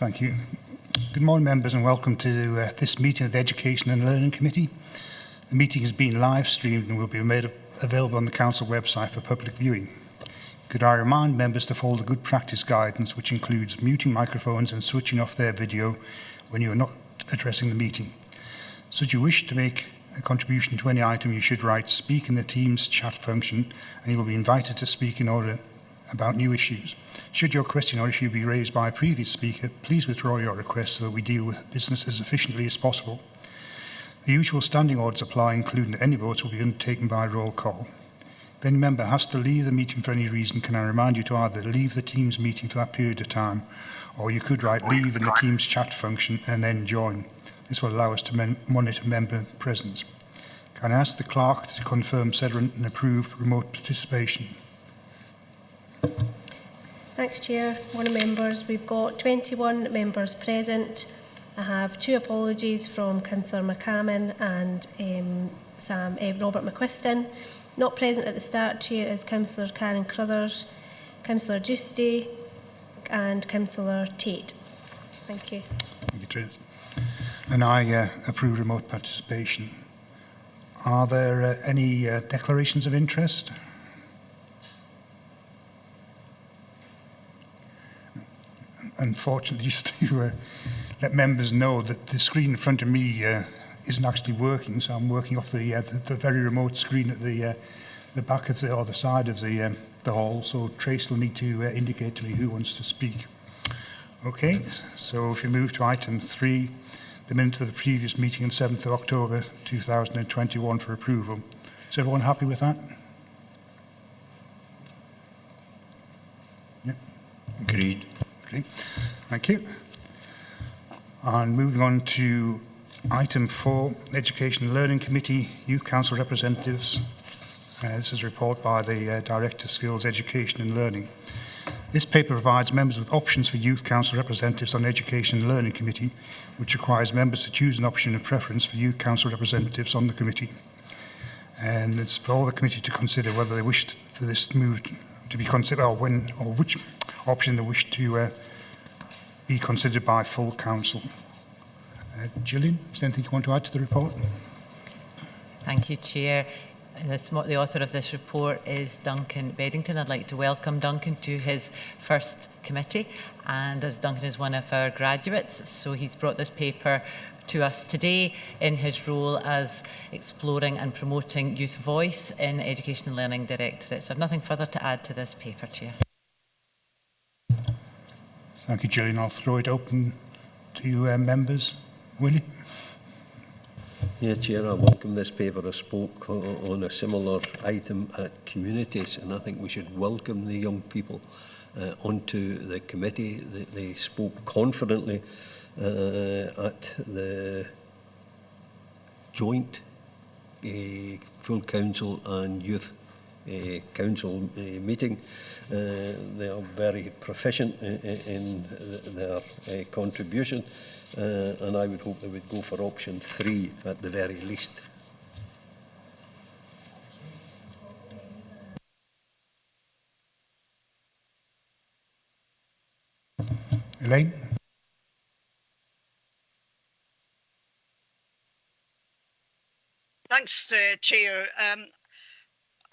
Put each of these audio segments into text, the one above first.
Thank you. Good morning, members, and welcome to this meeting of the Education and Learning Committee. The meeting is being live streamed and will be made available on the Council website for public viewing. Could I remind members to follow the good practice guidance, which includes muting microphones and switching off their video when you are not addressing the meeting. Should you wish to make a contribution to any item, you should write "Speak" in the Teams chat function, and you will be invited to speak in order about new issues. Should your question or issue be raised by a previous speaker, please withdraw your request so that we deal with business as efficiently as possible. The usual standing orders apply, including that any votes will be undertaken by roll call. If any member has to leave the meeting for any reason, can I remind you to either leave the Teams meeting for that period of time, or you could write "Leave" in the Teams chat function and then join. This will allow us to monitor member presence. Can I ask the clerk to confirm said and approve remote participation? Thanks, Chair. Morning, members. We've got 21 members present. I have 2 apologies from Councillor McCammon and Robert McQuiston. Not present at the start, Chair, is Councillor Karen Crothers, Councillor Giusti and Councillor Tate. Thank you. Thank you, Trace. And I approve remote participation. Are there any declarations of interest? Unfortunately, just to let members know that the screen in front of me isn't actually working, so I'm working off the very remote screen at the back of or the side of the hall. So Trace will need to indicate to me who wants to speak. Okay, so if you move to item 3, the minutes of the previous meeting on 7th of October 2021 for approval. Is everyone happy with that? Yeah. Agreed. Okay, thank you. And moving on to item 4, Education and Learning Committee, Youth Council representatives. This is a report by the Director of Skills, Education and Learning. This paper provides members with options for Youth Council representatives on Education and Learning Committee, which requires members to choose an option of preference for Youth Council representatives on the committee. And it's for the committee to consider whether they wish for this move to be considered, or which option they wish to be considered by full council. Gillian, is there anything you want to add to the report? Thank you, Chair. The author of this report is Duncan Beddington. I'd like to welcome Duncan to his first committee, and as Duncan is one of our graduates, so he's brought this paper to us today in his role as exploring and promoting youth voice in Education and Learning Directorate. So I have nothing further to add to this paper, Chair. Thank you, Gillian. I'll throw it open to you, members. Willie? Yeah, Chair, I welcome this paper. I spoke on a similar item at communities, and I think we should welcome the young people onto the committee. They spoke confidently at the joint full council and youth council meeting. They are very proficient in their contribution, and I would hope they would go for option 3 at the very least. Elaine? Thanks, Chair.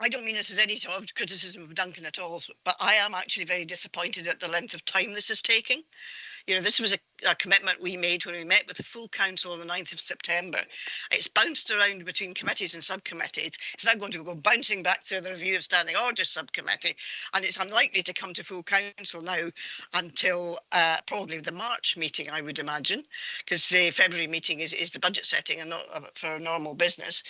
I don't mean this as any sort of criticism of Duncan at all, but I am actually very disappointed at the length of time this is taking. You know, this was a commitment we made when we met with the full council on the 9th of September. It's bounced around between committees and subcommittees. It's now going to go bouncing back to the review of standing orders subcommittee, and it's unlikely to come to full council now until probably the March meeting, I would imagine, because the February meeting is the budget setting and not for normal business.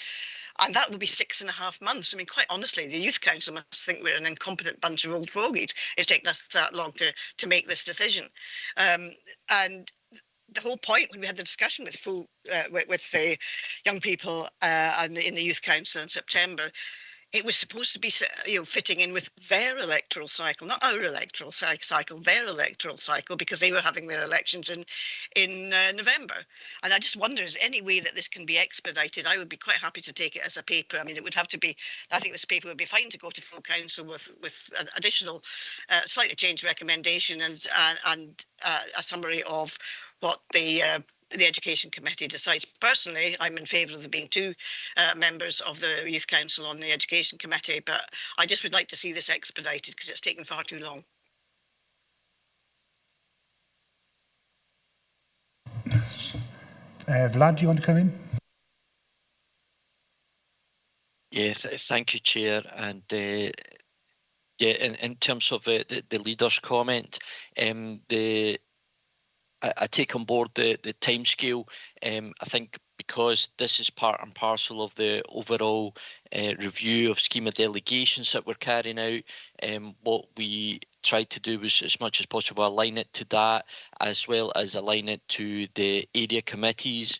And that will be 6.5 months. I mean, quite honestly, the Youth Council must think we're an incompetent bunch of old fogies. It's taken us that long to make this decision. And the whole point when we had the discussion with the young people in the Youth Council in September, it was supposed to be, fitting in with their electoral cycle, not our electoral cycle, their electoral cycle, because they were having their elections in November. And I just wonder, is there any way that this can be expedited? I would be quite happy to take it as a paper. I mean, it would have to be, I think this paper would be fine to go to full council with an additional, slightly changed recommendation and a summary of what the Education Committee decides. Personally, I'm in favour of there being two members of the Youth Council on the Education Committee, but I just would like to see this expedited because it's taken far too long. Vlad, do you want to come in? Yeah, thank you, Chair. And yeah, in terms of the leader's comment, I take on board the timescale. I think because this is part and parcel of the overall review of scheme of delegations that we're carrying out, what we tried to do was, as much as possible, align it to that, as well as align it to the area committees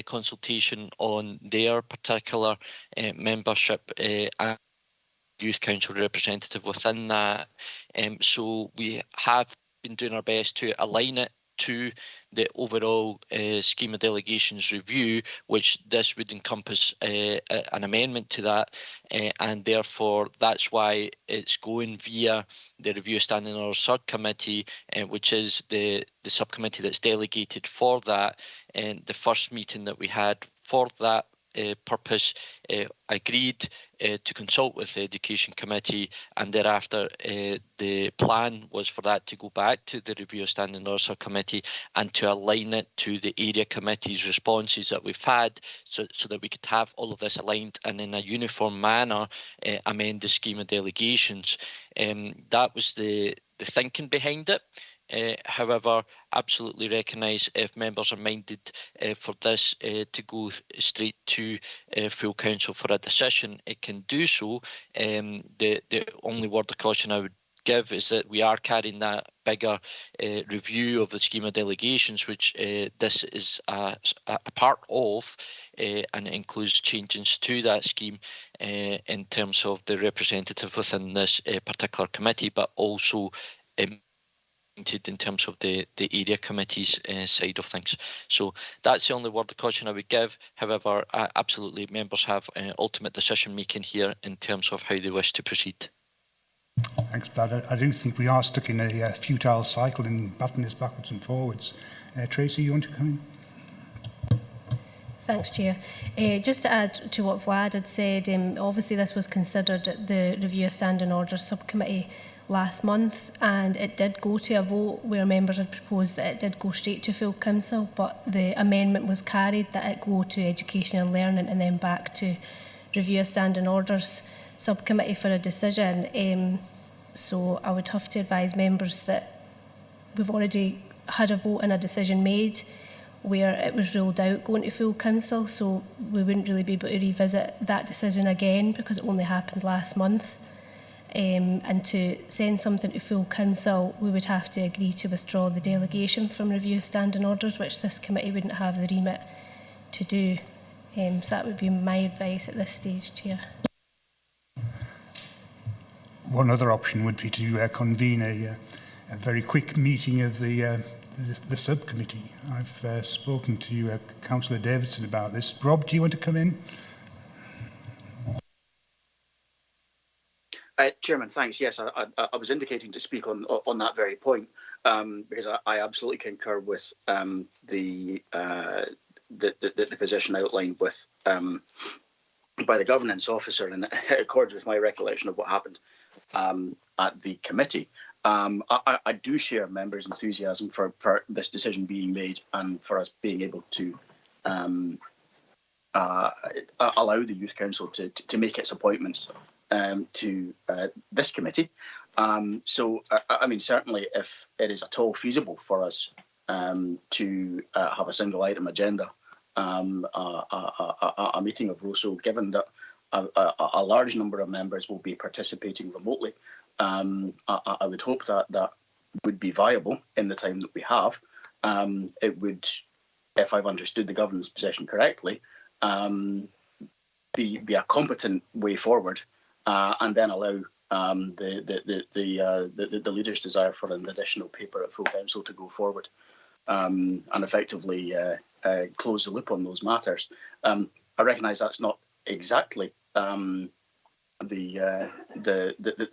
consultation on their particular membership and youth council representative within that. So we have been doing our best to align it to the overall scheme of delegations review, which this would encompass an amendment to that, and therefore that's why it's going via the review of standing orders subcommittee, which is the subcommittee that's delegated for that. And the first meeting that we had for that purpose agreed to consult with the Education Committee, and thereafter the plan was for that to go back to the Review of Standing Orders Committee and to align it to the area committee's responses that we've had, so that we could have all of this aligned and in a uniform manner amend the scheme of delegations. That was the thinking behind it. However, absolutely recognise if members are minded for this to go straight to full council for a decision, it can do so. The only word of caution I would give is that we are carrying that bigger review of the scheme of delegations, which this is a part of, and it includes changes to that scheme in terms of the representative within this particular committee, but also in terms of the area committee's side of things. So that's the only word of caution I would give. However, absolutely, members have ultimate decision making here in terms of how they wish to proceed. Thanks, Brad. I do think we are stuck in a futile cycle in batting this backwards and forwards. Tracy, you want to come in? Thanks, Chair. Just to add to what Vlad had said, obviously this was considered at the Review of Standing Orders Subcommittee last month, and it did go to a vote where members had proposed that it did go straight to full council, but the amendment was carried that it go to Education and Learning and then back to Review of Standing Orders Subcommittee for a decision. So I would have to advise members that we've already had a vote and a decision made where it was ruled out going to full council, so we wouldn't really be able to revisit that decision again because it only happened last month. And to send something to full council, we would have to agree to withdraw the delegation from Review of Standing Orders, which this committee wouldn't have the remit to do. So that would be my advice at this stage, Chair. One other option would be to convene a very quick meeting of the subcommittee. I've spoken to Councillor Davidson about this. Rob, do you want to come in? Chairman, thanks. Yes, I was indicating to speak on that very point because I absolutely concur with the position outlined with by the governance officer, and it accords with my recollection of what happened at the committee. I do share members' enthusiasm for this decision being made and for us being able to allow the Youth Council to make its appointments to this committee. So, I mean, certainly if it is at all feasible for us to have a single item agenda, a meeting of ROSO, given that a large number of members will be participating remotely, I would hope that would be viable in the time that we have. It would, if I've understood the government's position correctly, be a competent way forward and then allow the leader's desire for an additional paper at full council to go forward, and effectively close the loop on those matters. I recognise that's not exactly the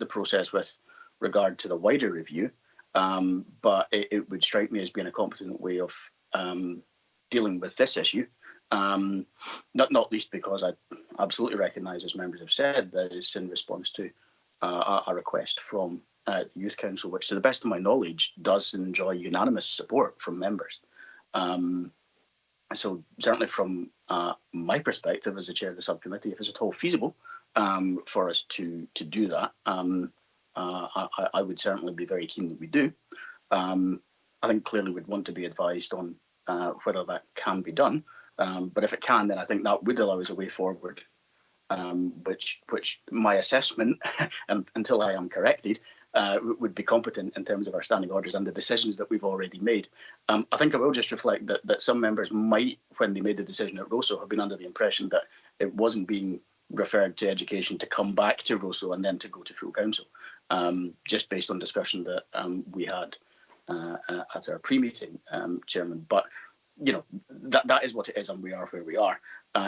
process with regard to the wider review, but it would strike me as being a competent way of dealing with this issue. Not least because I absolutely recognise, as members have said, that it's in response to a request from the Youth Council, which, to the best of my knowledge, does enjoy unanimous support from members. So certainly from my perspective as the chair of the subcommittee, if it's at all feasible for us to do that, I would certainly be very keen that we do. I think clearly we'd want to be advised on whether that can be done. But if it can, then I think that would allow us a way forward, which my assessment, until I am corrected, would be competent in terms of our standing orders and the decisions that we've already made. I think I will just reflect that some members might, when they made the decision at ROSO, have been under the impression that it wasn't being referred to education to come back to ROSO and then to go to full council, just based on discussion that we had at our pre-meeting, Chairman. But that is what it is, and we are where we are.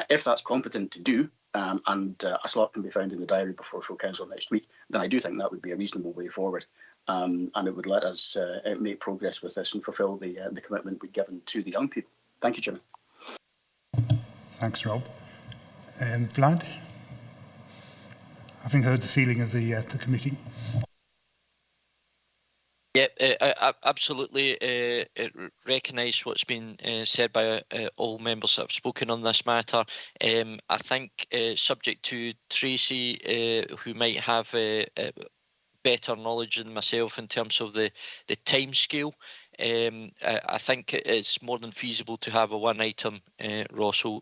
If that's competent to do, and a slot can be found in the diary before full council next week, then I do think that would be a reasonable way forward, and it would let us make progress with this and fulfil the commitment we've given to the young people. Thank you, Chairman. Thanks, Rob. Vlad, having heard the feeling of the committee. Yeah, I absolutely recognise what's been said by all members that have spoken on this matter. I think, subject to Tracy, who might have better knowledge than myself in terms of the timescale, I think it's more than feasible to have a one-item ROSO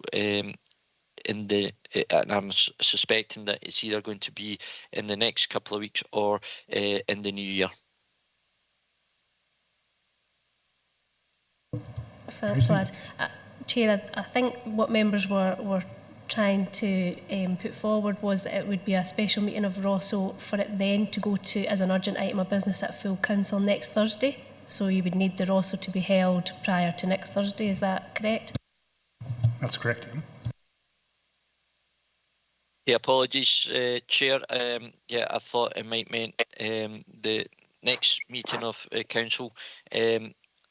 and I'm suspecting that it's either going to be in the next couple of weeks or in the new year. Thanks, Vlad. Chair, I think what members were trying to put forward was that it would be a special meeting of ROSO for it then to go to as an urgent item of business at full council next Thursday. So you would need the ROSO to be held prior to next Thursday, is that correct? That's correct. Yeah, apologies, Chair. Yeah, I thought it might mean the next meeting of council,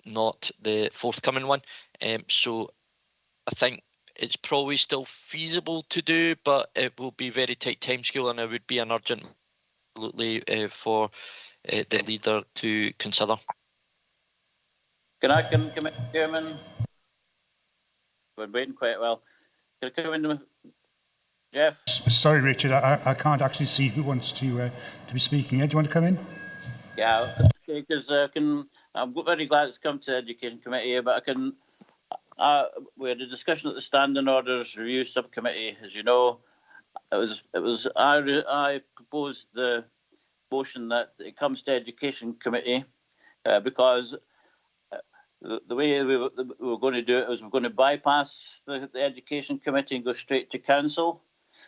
not the forthcoming one. So I think it's probably still feasible to do, but it will be very tight timescale, and it would be an urgent, absolutely, for the leader to consider. Can I come in, Chairman? We're waiting quite well. Can I come in, Jeff? Sorry, Richard, I can't actually see who wants to be speaking. Do you want to come in? Yeah, because I'm very glad it's come to the Education Committee, but I can. We had a discussion at the Standing Orders Review Subcommittee, as you know. I proposed the motion that it comes to Education Committee because the way we were going to do it was we're going to bypass the Education Committee and go straight to Council,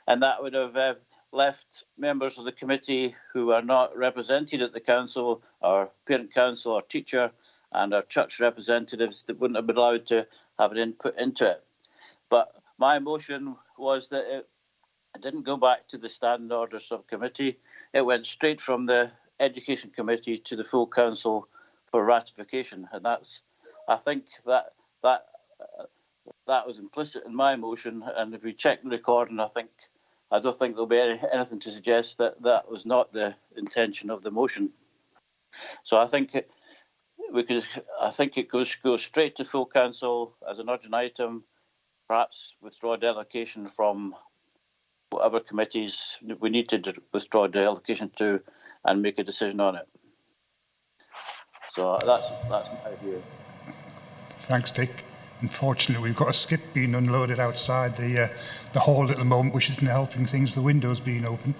and that would have left members of the committee who are not represented at the council, or parent council or teacher, and our church representatives that wouldn't have been allowed to have an input into it. But my motion was that it didn't go back to the Standing Order Subcommittee. It went straight from the Education Committee to the full council for ratification, and I think that was implicit in my motion. And if we check the recording, I don't think there'll be anything to suggest that that was not the intention of the motion. So I think it goes straight to full council as an urgent item, perhaps withdraw delegation from whatever committees we need to withdraw delegation to and make a decision on it. So that's my view. Thanks, Dick. Unfortunately, we've got a skip being unloaded outside the hall at the moment, which isn't helping things, the windows being open.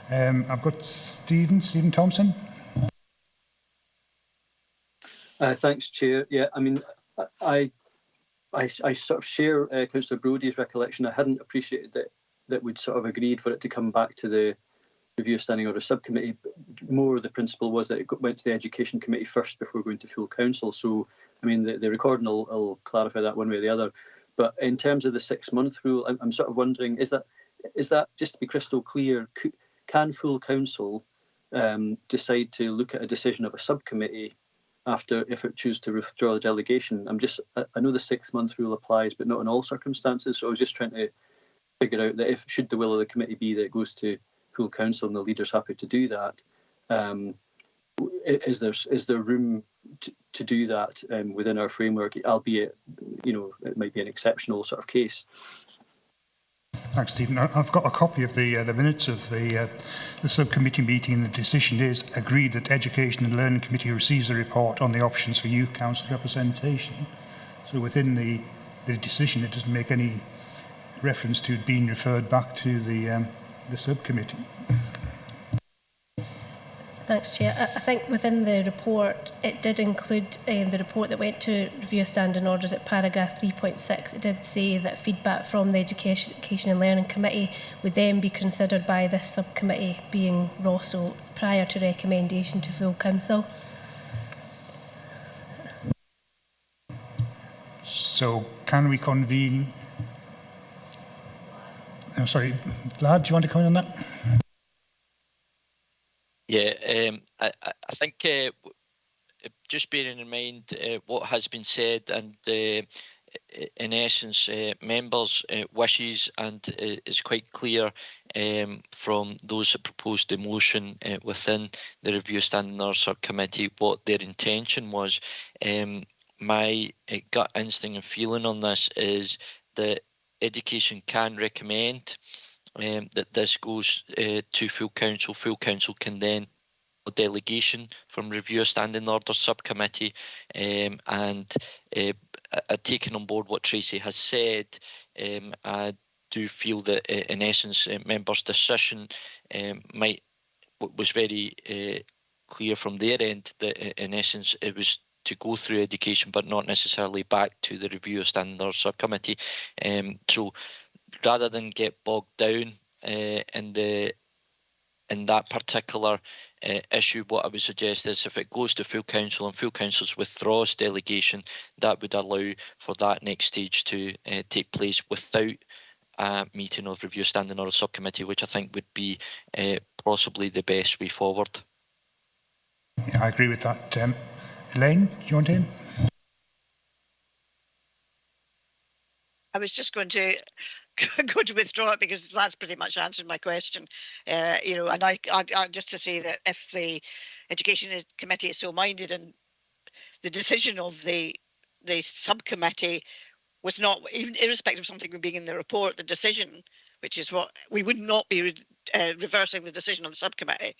I've got Stephen Thompson. Thanks, Chair. Yeah, I mean, I sort of share Councillor Brodie's recollection. I hadn't appreciated that we'd sort of agreed for it to come back to the Review of Standing Order Subcommittee. More the principle was that it went to the Education Committee first before going to full council. So, I mean, the recording will clarify that one way or the other. But in terms of the 6-month rule, I'm sort of wondering, is that just to be crystal clear, can full council decide to look at a decision of a subcommittee after, if it chooses to withdraw the delegation? I know the 6-month rule applies, but not in all circumstances. So I was just trying to figure out that if, should the will of the committee be that it goes to full council and the leader's happy to do that, is there room to do that within our framework, albeit, it might be an exceptional sort of case. Thanks, Stephen. I've got a copy of the minutes of the subcommittee meeting, and the decision is agreed that Education and Learning Committee receives a report on the options for youth council representation. So within the decision, it doesn't make any reference to it being referred back to the subcommittee. Thanks, Chair. I think within the report, it did include the report that went to review of standing orders at paragraph 3.6. It did say that feedback from the Education and Learning Committee would then be considered by this subcommittee, being ROSO, prior to recommendation to full council. So can we convene? I'm sorry, Vlad, do you want to comment on that? Yeah, I think just bearing in mind what has been said and in essence members' wishes, and it's quite clear from those that proposed the motion within the Review of Standing Orders Subcommittee what their intention was. My gut instinct and feeling on this is that Education can recommend that this goes to full council. Full council can then a delegation from Review of Standing Orders Subcommittee, and taking on board what Tracy has said, I do feel that in essence members' decision was very clear from their end that in essence it was to go through education but not necessarily back to the Review of Standing Orders Subcommittee. So rather than get bogged down in that particular issue, what I would suggest is if it goes to full council and full council's withdraws delegation, that would allow for that next stage to take place without a meeting of Review of Standing Orders Subcommittee, which I think would be possibly the best way forward. Yeah, I agree with that. Elaine, do you want in? I was just going to go to withdraw it because that's pretty much answered my question. And I just to say that if the Education Committee is so minded and the decision of the subcommittee was not, even irrespective of something being in the report, the decision, which is what we would not be reversing the decision of the subcommittee,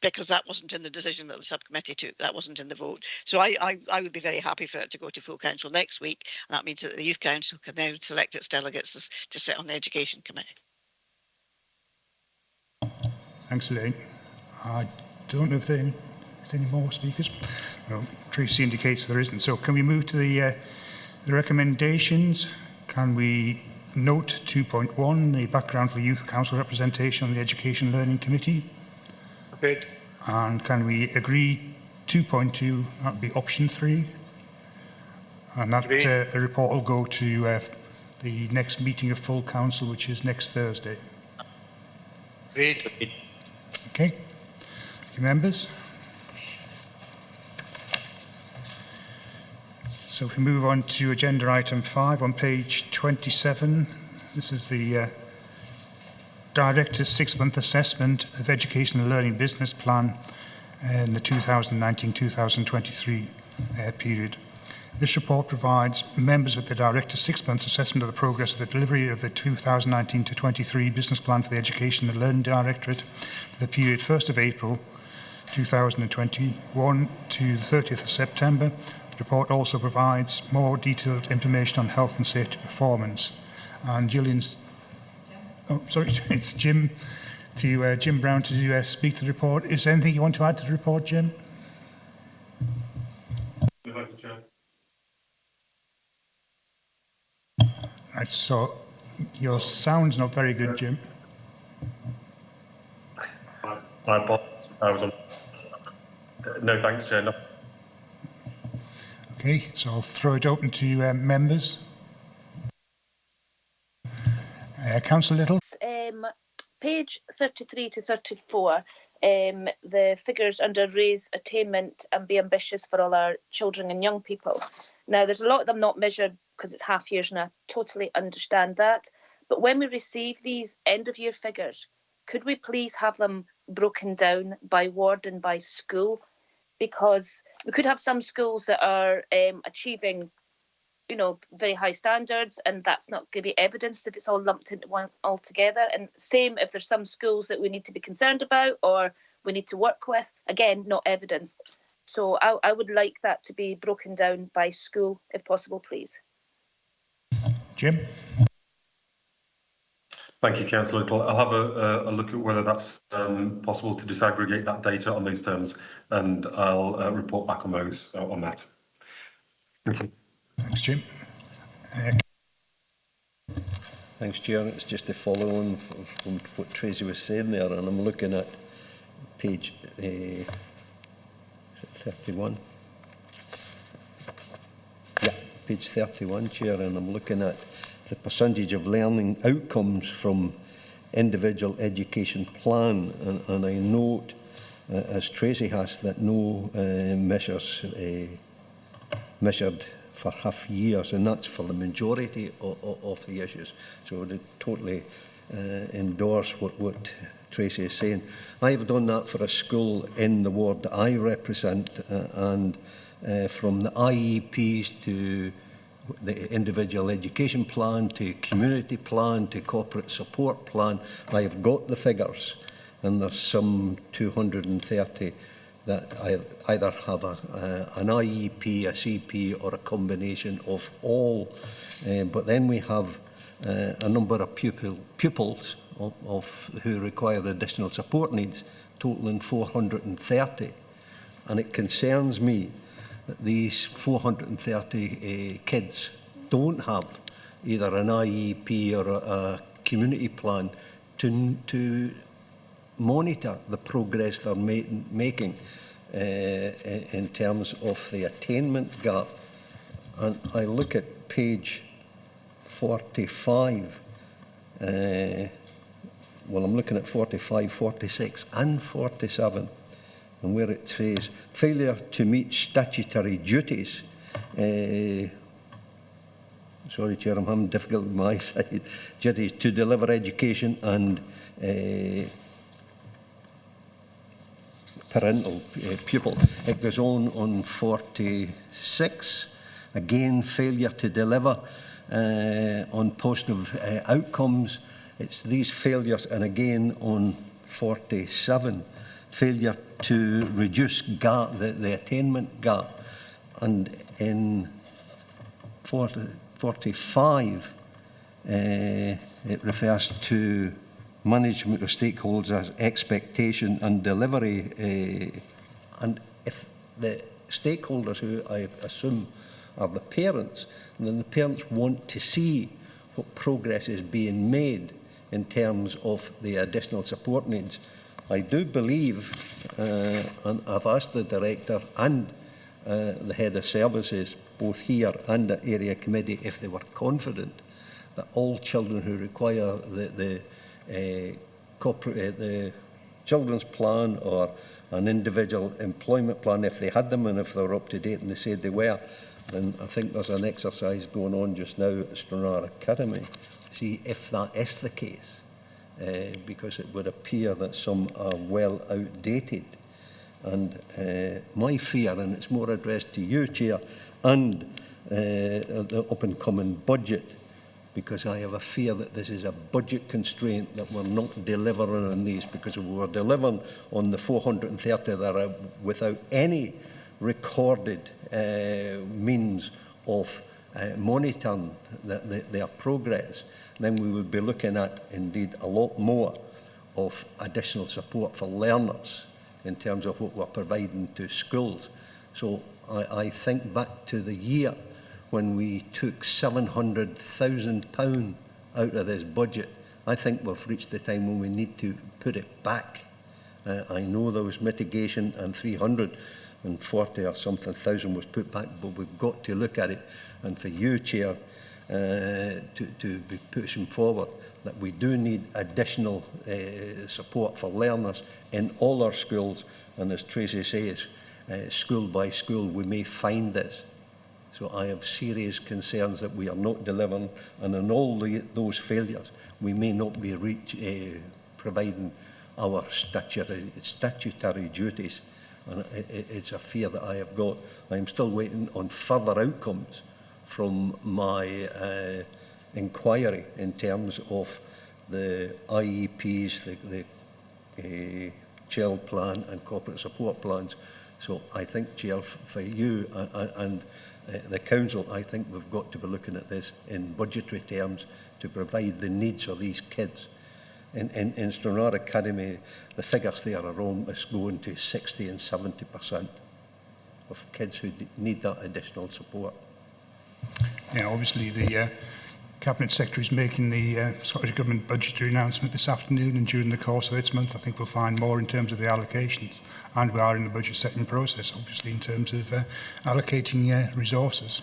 because that wasn't in the decision that the subcommittee took. That wasn't in the vote. So I would be very happy for it to go to full council next week. And that means that the Youth Council can then select its delegates to sit on the Education Committee. Thanks, Elaine. I don't know if there are any more speakers. Well, Tracy indicates there isn't. So can we move to the recommendations? Can we note 2.1, the background for the Youth Council representation on the Education Learning Committee? Good. And can we agree 2.2, that would be option 3? And that report will go to the next meeting of full council, which is next Thursday. Great. Okay. Thank you, members. So if we move on to agenda item 5 on page 27, this is the Director's 6-month assessment of Education and Learning Business Plan in the 2019-2023 period. This report provides members with the Director's 6-month assessment of the progress of the delivery of the 2019-23 Business Plan for the Education and Learning Directorate for the period 1st of April 2021 to the 30th of September. The report also provides more detailed information on health and safety performance. And Gillian's it's Jim Brown to speak to the report. Is there anything you want to add to the report, Jim? Right, so your sound's not very good, Jim. I apologise. I was on. No, thanks, Chair. No. Okay, so I'll throw it open to members. Councillor Little. Page 33 to 34, the figures under raise attainment and be ambitious for all our children and young people. Now, there's a lot of them not measured because it's half years, and I totally understand that. But when we receive these end of year figures, could we please have them broken down by ward and by school? Because we could have some schools that are achieving, you know, very high standards, and that's not going to be evidenced if it's all lumped into one altogether. And same if there's some schools that we need to be concerned about or we need to work with, again, not evidenced. So I would like that to be broken down by school, if possible, please. Jim? Thank you, Councillor Little. I'll have a look at whether that's possible to disaggregate that data on these terms, and I'll report back on those on that. Thank you. Thanks, Jim. Thanks, Chair. It's just to follow on from what Tracy was saying there, and I'm looking at page 31. Yeah, page 31, Chair, and I'm looking at the percentage of learning outcomes from individual education plan, and I note, as Tracy has, that no measures measured for half years, and that's for the majority of the issues. So I would totally endorse what Tracy is saying. I have done that for a school in the ward that I represent, and from the IEPs to the individual education plan to community plan to corporate support plan, I have got the figures, and there's some 230 that either have an IEP, a CP or a combination of all. But then we have a number of pupils who require additional support needs, totaling 430. And it concerns me that these 430 kids don't have either an IEP or a community plan to monitor the progress they're making in terms of the attainment gap. And I look at page 45, well, I'm looking at 45, 46 and 47, and where it says failure to meet statutory duties. Sorry, Chair, I'm having difficulty with my side. Duties to deliver education and parental pupil. It goes on 46. Again, failure to deliver on positive outcomes. It's these failures, and again on 47, failure to reduce the attainment gap. And in 45, it refers to management of stakeholders as expectation and delivery. And if the stakeholders, who I assume are the parents, then the parents want to see what progress is being made in terms of the additional support needs. I do believe, and I've asked the Director and the Head of Services, both here and at Area Committee, if they were confident that all children who require the children's plan or an individual employment plan, if they had them and if they were up to date, and they said they were, then I think there's an exercise going on just now at Stranraer Academy. See if that is the case, because it would appear that some are well outdated. And my fear, and it's more addressed to you, Chair, and the up-and-coming budget, because I have a fear that this is a budget constraint, that we're not delivering on these, because if we were delivering on the 430 that are without any recorded means of monitoring their progress, then we would be looking at, indeed, a lot more of additional support for learners in terms of what we're providing to schools. So I think back to the year when we took £700,000 out of this budget. I think we've reached the time when we need to put it back I know there was mitigation and 340 or something thousand was put back, but we've got to look at it. And for you, Chair, to be pushing forward, that we do need additional support for learners in all our schools. And as Tracy says, school by school, we may find this. So I have serious concerns that we are not delivering, and in all those failures, we may not be providing our statutory duties. And it's a fear that I have got. I'm still waiting on further outcomes from my inquiry in terms of the IEPs, the child plan and corporate support plans. So I think, Chair, for you and the Council, I think we've got to be looking at this in budgetary terms to provide the needs of these kids. In Stranraer Academy, the figures there are almost going to 60 and 70% of kids who need that additional support. Yeah, obviously the Cabinet Secretary is making the Scottish Government budgetary announcement this afternoon, and during the course of this month I think we'll find more in terms of the allocations, and we are in the budget setting process obviously in terms of allocating resources,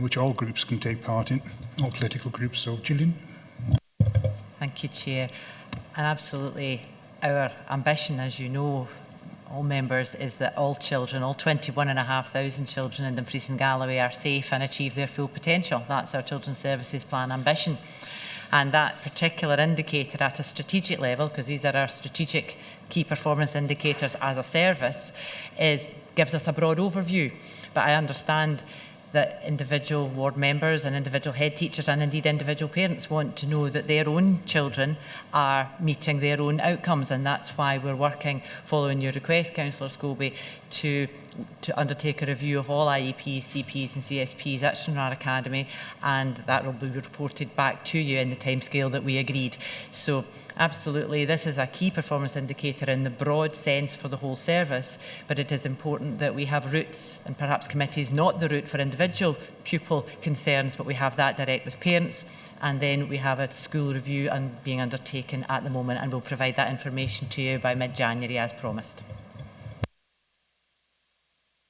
which all groups can take part in, all political groups. So Gillian. Thank you, Chair. And absolutely our ambition, as you know, all members, is that all children, all 21,500 children in Dumfries and Galloway are safe and achieve their full potential. That's our Children's Services Plan ambition. And that particular indicator at a strategic level, because these are our strategic key performance indicators as a service, gives us a broad overview. But I understand that individual ward members and individual head teachers and indeed individual parents want to know that their own children are meeting their own outcomes, and that's why we're working, following your request, Councillor Scobie, to undertake a review of all IEPs, CPs and CSPs at Stranraer Academy, and that will be reported back to you in the timescale that we agreed. So absolutely, this is a key performance indicator in the broad sense for the whole service, but it is important that we have routes, and perhaps committees not the route for individual pupil concerns, but we have that direct with parents, and then we have a school review and being undertaken at the moment, and we'll provide that information to you by mid-January as promised.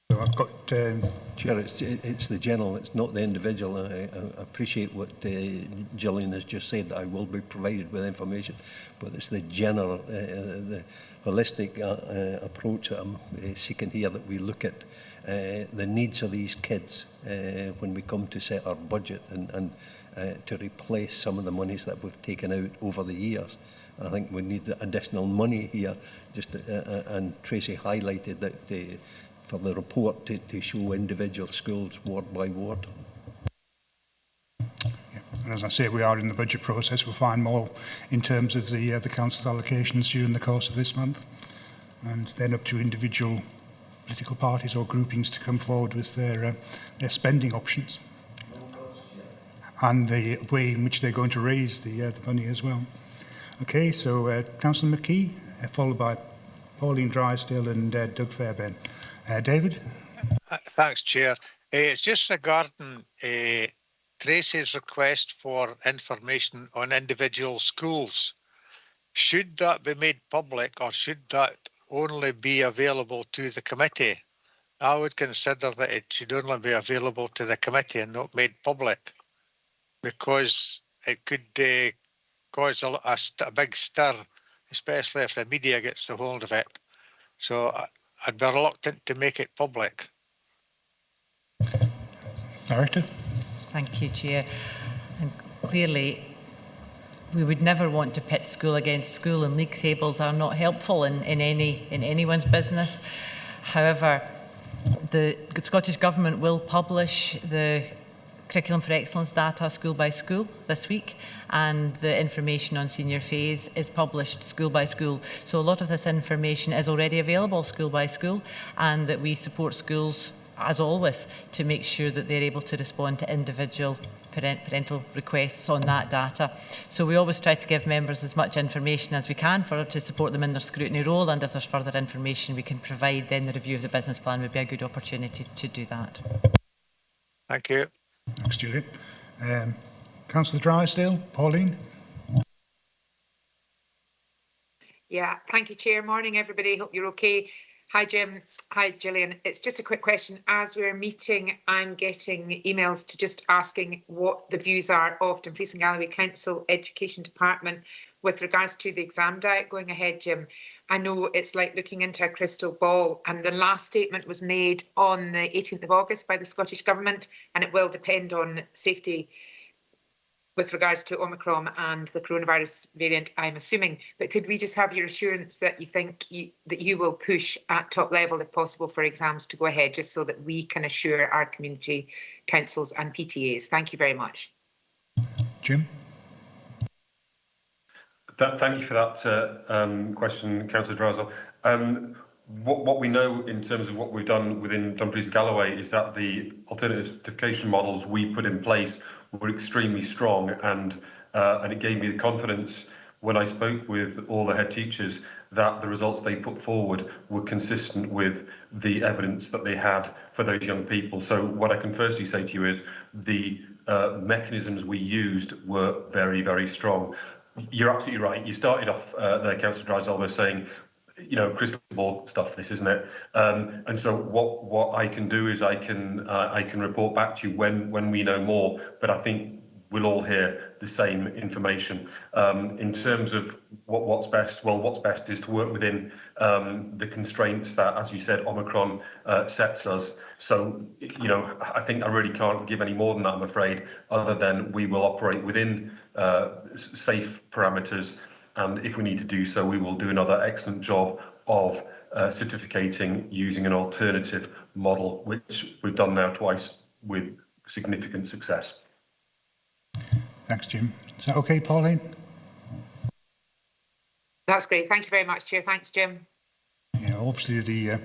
So I've got Chair, it's the general, it's not the individual. And I appreciate what Gillian has just said, that I will be provided with information, but it's the general, the holistic approach that I'm seeking here, that we look at the needs of these kids when we come to set our budget and to replace some of the monies that we've taken out over the years. I think we need additional money here, and Tracy highlighted that for the report to show individual schools ward by ward. Yeah. And as I say, we are in the budget process. We'll find more in terms of the council's allocations during the course of this month, and then up to individual political parties or groupings to come forward with their spending options and the way in which they're going to raise the money as well. Okay, so Councillor McKee, followed by Pauline Drysdale and Doug Fairbairn. David? Thanks, Chair. It's just regarding Tracy's request for information on individual schools. Should that be made public, or should that only be available to the committee? I would consider that it should only be available to the committee and not made public, because it could cause a big stir, especially if the media gets the hold of it. So I'd be reluctant to make it public. Director? Thank you, Chair. And clearly, we would never want to pit school against school, and league tables are not helpful in anyone's business. However, the Scottish Government will publish the Curriculum for Excellence data school by school this week, and the information on senior phase is published school by school. So a lot of this information is already available school by school, and that we support schools, as always, to make sure that they're able to respond to individual parental requests on that data. So we always try to give members as much information as we can to support them in their scrutiny role, and if there's further information we can provide, then the review of the business plan would be a good opportunity to do that. Thank you. Thanks, Julian. Councillor Drysdale, Pauline. Yeah, thank you, Chair. Morning, everybody. Hope you're okay. Hi, Jim. Hi, Gillian. It's just a quick question. As we're meeting, I'm getting emails to just asking what the views are of Dumfries and Galloway Council Education Department with regards to the exam diet going ahead, Jim. I know it's like looking into a crystal ball, and the last statement was made on the 18th of August by the Scottish Government, and it will depend on safety with regards to Omicron and the coronavirus variant, I'm assuming. But could we just have your assurance that you think that you will push at top level, if possible, for exams to go ahead, just so that we can assure our community councils and PTAs? Thank you very much. Jim? Thank you for that question, Councillor Drysdale. What we know in terms of what we've done within Dumfries and Galloway is that the alternative certification models we put in place were extremely strong, and it gave me the confidence when I spoke with all the head teachers that the results they put forward were consistent with the evidence that they had for those young people. So what I can firstly say to you is the mechanisms we used were very, very strong. You're absolutely right. You started off there, Councillor Drysdale, by saying, you know, crystal ball stuff, this, isn't it? And so what I can do is I can report back to you when we know more, but I think we'll all hear the same information. In terms of what's best, well, what's best is to work within the constraints that, as you said, Omicron sets us. So, you know, I think I really can't give any more than that, I'm afraid, other than we will operate within safe parameters. And if we need to do so, we will do another excellent job of certificating using an alternative model, which we've done now twice with significant success. Thanks, Jim. Is that okay, Pauline? That's great. Thank you very much, Chair. Thanks, Jim. Yeah, obviously the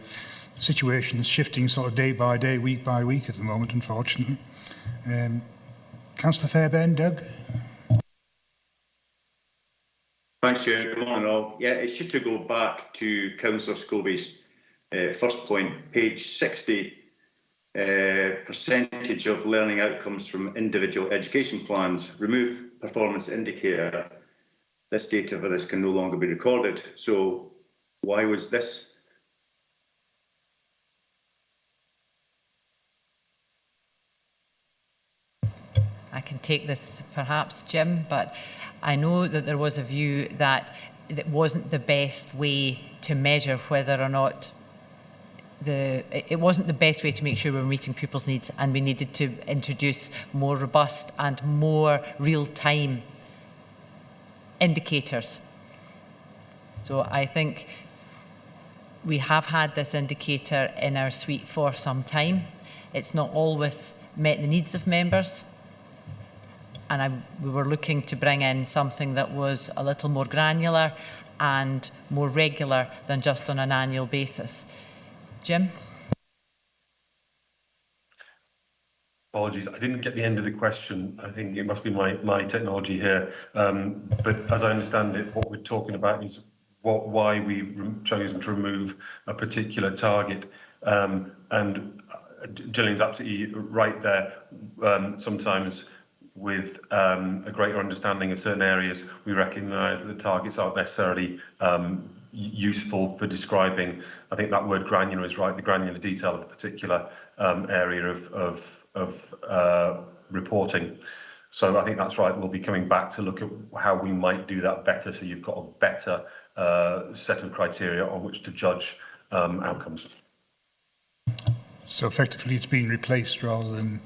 situation is shifting sort of day by day, week by week at the moment, unfortunately. Councillor Fairbairn, Doug? Thanks, Chair. Good morning, all. Yeah, it's just to go back to Councillor Scobie's first point, page 60, percentage of learning outcomes from individual education plans. Remove performance indicator. This data for this can no longer be recorded. So why was this? I can take this perhaps, Jim, but I know that there was a view that it wasn't the best way to measure whether or not it wasn't the best way to make sure we were meeting pupils' needs, and we needed to introduce more robust and more real-time indicators. So I think we have had this indicator in our suite for some time. It's not always met the needs of members, and we were looking to bring in something that was a little more granular and more regular than just on an annual basis. Jim? Apologies, I didn't get the end of the question. I think it must be my technology here. But as I understand it, what we're talking about is why we've chosen to remove a particular target. And Gillian's absolutely right there. Sometimes with a greater understanding of certain areas, we recognise that the targets aren't necessarily useful for describing. I think that word granular is right, the granular detail of a particular area of reporting. So I think that's right. We'll be coming back to look at how we might do that better, so you've got a better set of criteria on which to judge outcomes. So effectively it's been replaced rather than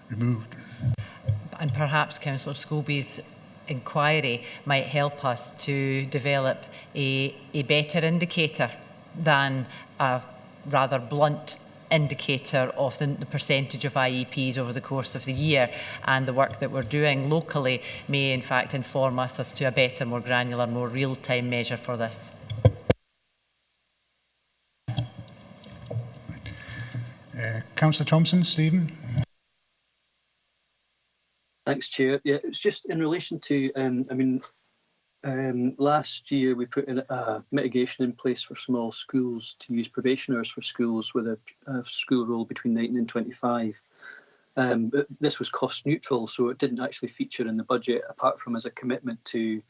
removed. And perhaps Councillor Scobie's inquiry might help us to develop a better indicator than a rather blunt indicator of the percentage of IEPs over the course of the year. And the work that we're doing locally may in fact inform us as to a better, more granular, more real-time measure for this. Councillor Thompson, Stephen? Thanks, Chair. Yeah, it's just in relation to, last year we put in a mitigation in place for small schools to use probationers for schools with a school roll between 19 and 25. But this was cost neutral, so it didn't actually feature in the budget apart from as a commitment to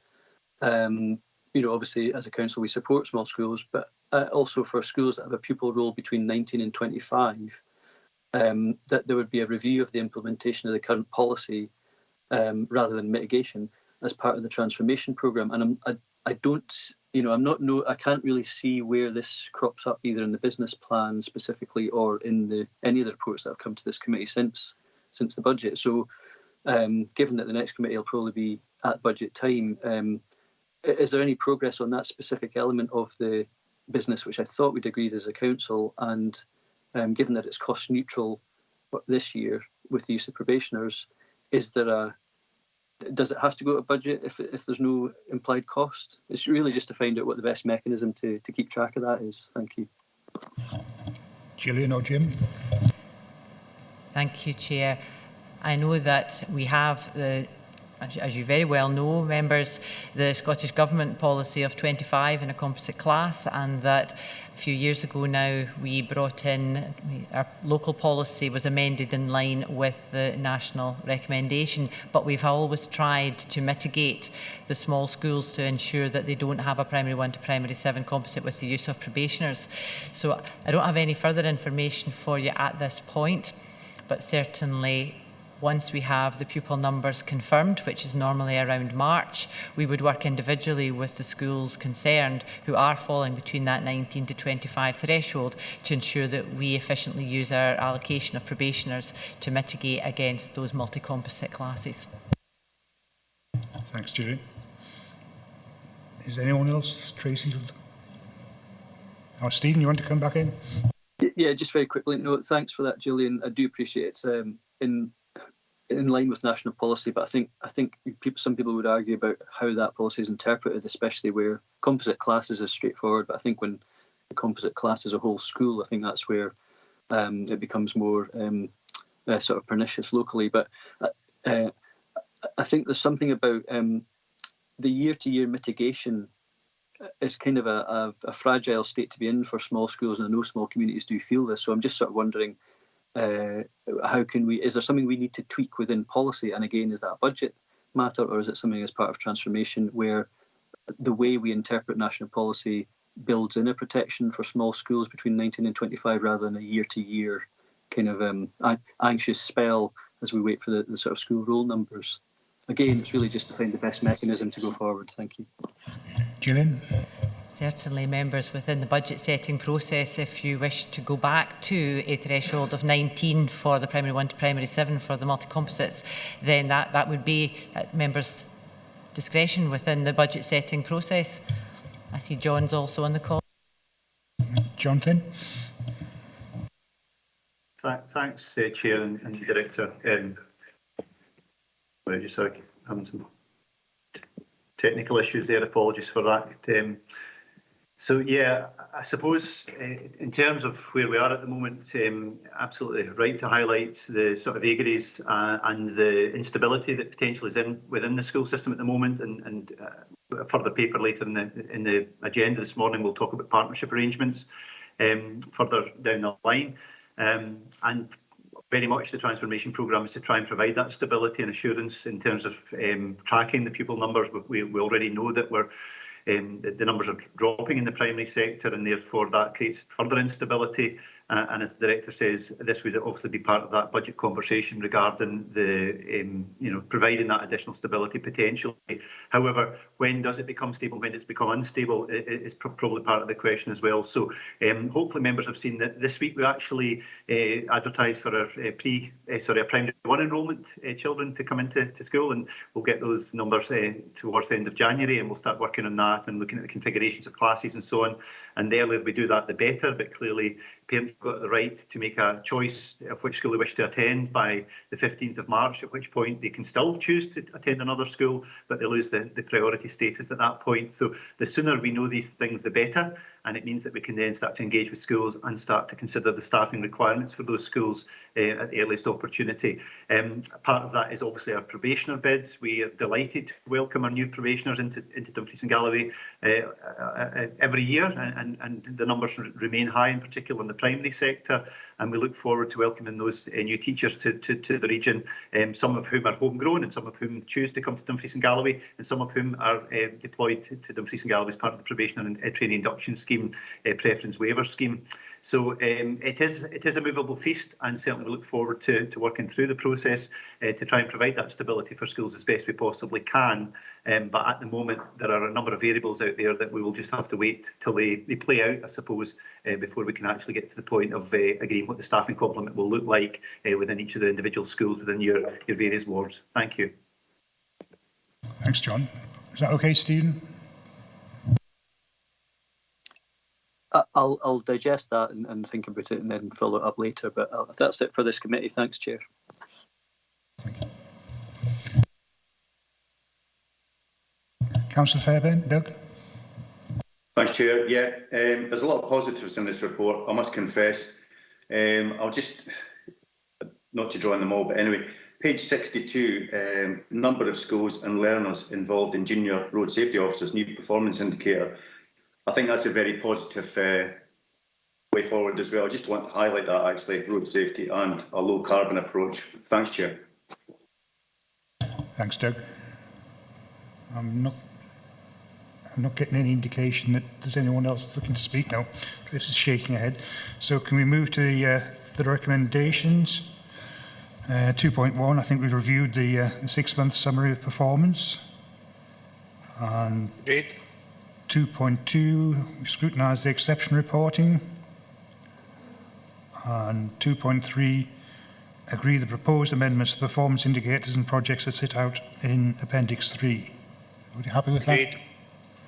obviously as a council we support small schools, but also for schools that have a pupil roll between 19 and 25, that there would be a review of the implementation of the current policy rather than mitigation as part of the transformation programme. And I can't really see where this crops up either in the business plan specifically or in any of the reports that have come to this committee since the budget. So given that the next committee will probably be at budget time, is there any progress on that specific element of the business, which I thought we'd agreed as a council? And given that it's cost neutral this year with the use of probationers, does it have to go to budget if there's no implied cost? It's really just to find out what the best mechanism to keep track of that is. Thank you. Gillian or Jim? Thank you, Chair. I know that we have as you very well know, members, the Scottish Government policy of 25 in a composite class, and that a few years ago now we brought in, our local policy was amended in line with the national recommendation, but we've always tried to mitigate the small schools to ensure that they don't have a primary 1 to primary 7 composite with the use of probationers. So I don't have any further information for you at this point, but certainly once we have the pupil numbers confirmed, which is normally around March, we would work individually with the schools concerned who are falling between that 19 to 25 threshold to ensure that we efficiently use our allocation of probationers to mitigate against those multi-composite classes. Thanks, Julie. Is anyone else? Tracy? Or Stephen, you want to come back in? Yeah, just very quickly. No, thanks for that, Gillian. I do appreciate it's in line with national policy, but I think some people would argue about how that policy is interpreted, especially where composite classes is straightforward. But I think when the composite class is a whole school, I think that's where it becomes more sort of pernicious locally. But I think there's something about the year-to-year mitigation is kind of a fragile state to be in for small schools, and I know small communities do feel this. So I'm just sort of wondering, how can we, is there something we need to tweak within policy? And again, is that a budget matter, or is it something as part of transformation where the way we interpret national policy builds in a protection for small schools between 19 and 25 rather than a year-to-year kind of anxious spell as we wait for the sort of school roll numbers? Again, it's really just to find the best mechanism to go forward. Thank you. Gillian? Certainly, members, within the budget setting process, if you wish to go back to a threshold of 19 for the primary 1 to primary 7 for the multi-composites, then that would be at members' discretion within the budget setting process. I see John's also on the call. Jonathan? Thanks, Chair and Director. Just having some technical issues there, apologies for that. So yeah, I suppose in terms of where we are at the moment, absolutely right to highlight the sort of vagaries and the instability that potentially is within the school system at the moment, and further paper later in the agenda this morning we'll talk about partnership arrangements further down the line, and very much the transformation programme is to try and provide that stability and assurance in terms of tracking the pupil numbers. We already know that the numbers are dropping in the primary sector, and therefore that creates further instability. And as the Director says, this would obviously be part of that budget conversation regarding the, providing that additional stability potentially. However, when does it become stable? When it's become unstable is probably part of the question as well. So hopefully members have seen that this week we actually advertised for our primary 1 enrolment children to come into school, and we'll get those numbers towards the end of January, and we'll start working on that and looking at the configurations of classes and so on. And the earlier we do that, the better. But clearly, parents have got the right to make a choice of which school they wish to attend by the 15th of March, at which point they can still choose to attend another school, but they lose the priority status at that point. So the sooner we know these things, the better. and it means that we can then start to engage with schools and start to consider the staffing requirements for those schools at the earliest opportunity. Part of that is obviously our probationary bids. We are delighted to welcome our new probationers into Dumfries and Galloway every year, and the numbers remain high, in particular in the primary sector, and we look forward to welcoming those new teachers to the region, some of whom are homegrown and some of whom choose to come to Dumfries and Galloway, and some of whom are deployed to Dumfries and Galloway as part of the probation and training induction scheme, preference waiver scheme. So it is a movable feast, and certainly we look forward to working through the process to try and provide that stability for schools as best we possibly can. But at the moment, there are a number of variables out there that we will just have to wait till they play out, I suppose, before we can actually get to the point of agreeing what the staffing complement will look like within each of the individual schools within your various wards. Thank you. Thanks, John. Is that okay, Stephen? I'll digest that and think about it and then follow it up later, but that's it for this committee. Thanks, Chair. Councillor Fairbairn, Doug? Thanks, Chair. Yeah, there's a lot of positives in this report, I must confess. I'll just, not to draw on them all, but anyway, page 62, number of schools and learners involved in junior road safety officers, new performance indicator. I think that's a very positive way forward as well. I just want to highlight that, actually, road safety and a low carbon approach. Thanks, Chair. Thanks, Doug. I'm not getting any indication that there's anyone else looking to speak now. This is shaking ahead. So can we move to the recommendations? 2.1, I think we've reviewed the 6-month summary of performance. And 2.2, we scrutinise the exception reporting. And 2.3, agree the proposed amendments to performance indicators and projects that set out in Appendix 3. Are you happy with that?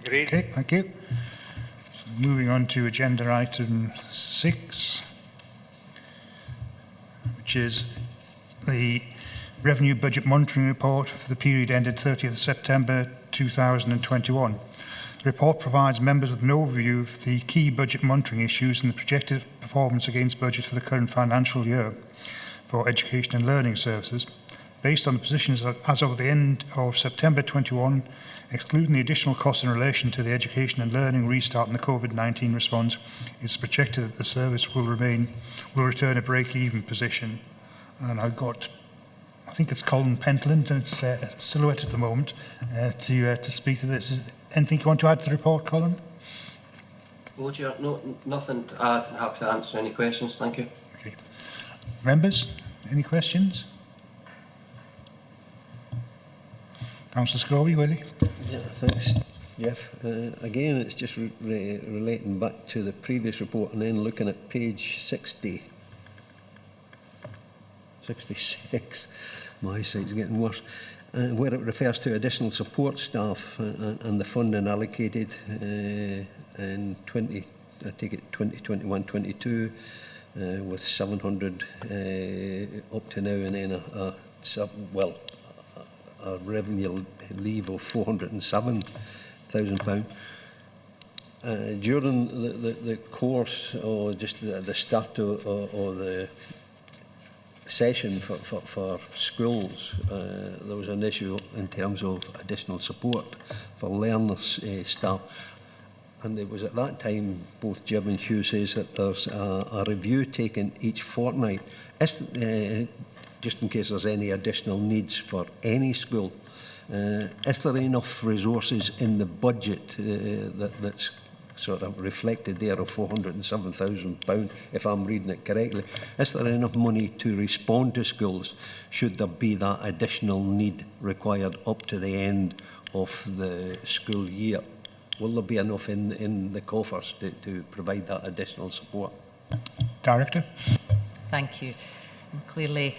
Agreed. Okay, thank you. So moving on to agenda item 6, which is the Revenue Budget Monitoring Report for the period ended 30th September 2021. The report provides members with an overview of the key budget monitoring issues and the projected performance against budget for the current financial year for education and learning services. Based on the positions as of the end of September 21, excluding the additional costs in relation to the education and learning restart and the COVID-19 response, it's projected that the service will return a break-even position. And I've got, I think it's Colin Pentland, and it's a silhouette at the moment, to speak to this. Is anything you want to add to the report, Colin? Well, Chair, no, nothing to add. I'm happy to answer any questions. Thank you. Okay. Members, any questions? Councillor Scobie, Willie? Yeah, thanks, Jeff. Again, it's just relating back to the previous report and then looking at page 66. My eyesight's getting worse. Where it refers to additional support staff and the funding allocated in 2021-22 with 700 up to now, and then a revenue leave of £407,000. During the course, or just the start of the session for schools, there was an issue in terms of additional support for learners staff. And it was at that time, both Jim and Hugh says that there's a review taken each fortnight. Just in case there's any additional needs for any school. Is there enough resources in the budget that's sort of reflected there of £407,000, if I'm reading it correctly? Is there enough money to respond to schools should there be that additional need required up to the end of the school year? Will there be enough in the coffers to provide that additional support? Director? Thank you. And clearly,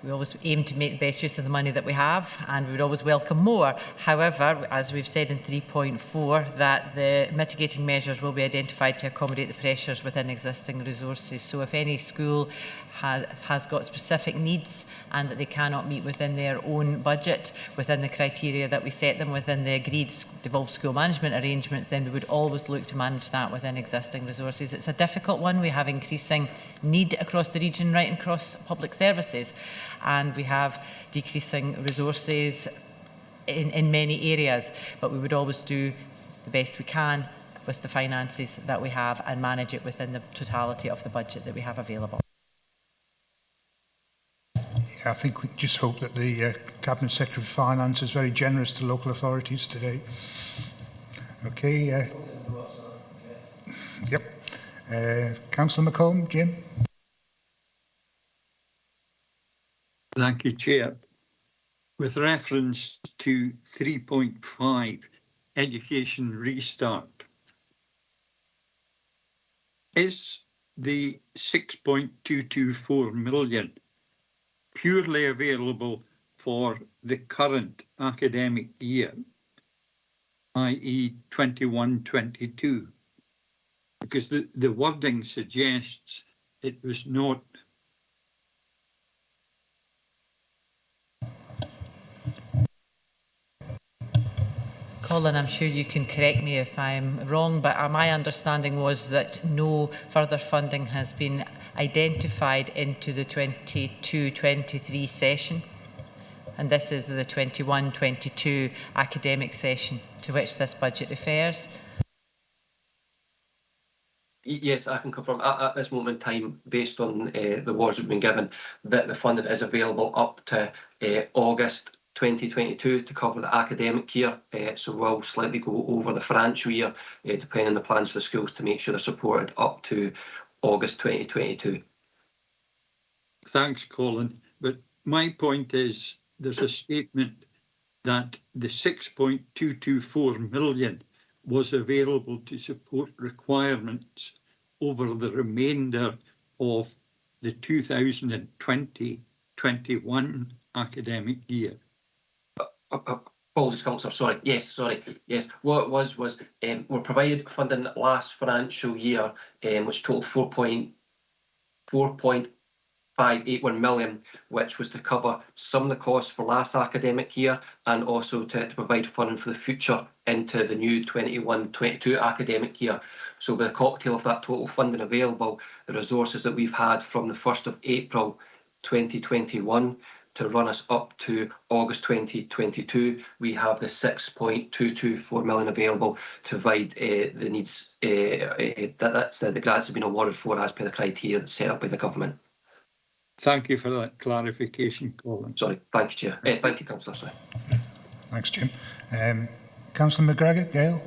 We always aim to make the best use of the money that we have, and we would always welcome more. However, as we've said in 3.4, that the mitigating measures will be identified to accommodate the pressures within existing resources. So if any school has got specific needs and that they cannot meet within their own budget, within the criteria that we set them within the agreed devolved school management arrangements, then we would always look to manage that within existing resources. It's a difficult one. We have increasing need across the region, right across public services, and we have decreasing resources in many areas, but we would always do the best we can with the finances that we have and manage it within the totality of the budget that we have available. I think we just hope that the Cabinet Secretary for Finance is very generous to local authorities today. Okay. Yep. Councillor McComb, Jim. Thank you, Chair. With reference to 3.5, Education Restart, is the 6.224 million purely available for the current academic year, i.e. 21-22? Because the wording suggests it was not. Colin, I'm sure you can correct me if I'm wrong, but my understanding was that no further funding has been identified into the 22-23 session, and this is the 21-22 academic session to which this budget refers. Yes, I can confirm at this moment in time, based on the awards that have been given, that the funding is available up to August 2022 to cover the academic year, so we'll slightly go over the financial year, depending on the plans for the schools, to make sure they're supported up to August 2022. Thanks, Colin. But my point is, there's a statement that the 6.224 million was available to support requirements over the remainder of the 2020-21 academic year. Apologies, Councillor, sorry. Yes. What it was we provided funding last financial year, which totaled 4.581 million, which was to cover some of the costs for last academic year, and also to provide funding for the future into the new 21-22 academic year. So with a cocktail of that total funding available, the resources that we've had from the 1st of April 2021 to run us up to August 2022, we have the 6.224 million available to provide the needs. That's the grants have been awarded for as per the criteria that's set up by the government. Thank you for that clarification, Colin. Sorry, thank you, Chair. Yes, thank you, Councillor. Sorry. Thanks, Jim. Councillor McGregor, Gail.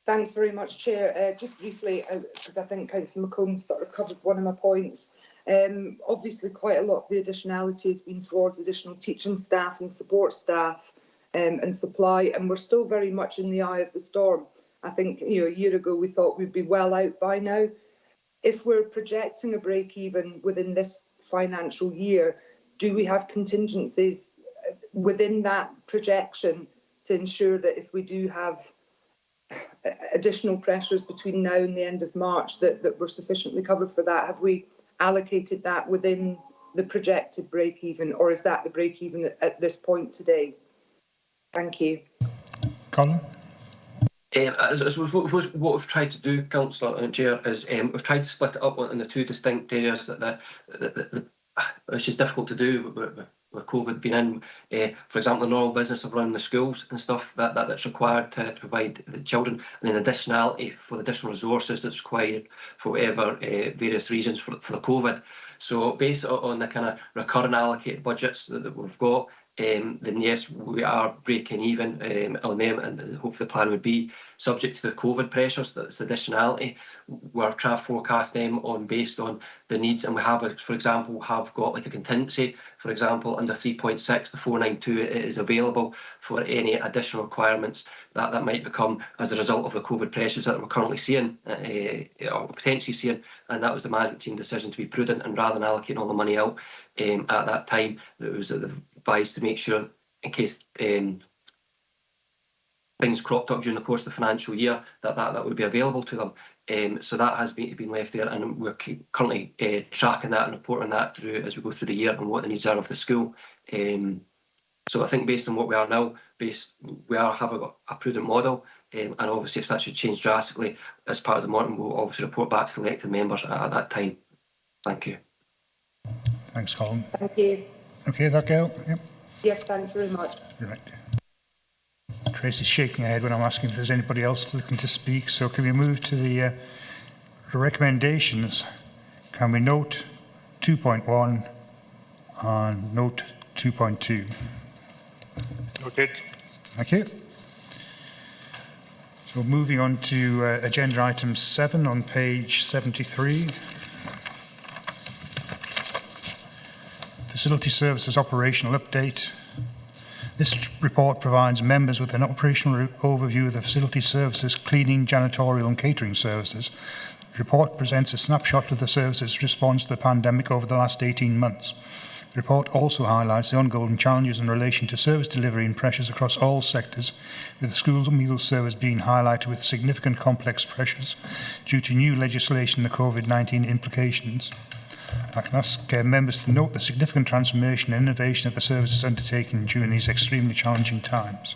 Thanks very much, Chair. Just briefly, because I think Councillor McComb sort of covered one of my points. Obviously, quite a lot of the additionality has been towards additional teaching staff and support staff and supply, and we're still very much in the eye of the storm. I think, a year ago we thought we'd be well out by now. If we're projecting a break even within this financial year, do we have contingencies within that projection to ensure that if we do have additional pressures between now and the end of March, that we're sufficiently covered for that? Have we allocated that within the projected break even, or is that the break even at this point today? Thank you. Colin? What we've tried to do, Councillor and Chair, is we've tried to split it up into two distinct areas, which is difficult to do with COVID being in. For example, the normal business of running the schools and stuff that's required to provide the children, and then additionality for the additional resources that's required for whatever various reasons for the COVID. So based on the kind of recurring allocated budgets that we've got, then yes, we are breaking even on them, and hopefully the plan would be subject to the COVID pressures. That's additionality. We're trying to forecast them based on the needs, and we have, for example, have got like a contingency. For example, under 3.6, the 492 is available for any additional requirements that might become as a result of the COVID pressures that we're currently seeing, or potentially seeing. And that was the management team decision to be prudent, and rather than allocating all the money out at that time, it was advised to make sure, in case things cropped up during the course of the financial year, that would be available to them. So that has been left there, and we're currently tracking that and reporting that through as we go through the year and what the needs are of the school. So I think based on what we are now, we have a prudent model, and obviously if that should change drastically as part of the monitoring, we'll obviously report back to elected members at that time. Thank you. Thanks, Colin. Thank you. Okay, is that Gail? Yep. Yes, thanks very much. Right. Tracy's shaking her head when I'm asking if there's anybody else looking to speak. So can we move to the recommendations? Can we note 2.1 and note 2.2? Noted. Thank you. So moving on to agenda item 7 on page 73. Facility Services Operational Update. This report provides members with an operational overview of the facility services, cleaning, janitorial and catering services. The report presents a snapshot of the services' response to the pandemic over the last 18 months. The report also highlights the ongoing challenges in relation to service delivery and pressures across all sectors, with the school meals service being highlighted with significant complex pressures due to new legislation and the COVID-19 implications. I can ask members to note the significant transformation and innovation that the service is undertaking during these extremely challenging times.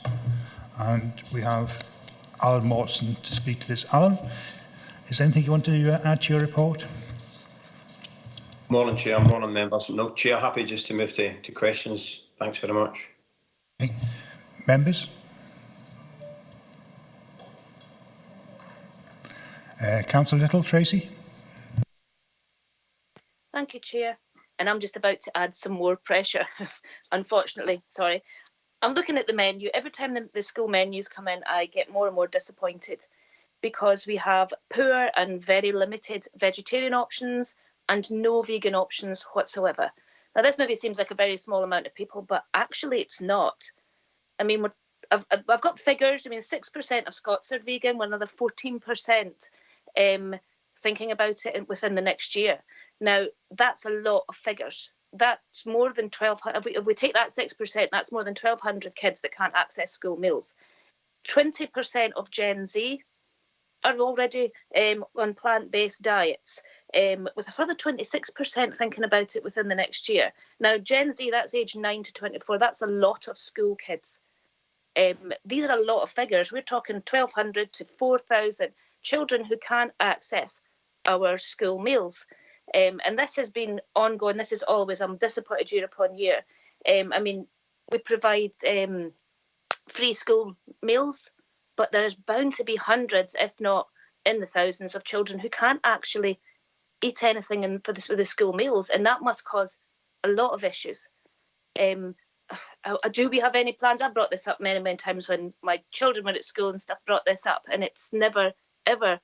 And we have Alan Morrison to speak to this. Alan, is there anything you want to add to your report? Morning, Chair. Morning, members. No, Chair, happy just to move to questions. Thanks very much. Okay. Members? Councillor Little, Tracy? Thank you, Chair. And I'm just about to add some more pressure, unfortunately. Sorry. I'm looking at the menu. Every time the school menus come in, I get more and more disappointed because we have poor and very limited vegetarian options and no vegan options whatsoever. Now, this maybe seems like a very small amount of people, but actually it's not. I mean, I've got figures. I mean, 6% of Scots are vegan, we're another 14% thinking about it within the next year. Now, that's a lot of figures. That's more than 1,200. If we take that 6%, that's more than 1,200 kids that can't access school meals. 20% of Gen Z are already on plant-based diets, with a further 26% thinking about it within the next year. Now, Gen Z, that's age 9 to 24. That's a lot of school kids. These are a lot of figures. We're talking 1,200 to 4,000 children who can't access our school meals. And this has been ongoing. This is always, I'm disappointed year upon year. I mean, we provide free school meals, but there's bound to be hundreds, if not in the thousands, of children who can't actually eat anything for the school meals, and that must cause a lot of issues. Do we have any plans? I brought this up many, many times when my children were at school and stuff, brought this up, and it's never, ever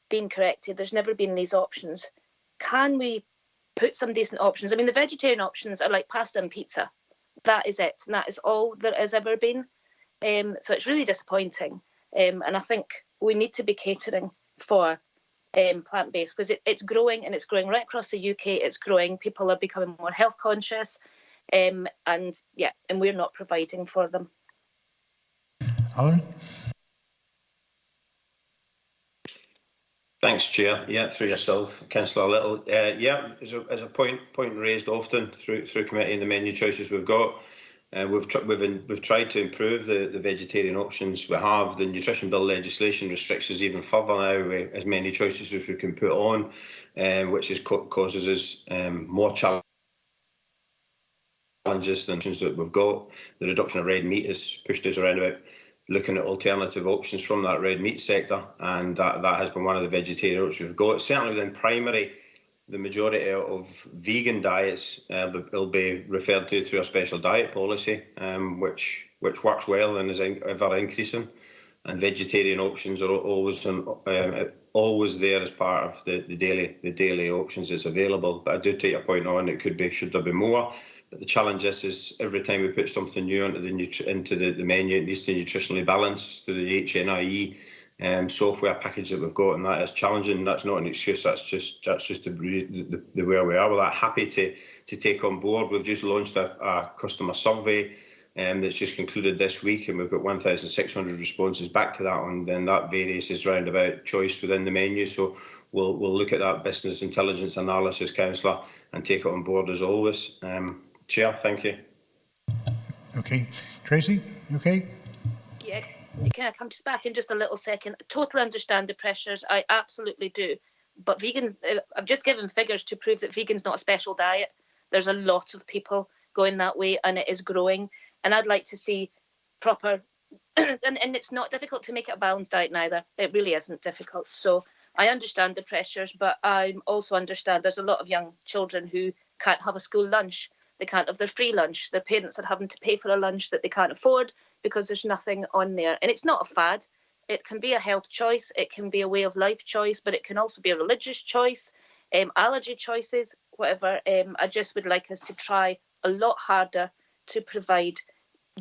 been corrected. There's never been these options. Can we put some decent options? I mean, the vegetarian options are like pasta and pizza. That is it. And that is all there has ever been. So it's really disappointing. And I think we need to be catering for plant-based because it's growing, and it's growing right across the UK. It's growing. People are becoming more health conscious. And we're not providing for them. Alan? Thanks, Chair. Yeah, through yourself, Councillor Little. As a point raised often through committee and the menu choices we've got. We've tried to improve the vegetarian options. We have the nutrition bill legislation restricts us even further now, as many choices as we can put on, which causes us more challenges than options that we've got. The reduction of red meat has pushed us around about looking at alternative options from that red meat sector, and that has been one of the vegetarian options we've got. Certainly within primary, the majority of vegan diets will be referred to through a special diet policy, which works well and is ever increasing. And vegetarian options are always there as part of the daily options that's available. But I do take your point on, it could be, should there be more? But the challenge is every time we put something new into the menu, it needs to nutritionally balance through the HNIE software package that we've got, and that is challenging. That's not an excuse. That's just the where we are. We're that happy to take on board. We've just launched a customer survey that's just concluded this week, and we've got 1,600 responses back to that, and then that varies as round about choice within the menu. So we'll look at that business intelligence analysis, councillor, and take it on board as always. Chair, thank you. Okay, Tracy, you okay? Yeah, can I come just back in just a little second? I totally understand the pressures. I absolutely do. But vegan, I've just given figures to prove that vegan's not a special diet. There's a lot of people going that way, and it is growing. And I'd like to see proper, and it's not difficult to make it a balanced diet neither. It really isn't difficult. So I understand the pressures, but I also understand there's a lot of young children who can't have a school lunch. They can't have their free lunch. Their parents are having to pay for a lunch that they can't afford because there's nothing on there. And it's not a fad. It can be a health choice. It can be a way of life choice, but it can also be a religious choice, allergy choices, whatever. I just would like us to try a lot harder to provide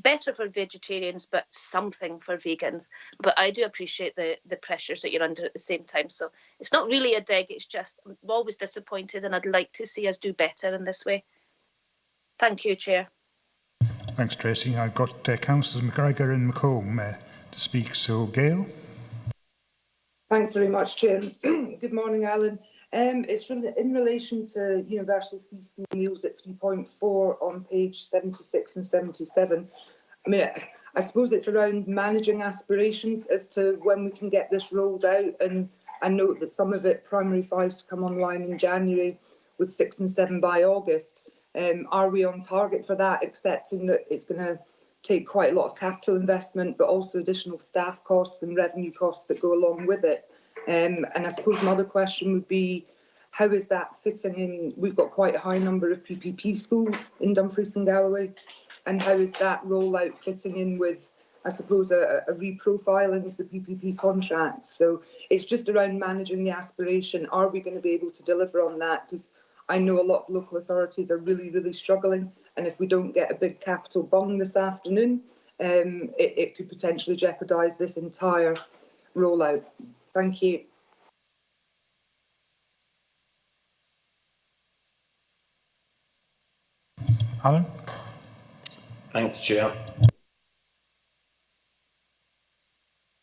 better for vegetarians, but something for vegans. But I do appreciate the pressures that you're under at the same time. So it's not really a dig. It's just I'm always disappointed, and I'd like to see us do better in this way. Thank you, Chair. Thanks, Tracy. I've got Councillors McGregor and McComb to speak. So, Gail? Thanks very much, Chair. Good morning, Alan. It's in relation to universal free school meals at 3.4 on page 76 and 77. I mean, I suppose it's around managing aspirations as to when we can get this rolled out, and I note that some of it, primary 5's to come online in January, with 6 and 7 by August. Are we on target for that, accepting that it's going to take quite a lot of capital investment, but also additional staff costs and revenue costs that go along with it? And I suppose another question would be, how is that fitting in? We've got quite a high number of PPP schools in Dumfries and Galloway, and how is that rollout fitting in with, I suppose, a reprofiling of the PPP contracts? So it's just around managing the aspiration. Are we going to be able to deliver on that? Because I know a lot of local authorities are really, really struggling, and if we don't get a big capital bung this afternoon, it could potentially jeopardise this entire rollout. Thank you. Alan? Thanks, Chair.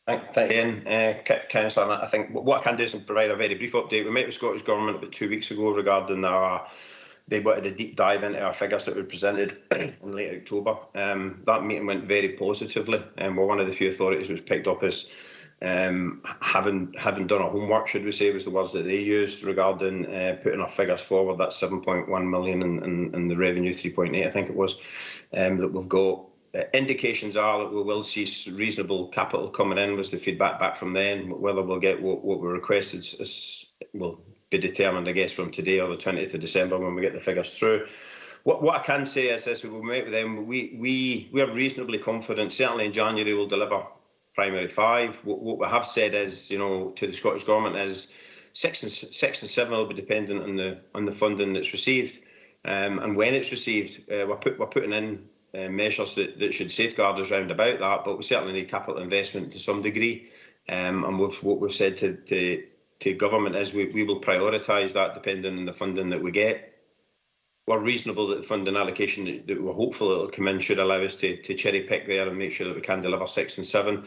Thank you, Councillor. I think what I can do is provide a very brief update. We met with Scottish Government about 2 weeks ago regarding they wanted a deep dive into our figures that we presented in late October. That meeting went very positively, and we're one of the few authorities which picked up as having done our homework, should we say, was the words that they used regarding putting our figures forward. That's 7.1 million and the revenue 3.8, I think it was, that we've got. Indications are that we will see reasonable capital coming in, was the feedback back from them. Whether we'll get what we requested will be determined, I guess, from today or the 20th of December when we get the figures through. What I can say is this: we met with them. We are reasonably confident. Certainly in January we'll deliver primary 5. What we have said is, to the Scottish Government, is 6 and 7 will be dependent on the funding that's received, and when it's received. We're putting in measures that should safeguard us round about that, but we certainly need capital investment to some degree. And what we've said to government is we will prioritise that depending on the funding that we get. We're reasonable that the funding allocation that we're hopeful it'll come in should allow us to cherry pick there and make sure that we can deliver 6 and 7.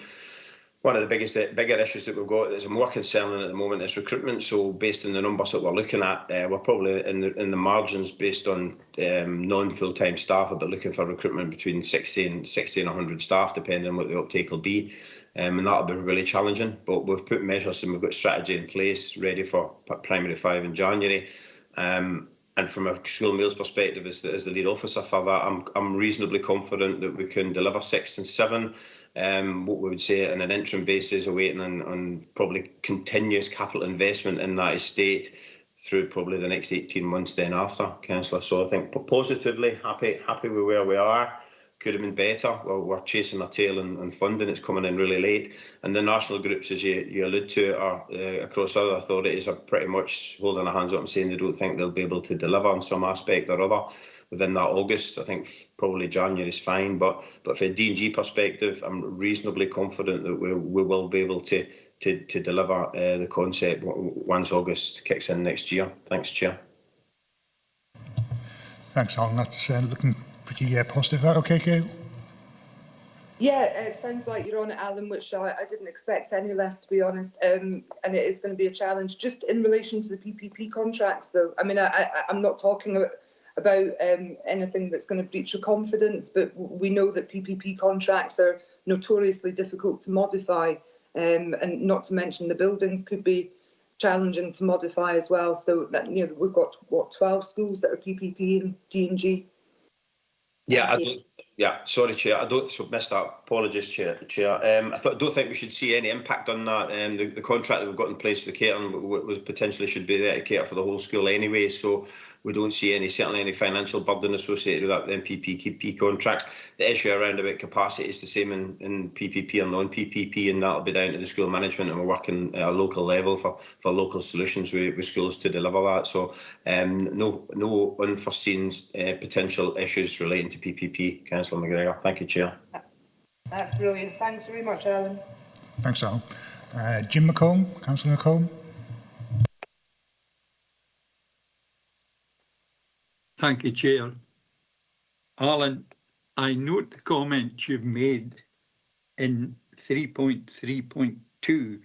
One of the bigger issues that we've got that's more concerning at the moment is recruitment. So based on the numbers that we're looking at, we're probably in the margins based on non-full-time staff, but looking for recruitment between 60 and 100 staff, depending on what the uptake will be. And that'll be really challenging. But we've put measures and we've got strategy in place ready for primary 5 in January. And from a school meals perspective, as the lead officer for that, I'm reasonably confident that we can deliver 6 and 7. What we would say on an interim basis, awaiting on probably continuous capital investment in that estate through probably the next 18 months then after, Councillor. So I think positively happy with where we are. Could have been better. Well, we're chasing our tail and funding. It's coming in really late. And the national groups, as you allude to, are across other authorities are pretty much holding their hands up and saying they don't think they'll be able to deliver on some aspect or other within that August. I think probably January is fine. But from a D&G perspective, I'm reasonably confident that we will be able to deliver the concept once August kicks in next year. Thanks, Chair. Thanks, Alan. That's looking pretty positive. Is that okay, Kate? Yeah, it sounds like you're on it, Alan, which I didn't expect any less, to be honest. And it is going to be a challenge. Just in relation to the PPP contracts, though, I mean, I'm not talking about anything that's going to breach your confidence, but we know that PPP contracts are notoriously difficult to modify, and not to mention the buildings could be challenging to modify as well. So that, you know, we've got, what, 12 schools that are PPP and D&G? Sorry, Chair. I don't miss that. Apologies, Chair. I don't think we should see any impact on that. The contract that we've got in place for the catering was potentially should be there to cater for the whole school anyway. So we don't see certainly any financial burden associated with that. Then PPP contracts. The issue around about capacity is the same in PPP or non-PPP, and that'll be down to the school management, and we're working at a local level for local solutions with schools to deliver that. So no unforeseen potential issues relating to PPP. Councillor McGregor. Thank you, Chair. That's brilliant. Thanks very much, Alan. Thanks, Alan. Jim McComb, Councillor McComb. Thank you, Chair. Alan, I note the comments you've made in 3.3.2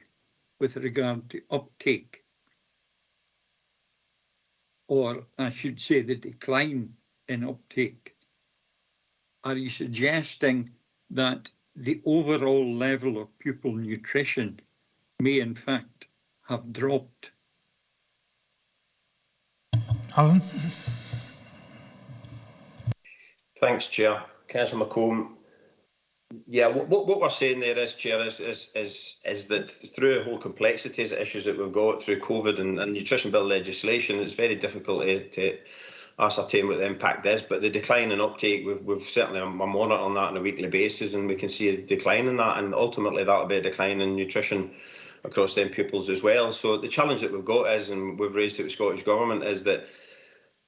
with regard to uptake, or I should say the decline in uptake. Are you suggesting that the overall level of pupil nutrition may in fact have dropped? Alan? Thanks, Chair. Councillor McComb. Yeah, what we're saying there is, Chair, is that through the whole complexities of issues that we've got through COVID and nutrition bill legislation, it's very difficult to ascertain what the impact is. But the decline in uptake, we've certainly are monitoring that on a weekly basis, and we can see a decline in that, and ultimately that'll be a decline in nutrition across them pupils as well. So the challenge that we've got is, and we've raised it with Scottish Government, is that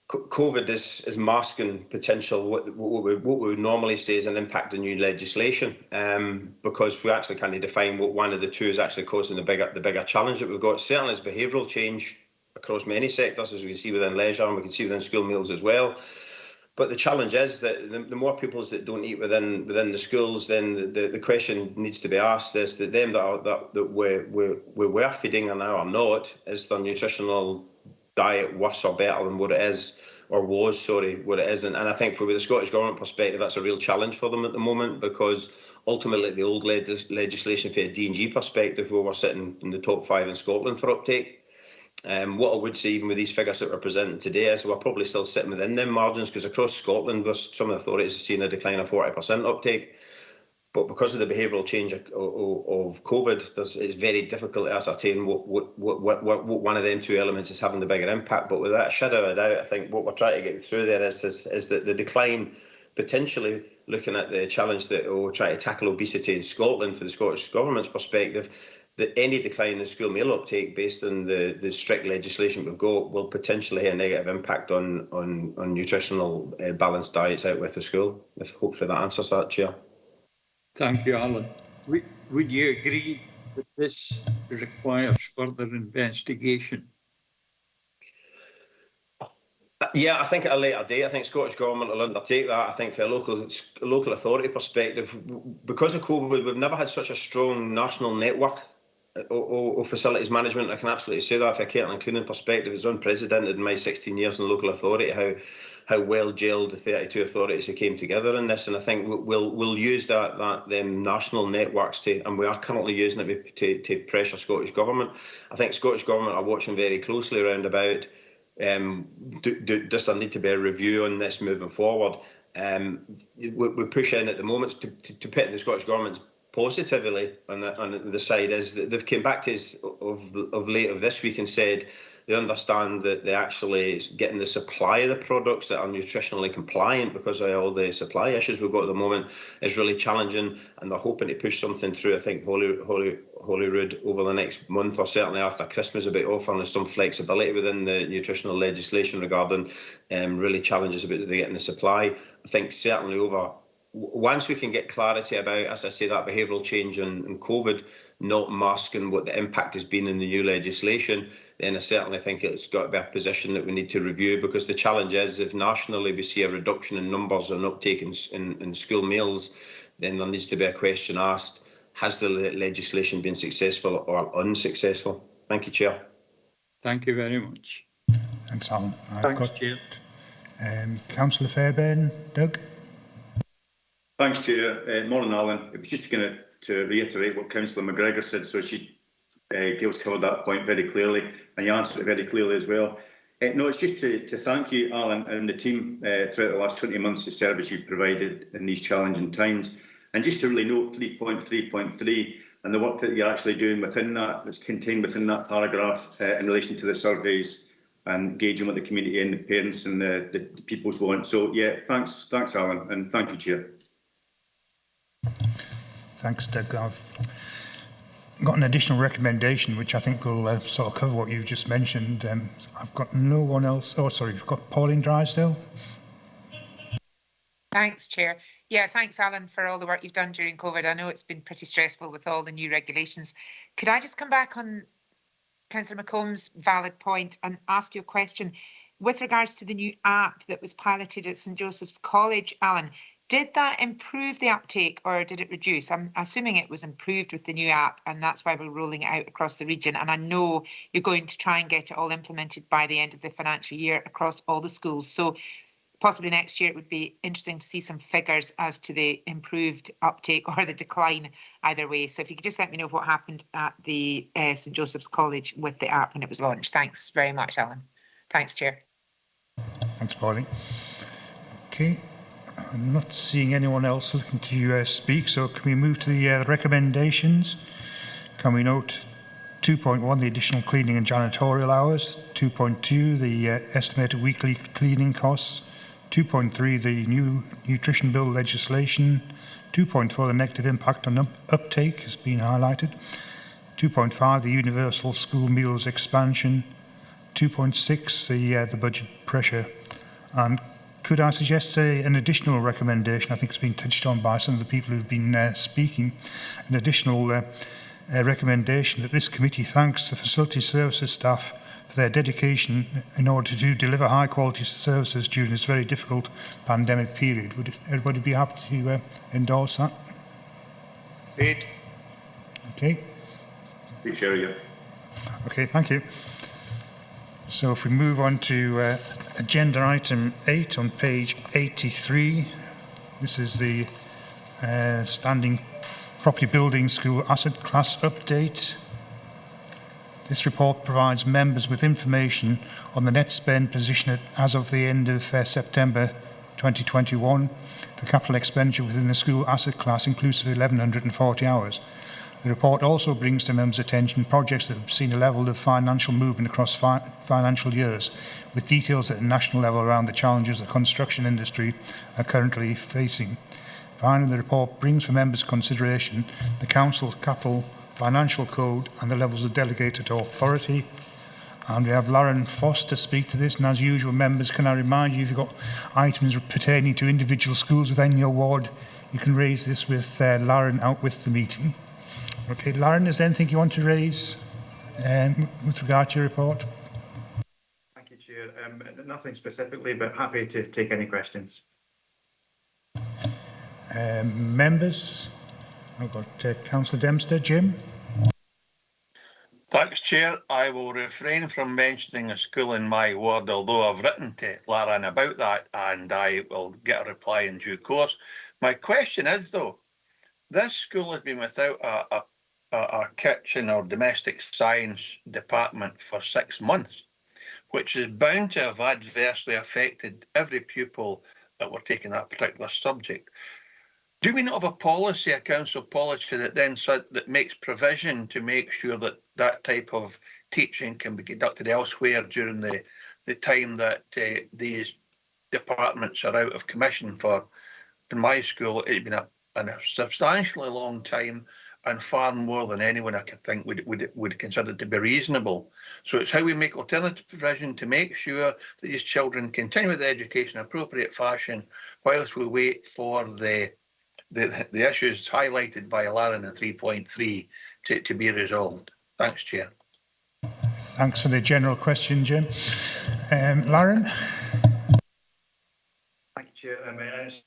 COVID is masking potential what we would normally say is an impact of new legislation, because we actually can't define what one of the two is actually causing the bigger challenge that we've got. Certainly is behavioural change across many sectors, as we can see within leisure, and we can see within school meals as well. But the challenge is that the more pupils that don't eat within the schools, then the question needs to be asked is that them that we were feeding and now are not, is their nutritional diet worse or better than what it is, or was, sorry, what it is. And I think from the Scottish Government perspective, that's a real challenge for them at the moment, because ultimately the old legislation for a D&G perspective, we were sitting in the top 5 in Scotland for uptake. What I would say, even with these figures that we're presenting today, is we're probably still sitting within them margins, because across Scotland, some authorities have seen a decline of 40% uptake. But because of the behavioural change of COVID, it's very difficult to ascertain what one of them two elements is having the bigger impact. But without a shadow of a doubt, I think what we're trying to get through there is that the decline, potentially looking at the challenge that we're trying to tackle obesity in Scotland for the Scottish Government's perspective, that any decline in school meal uptake based on the strict legislation we've got will potentially have a negative impact on nutritional balanced diets out with the school. Hopefully that answers that, Chair. Thank you, Alan. Would you agree that this requires further investigation? Yeah, I think at a later date, I think Scottish Government will undertake that. I think from a local authority perspective, because of COVID, we've never had such a strong national network of facilities management. I can absolutely say that from a catering and cleaning perspective. It's unprecedented in my 16 years in local authority, how well gelled the 32 authorities who came together in this, and I think we'll use them national networks and we are currently using it to pressure Scottish Government. I think Scottish Government are watching very closely around about does there need to be a review on this moving forward. We push in at the moment to put the Scottish Government's positively on the side is that they've came back to us of late of this week and said they understand that they actually getting the supply of the products that are nutritionally compliant, because of all the supply issues we've got at the moment, is really challenging, and they're hoping to push something through, I think, Holyrood over the next month, or certainly after Christmas, about offering us some flexibility within the nutritional legislation regarding really challenges about getting the supply. I think certainly once we can get clarity about, as I say, that behavioural change in COVID, not masking what the impact has been in the new legislation, then I certainly think it's got to be a position that we need to review, because the challenge is, if nationally we see a reduction in numbers and uptake in school meals, then there needs to be a question asked, has the legislation been successful or unsuccessful? Thank you, Chair. Thank you very much. Thanks, Alan. Thanks, Chair. Councillor Fairbairn. Doug? Thanks, Chair. Morning, Alan. It was just going to reiterate what Councillor McGregor said, so Gail's covered that point very clearly, and you answered it very clearly as well. No, it's just to thank you, Alan, and the team throughout the last 20 months, the service you've provided in these challenging times. And just to really note 3.3.3 and the work that you're actually doing within that, that's contained within that paragraph in relation to the surveys and engaging with the community and the parents and the people's want. So, yeah, thanks, Alan, and thank you, Chair. Thanks, Doug. I've got an additional recommendation, which I think will sort of cover what you've just mentioned. I've got no one else. Oh, sorry, we've got Pauline Drysdale. Thanks, Chair. Yeah, thanks, Alan, for all the work you've done during COVID. I know it's been pretty stressful with all the new regulations. Could I just come back on Councillor McComb's valid point and ask you a question? With regards to the new app that was piloted at St Joseph's College, Alan, did that improve the uptake or did it reduce? I'm assuming it was improved with the new app, and that's why we're rolling it out across the region. And I know you're going to try and get it all implemented by the end of the financial year across all the schools. So possibly next year, it would be interesting to see some figures as to the improved uptake or the decline either way. So if you could just let me know what happened at the St Joseph's College with the app when it was launched. Thanks very much, Alan. Thanks, Chair. Thanks, Pauline. Okay, I'm not seeing anyone else looking to speak, so can we move to the recommendations? Can we note 2.1, the additional cleaning and janitorial hours, 2.2, the estimated weekly cleaning costs, 2.3, the new nutrition bill legislation, 2.4, the negative impact on uptake has been highlighted, 2.5, the universal school meals expansion, 2.6, the budget pressure. And could I suggest an additional recommendation? I think it's been touched on by some of the people who've been speaking. An additional recommendation that this committee thanks the facility services staff for their dedication in order to deliver high quality services during this very difficult pandemic period. Would everybody be happy to endorse that? Agreed. Okay. Good, Chair, yeah. Okay, thank you. So if we move on to agenda item 8 on page 83, this is the standing property building school asset class update. This report provides members with information on the net spend position as of the end of September 2021 for capital expenditure within the school asset class inclusive of 1,140 hours. The report also brings to members' attention projects that have seen a level of financial movement across financial years, with details at a national level around the challenges the construction industry are currently facing. Finally, the report brings for members' consideration the Council's Capital Financial Code and the levels of delegated authority. And we have Lauren Foss to speak to this. And as usual, members, can I remind you, if you've got items pertaining to individual schools within your ward, you can raise this with Lauren out with the meeting. Okay, Lauren, is there anything you want to raise with regard to your report? Thank you, Chair. Nothing specifically, but happy to take any questions. Members, I've got Councillor Dempster. Jim? Thanks, Chair. I will refrain from mentioning a school in my ward, although I've written to Lauren about that and I will get a reply in due course. My question is, though, this school has been without a kitchen or domestic science department for 6 months, which is bound to have adversely affected every pupil that were taking that particular subject. Do we not have a policy, a council policy, that then that makes provision to make sure that that type of teaching can be conducted elsewhere during the time that these departments are out of commission for. In my school, it's been a substantially long time, and far more than anyone I could think would consider to be reasonable. So it's how we make alternative provision to make sure that these children continue with education in appropriate fashion whilst we wait for the issues highlighted by Lauren in 3.3 to be resolved. Thanks, Chair. Thanks for the general question, Jim. Lauren? Thank you, Chair. It's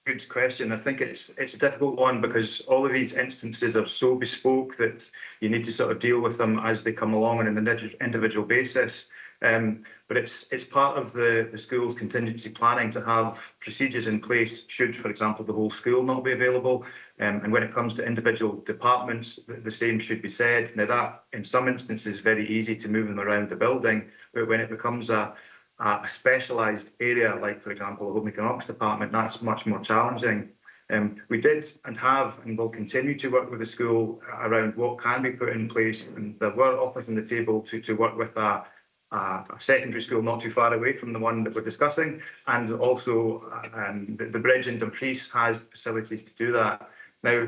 a good question. I think it's a difficult one because all of these instances are so bespoke that you need to sort of deal with them as they come along on an individual basis. But it's part of the school's contingency planning to have procedures in place should, for example, the whole school not be available. And when it comes to individual departments, the same should be said. Now that, in some instances, is very easy to move them around the building, but when it becomes a specialised area, like, for example, the Home Economics Department, that's much more challenging. We did and have and will continue to work with the school around what can be put in place, and there were offers on the table to work with a secondary school not too far away from the one that we're discussing, and also the bridge in Dumfries has facilities to do that. Now,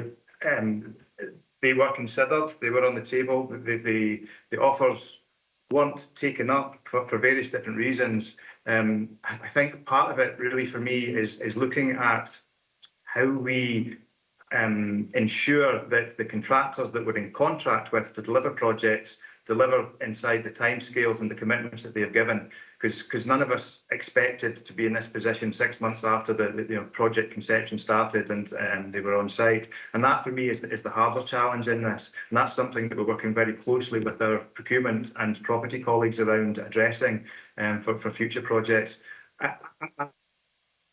they were considered, they were on the table, the offers weren't taken up for various different reasons. I think part of it really for me is looking at how we ensure that the contractors that we're in contract with to deliver projects deliver inside the timescales and the commitments that they have given, because none of us expected to be in this position 6 months after the project conception started and they were on site. And that for me is the harder challenge in this, and that's something that we're working very closely with our procurement and property colleagues around addressing for future projects.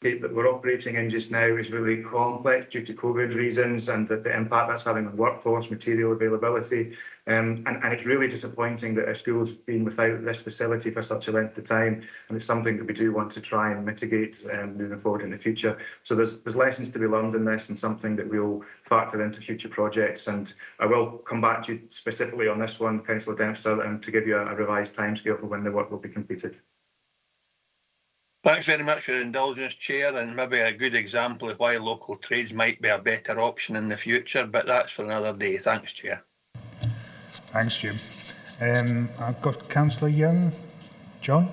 That we're operating in just now is really complex due to COVID reasons and the impact that's having on workforce, material availability. And it's really disappointing that our school's been without this facility for such a length of time. And it's something that we do want to try and mitigate moving forward in the future. So there's lessons to be learned in this and something that we'll factor into future projects. And I will come back to you specifically on this one, Councillor Dempster, and to give you a revised timescale for when the work will be completed. Thanks very much for your indulgence, Chair, and maybe a good example of why local trades might be a better option in the future, but that's for another day. Thanks, Chair. Thanks, Jim. I've got Councillor Young. John?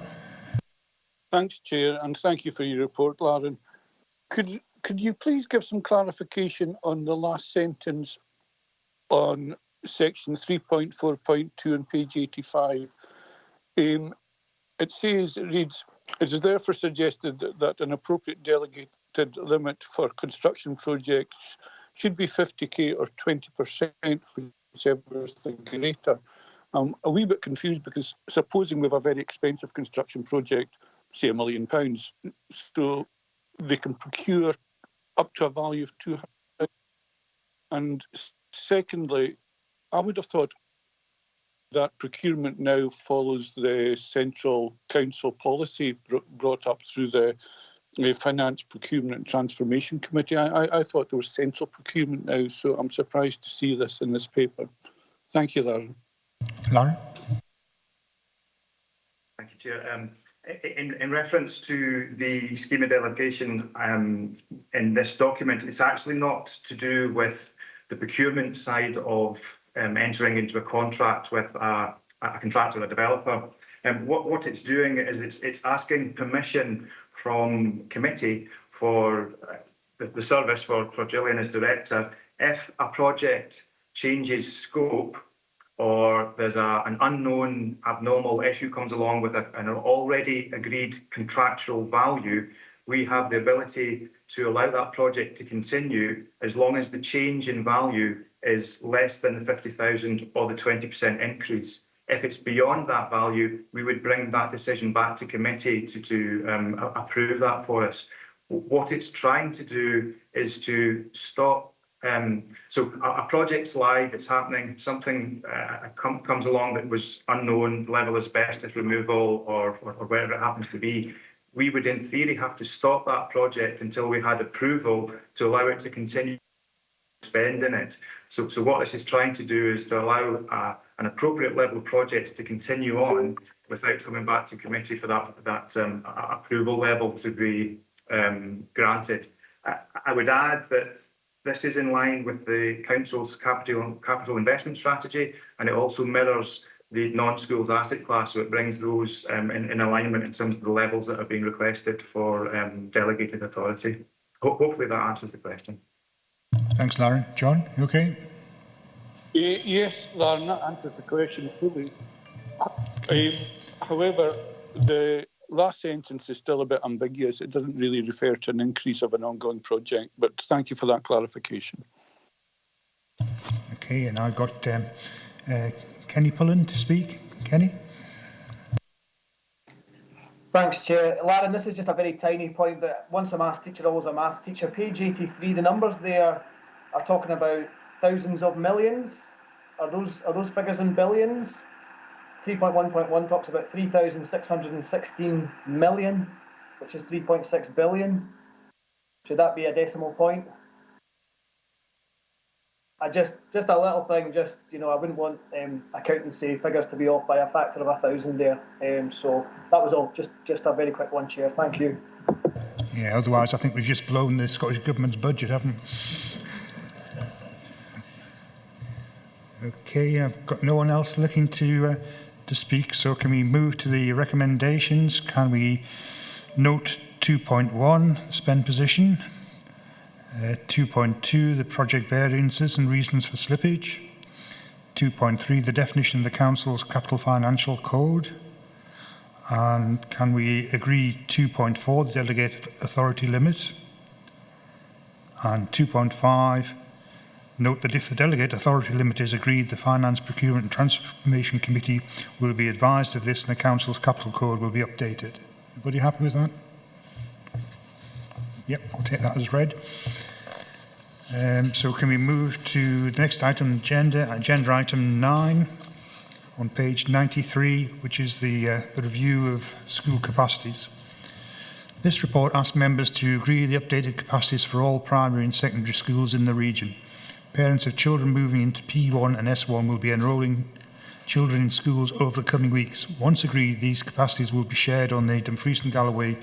Thanks, Chair, and thank you for your report, Lauren. Could you please give some clarification on the last sentence on section 3.4.2 on page 85? It reads, it is therefore suggested that an appropriate delegated limit for construction projects should be 50k or 20%, whichever is the greater. I'm a wee bit confused because supposing we have a very expensive construction project, say £1 million, so they can procure up to a value of 200,000. And secondly, I would have thought that procurement now follows the Central Council policy brought up through the Finance, Procurement and Transformation Committee. I thought there was central procurement now, so I'm surprised to see this in this paper. Thank you, Lauren. Lauren? Thank you, Chair. In reference to the scheme of delegation in this document, it's actually not to do with the procurement side of entering into a contract with a contractor or a developer. What it's doing is it's asking permission from committee for the service for Gillian as director if a project changes scope or there's an unknown abnormal issue comes along with an already agreed contractual value. We have the ability to allow that project to continue as long as the change in value is less than the 50,000 or the 20% increase. If it's beyond that value, we would bring that decision back to committee to approve that for us. What it's trying to do is to stop. So a project's live, it's happening, something comes along that was unknown, level of asbestos removal or whatever it happens to be. We would, in theory, have to stop that project until we had approval to allow it to continue spending it. So what this is trying to do is to allow an appropriate level of projects to continue on without coming back to committee for that approval level to be granted. I would add that this is in line with the Council's capital investment strategy, and it also mirrors the non-schools asset class, so it brings those in alignment in terms of the levels that are being requested for delegated authority. Hopefully that answers the question. Thanks, Lauren. John, you okay? Yes, Lauren, that answers the question fully. However, the last sentence is still a bit ambiguous. It doesn't really refer to an increase of an ongoing project, but thank you for that clarification. Okay, and I've got Kenny Pullen to speak. Kenny? Thanks, Chair. Lauren, this is just a very tiny point, but once a maths teacher, always a maths teacher. Page 83, the numbers there are talking about thousands of millions. Are those figures in billions? 3.1.1 talks about 3,616 million, which is 3.6 billion. Should that be a decimal point? Just a little thing, I wouldn't want accountancy figures to be off by a factor of 1,000 there. So that was all, just a very quick one, Chair. Thank you. Yeah, otherwise I think we've just blown the Scottish Government's budget, haven't we? Okay, I've got no one else looking to speak, so can we move to the recommendations? Can we note 2.1, the spend position? 2.2, the project variances and reasons for slippage. 2.3, the definition of the Council's Capital Financial Code. And can we agree 2.4, the delegated authority limit? And 2.5, note that if the delegate authority limit is agreed, the Finance, Procurement and Transformation Committee will be advised of this and the Council's Capital Code will be updated. Everybody happy with that? Yep, I'll take that as read. So can we move to the next item, agenda item 9 on page 93, which is the review of school capacities. This report asks members to agree the updated capacities for all primary and secondary schools in the region. Parents of children moving into P1 and S1 will be enrolling children in schools over the coming weeks. Once agreed, these capacities will be shared on the Dumfries and Galloway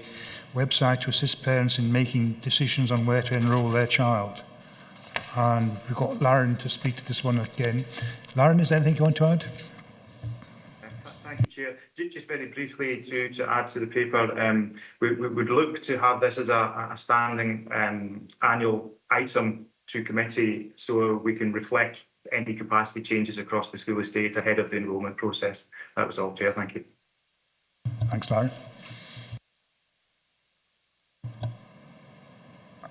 website to assist parents in making decisions on where to enrol their child. And we've got Lauren to speak to this one again. Lauren, is there anything you want to add? Thank you, Chair. Just very briefly to add to the paper, we would look to have this as a standing annual item to committee so we can reflect any capacity changes across the school estate ahead of the enrolment process. That was all, Chair. Thank you. Thanks, Lauren.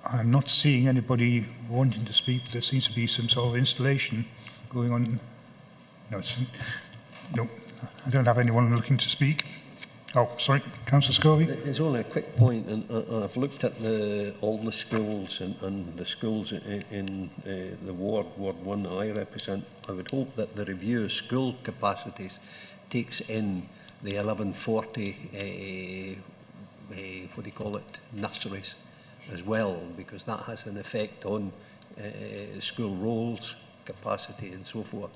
I'm not seeing anybody wanting to speak. There seems to be some sort of installation going on. No, I don't have anyone looking to speak. Oh, sorry, Councillor Scobie. It's only a quick point, and I've looked at all the schools and the schools in the Ward 1 that I represent. I would hope that the review of school capacities takes in the 1140, what do you call it, nurseries as well, because that has an effect on school roles, capacity and so forth.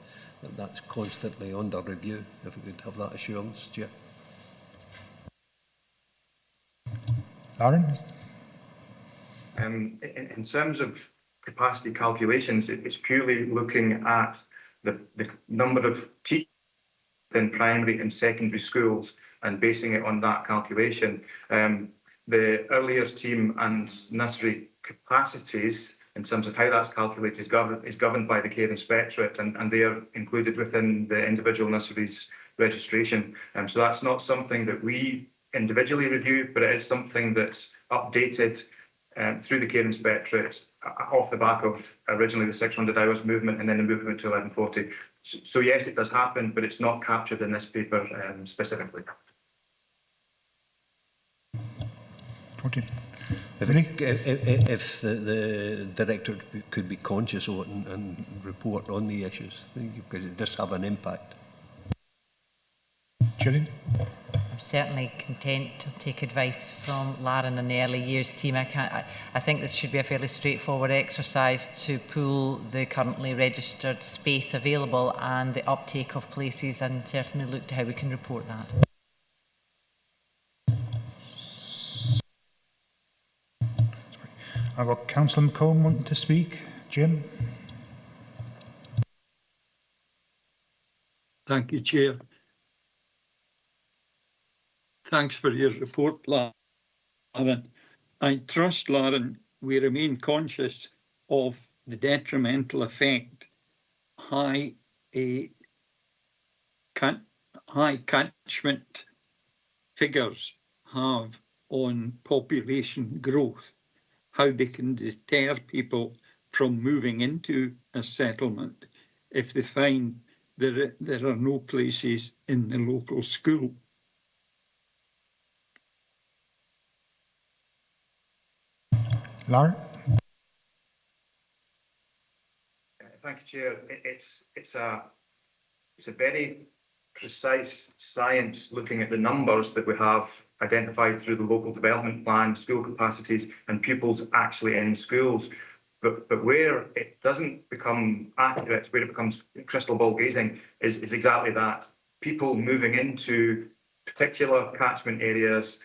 That's constantly under review, if we could have that assurance, Chair. Lauren? In terms of capacity calculations, it's purely looking at the number of teachers in primary and secondary schools and basing it on that calculation. The early years team and nursery capacities, in terms of how that's calculated, is governed by the Care Inspectorate, and they are included within the individual nurseries registration. So that's not something that we individually review, but it is something that's updated through the Care Inspectorate off the back of originally the 600 hours movement and then the movement to 1140. So yes, it does happen, but it's not captured in this paper specifically. Okay. If the director could be conscious of it and report on the issues, because it does have an impact. Gillian? certainly content to take advice from Lauren and the early years team. I think this should be a fairly straightforward exercise to pool the currently registered space available and the uptake of places, and certainly look to how we can report that. I've got Councillor McComb wanting to speak. Jim? Thank you, Chair. Thanks for your report, Lauren. I trust, Lauren, we remain conscious of the detrimental effect high catchment figures have on population growth, how they can deter people from moving into a settlement if they find there are no places in the local school. Lauren? Thank you, Chair. It's a very precise science looking at the numbers that we have identified through the local development plan, school capacities and pupils actually in schools. But where it doesn't become accurate, where it becomes crystal ball gazing, is exactly that. People moving into particular catchment areas,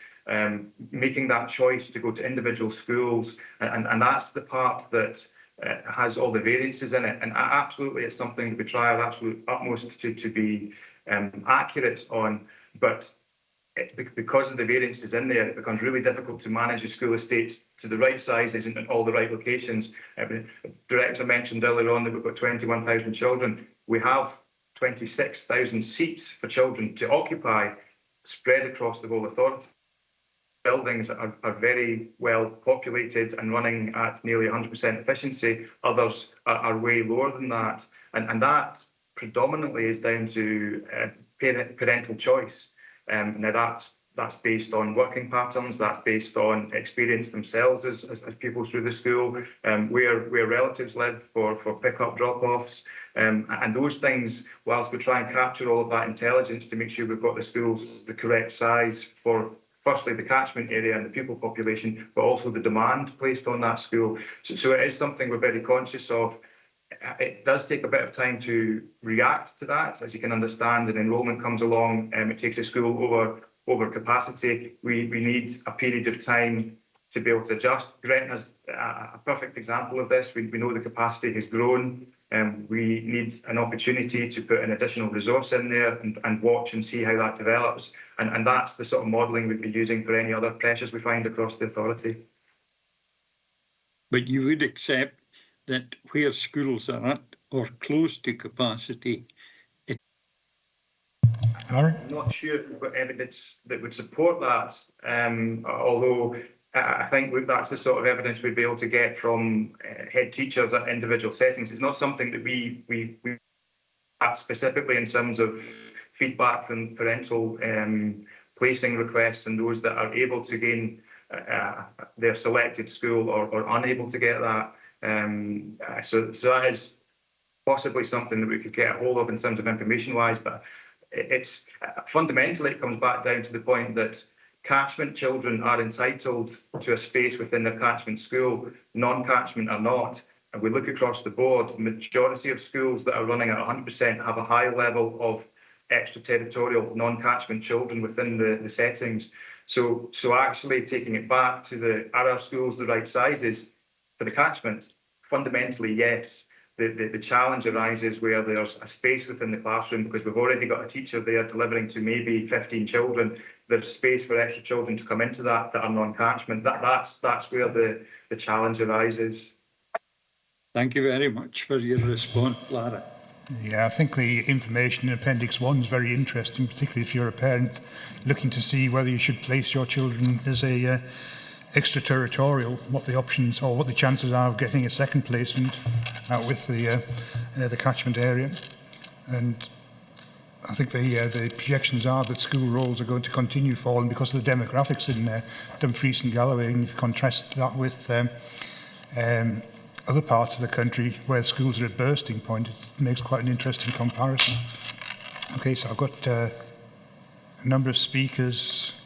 making that choice to go to individual schools, and that's the part that has all the variances in it. And absolutely, it's something that we try our absolute utmost to be accurate on. But because of the variances in there, it becomes really difficult to manage the school estates to the right sizes and in all the right locations. The Director mentioned earlier on that we've got 21,000 children. We have 26,000 seats for children to occupy, spread across the whole authority. Buildings are very well populated and running at nearly 100% efficiency. Others are way lower than that. And that predominantly is down to parental choice. Now that's based on working patterns, that's based on experience themselves as people through the school, where relatives live for pick-up drop-offs, and those things, whilst we try and capture all of that intelligence to make sure we've got the schools the correct size for firstly the catchment area and the pupil population, but also the demand placed on that school. So it is something we're very conscious of. It does take a bit of time to react to that, as you can understand. An enrolment comes along, it takes a school over capacity. We need a period of time to be able to adjust. Gretna's a perfect example of this. We know the capacity has grown. We need an opportunity to put an additional resource in there and watch and see how that develops. And that's the sort of modelling we'd be using for any other pressures we find across the authority. But you would accept that where schools are at or close to capacity, I'm not sure if we've got evidence that would support that, although I think that's the sort of evidence we'd be able to get from head teachers at individual settings. It's not something that we have specifically in terms of feedback from parental placing requests and those that are able to gain their selected school or unable to get that. So that is possibly something that we could get a hold of in terms of information-wise, but it's fundamentally it comes back down to the point that catchment children are entitled to a space within their catchment school, non-catchment are not. And we look across the board, the majority of schools that are running at 100% have a high level of extraterritorial non-catchment children within the settings. So actually taking it back to are our schools the right sizes for the catchment? Fundamentally, yes. The challenge arises where there's a space within the classroom because we've already got a teacher there delivering to maybe 15 children. There's space for extra children to come into that are non-catchment. That's where the challenge arises. Thank you very much for your response, Lara. Yeah, I think the information in Appendix 1 is very interesting, particularly if you're a parent looking to see whether you should place your children as a extraterritorial, what the options or what the chances are of getting a second placement out with the catchment area. And I think the projections are that school rolls are going to continue falling because of the demographics in Dumfries and Galloway. And if you contrast that with other parts of the country where schools are at bursting point, it makes quite an interesting comparison. Okay, so I've got A number of speakers,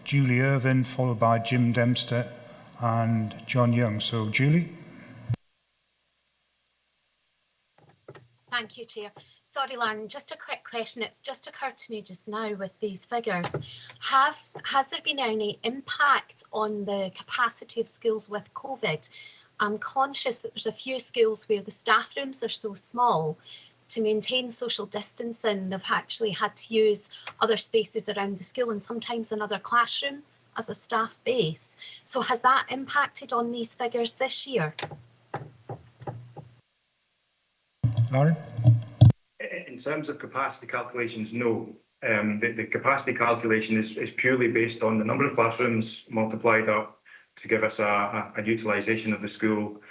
Julie Irvin, followed by Jim Dempster and John Young. So, Julie. Thank you, Chair. Sorry, Lauren, just a quick question. It's just occurred to me just now with these figures. Has there been any impact on the capacity of schools with COVID? I'm conscious that there's a few schools where the staff rooms are so small, to maintain social distancing, they've actually had to use other spaces around the school and sometimes another classroom as a staff base. So has that impacted on these figures this year? Lauren? In terms of capacity calculations, no. The capacity calculation is purely based on the number of classrooms multiplied up to give us a utilisation of the school.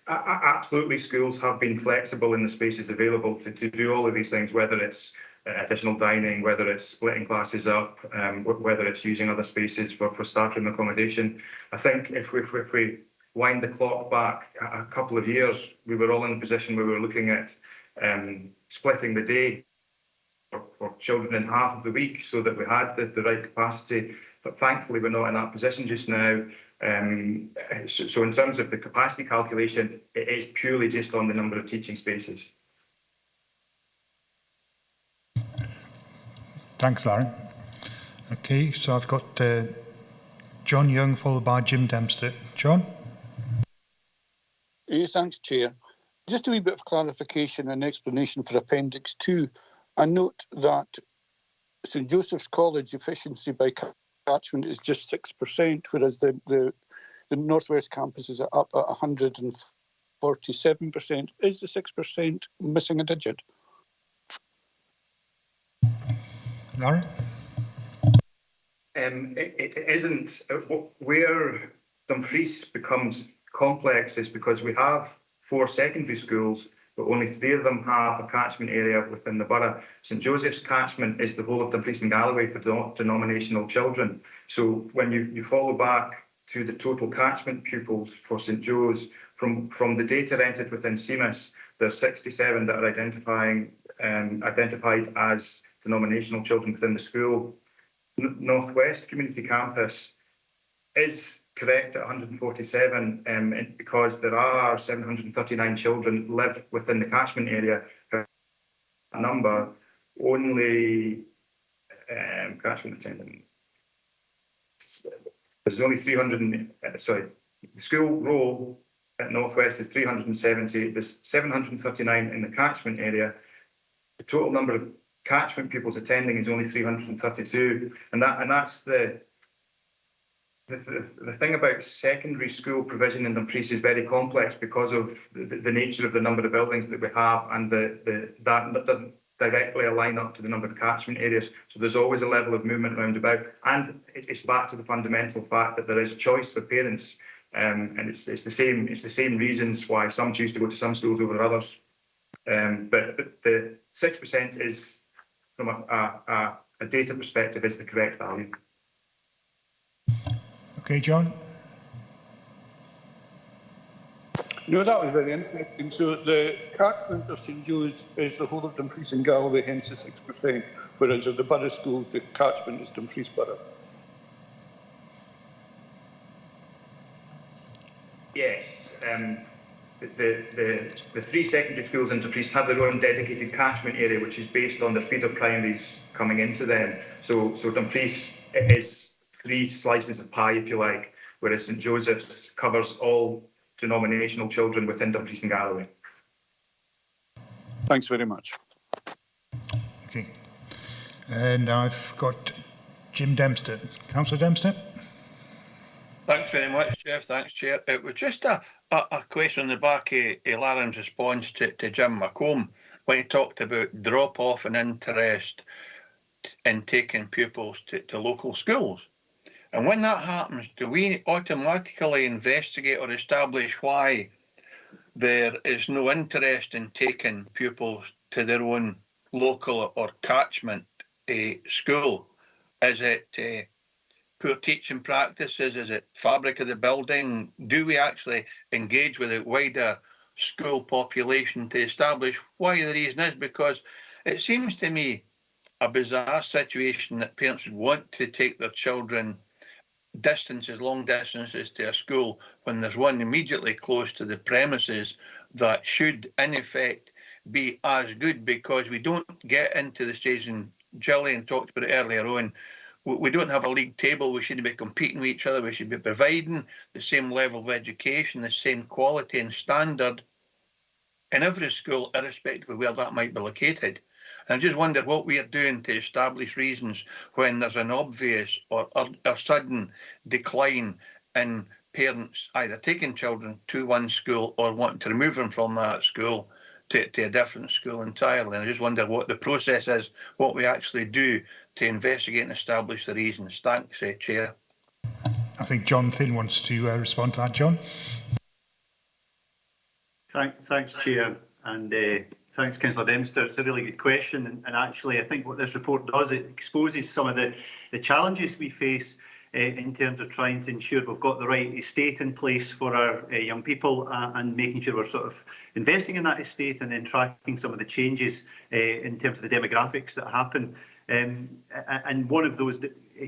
Absolutely, schools have been flexible in the spaces available to do all of these things, whether it's additional dining, whether it's splitting classes up, whether it's using other spaces for staff room accommodation. I think if we wind the clock back a couple of years, we were all in a position where we were looking at splitting the day for children in half of the week so that we had the right capacity. But thankfully, we're not in that position just now. So in terms of the capacity calculation, it is purely just on the number of teaching spaces. Thanks, Lauren. Okay, so I've got John Young followed by Jim Dempster. John? Thanks, Chair. Just a wee bit of clarification and explanation for Appendix 2. I note that St Joseph's College efficiency by catchment is just 6%, whereas the Northwest campus is up at 147%. Is the 6% missing a digit? Lauren? It isn't. Where Dumfries becomes complex is because we have 4 secondary schools, but only 3 of them have a catchment area within the borough. St Joseph's catchment is the whole of Dumfries and Galloway for denominational children. So when you follow back to the total catchment pupils for St Joe's, from the data entered within CMIS, there's 67 that are identified as denominational children within the school. Northwest Community Campus is correct at 147 because there are 739 children live within the catchment area. That number only catchment attendance. There's only 300. The school roll at Northwest is 370. There's 739 in the catchment area. The total number of catchment pupils attending is only 332, and that's the thing about secondary school provision in Dumfries is very complex because of the nature of the number of buildings that we have, and that doesn't directly align up to the number of catchment areas. So there's always a level of movement round about, and it's back to the fundamental fact that there is choice for parents, and it's the same reasons why some choose to go to some schools over others. But the 6% is, from a data perspective, is the correct value. Okay, John? No, that was very interesting. So the catchment of St Joe's is the whole of Dumfries and Galloway, hence the 6%, whereas of the borough schools, the catchment is Dumfries Borough. Yes. The 3 secondary schools in Dumfries have their own dedicated catchment area, which is based on the feeder primaries coming into them. So Dumfries is 3 slices of pie, if you like, whereas St Joseph's covers all denominational children within Dumfries and Galloway. Thanks very much. Okay. And I've got Jim Dempster. Councillor Dempster? Thanks very much, Jeff. Thanks, Chair. It was just a question on the back of Lauren's response to Jim McComb when he talked about drop-off in interest in taking pupils to local schools. And when that happens, do we automatically investigate or establish why there is no interest in taking pupils to their own local or catchment school? Is it poor teaching practices? Is it fabric of the building? Do we actually engage with the wider school population to establish why the reason is? Because it seems to me a bizarre situation that parents would want to take their children long distances to a school when there's one immediately close to the premises that should in effect be as good, because we don't get into the stage, and Gillian talked about it earlier on, we don't have a league table. We shouldn't be competing with each other. We should be providing the same level of education, the same quality and standard in every school, irrespective of where that might be located. And I just wonder what we are doing to establish reasons when there's an obvious or sudden decline in parents either taking children to one school or wanting to remove them from that school to a different school entirely. And I just wonder what the process is, what we actually do to investigate and establish the reasons. Thanks, Chair. I think John Thin wants to respond to that. John? Thanks, Chair, and thanks, Councillor Dempster. It's a really good question, and actually I think what this report does, it exposes some of the challenges we face in terms of trying to ensure we've got the right estate in place for our young people, and making sure we're sort of investing in that estate and then tracking some of the changes in terms of the demographics that happen. And one of those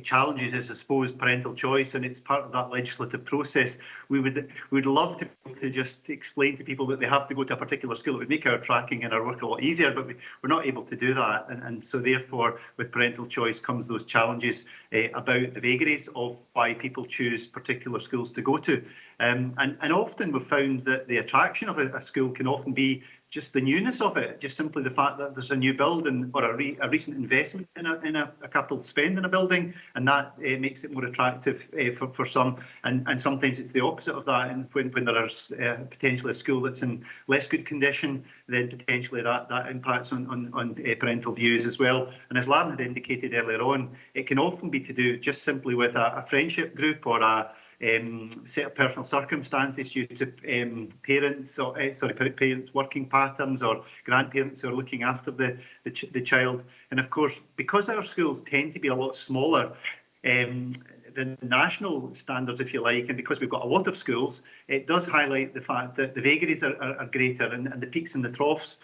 challenges is, I suppose, parental choice, and it's part of that legislative process. We'd love to just explain to people that they have to go to a particular school. It would make our tracking and our work a lot easier, but we're not able to do that. And so therefore, with parental choice comes those challenges about the vagaries of why people choose particular schools to go to. And often we've found that the attraction of a school can often be just the newness of it, just simply the fact that there's a new building or a recent investment in a capital spend in a building, and that makes it more attractive for some. And sometimes it's the opposite of that, and when there's potentially a school that's in less good condition, then potentially that impacts on parental views as well. And as Lauren had indicated earlier on, it can often be to do just simply with a friendship group or a set of personal circumstances due to parents working patterns or grandparents who are looking after the child. And of course, because our schools tend to be a lot smaller than national standards, if you like, and because we've got a lot of schools, it does highlight the fact that the vagaries are greater, and the peaks and the troughs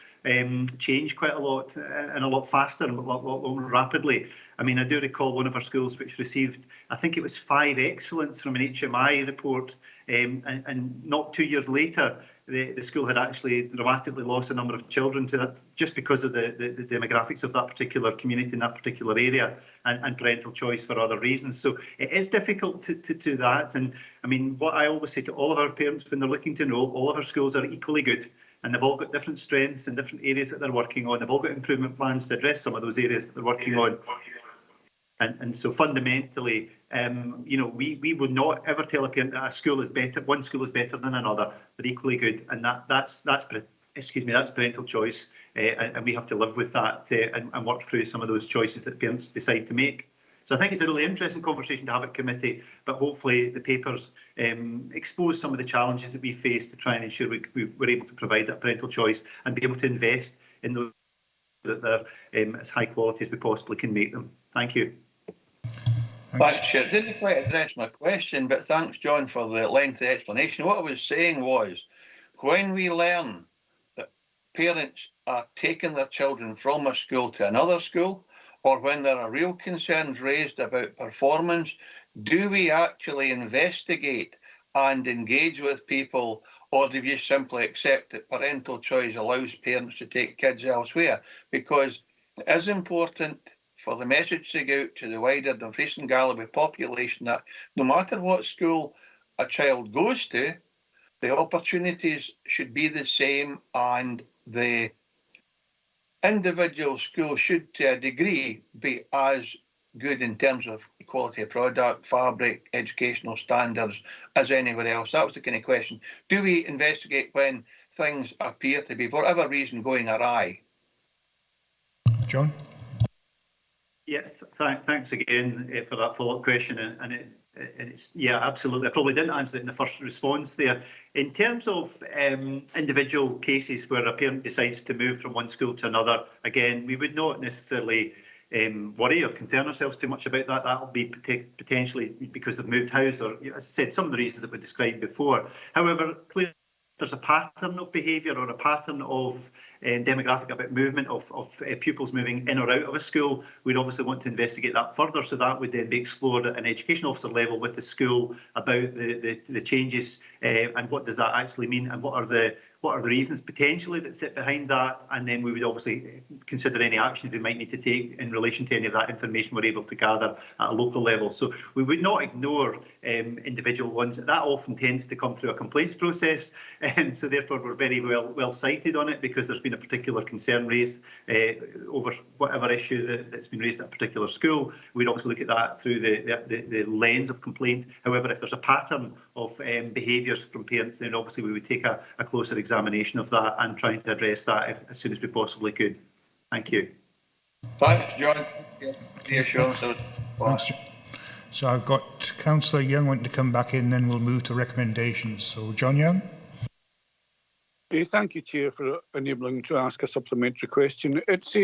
change quite a lot and a lot faster and a lot more rapidly. I mean, I do recall one of our schools which received, I think it was 5 excellence from an HMI report, and not 2 years later, the school had actually dramatically lost a number of children to that, just because of the demographics of that particular community in that particular area, and parental choice for other reasons. So it is difficult to do that. And I mean, what I always say to all of our parents when they're looking to enrol, all of our schools are equally good. And they've all got different strengths and different areas that they're working on. They've all got improvement plans to address some of those areas that they're working on. And so fundamentally, we would not ever tell a parent that a school is better, one school is better than another. They're equally good, and that's parental choice, and we have to live with that and work through some of those choices that parents decide to make. So I think it's a really interesting conversation to have at committee, but hopefully the papers expose some of the challenges that we face to try and ensure we're able to provide that parental choice and be able to invest in those that they're as high quality as we possibly can make them. Thank you. Thanks, Chair. Didn't quite address my question, but thanks, John, for the lengthy explanation. What I was saying was, when we learn that parents are taking their children from a school to another school, or when there are real concerns raised about performance, do we actually investigate and engage with people, or do we simply accept that parental choice allows parents to take kids elsewhere? Because it is important for the message to go out to the wider Dumfries and Galloway population that no matter what school a child goes to, the opportunities should be the same, and the individual school should, to a degree, be as good in terms of quality of product, fabric, educational standards as anywhere else. That was the kind of question. Do we investigate when things appear to be, for whatever reason, going awry? John? Yeah, thanks again for that follow-up question, and it's yeah, absolutely. I probably didn't answer it in the first response there. In terms of individual cases where a parent decides to move from one school to another, again, we would not necessarily worry or concern ourselves too much about that. That will be potentially because they've moved house, or as I said, some of the reasons that we described before. However, clearly there's a pattern of behaviour or a pattern of demographic about movement of pupils moving in or out of a school, we'd obviously want to investigate that further. So that would then be explored at an education officer level with the school about the changes and what does that actually mean, and what are the reasons potentially that sit behind that, and then we would obviously consider any actions we might need to take in relation to any of that information we're able to gather at a local level. So we would not ignore individual ones. That often tends to come through a complaints process, and so therefore we're very well cited on it because there's been a particular concern raised over whatever issue that's been raised at a particular school. We'd obviously look at that through the lens of complaint. However, if there's a pattern of behaviours from parents, then obviously we would take a closer examination of that and trying to address that as soon as we possibly could. Thank you. Thanks, John. Reassurance. So I've got Councillor Young wanting to come back in, then we'll move to recommendations. So John Young. Thank you, Chair, for enabling me to ask a supplementary question. It's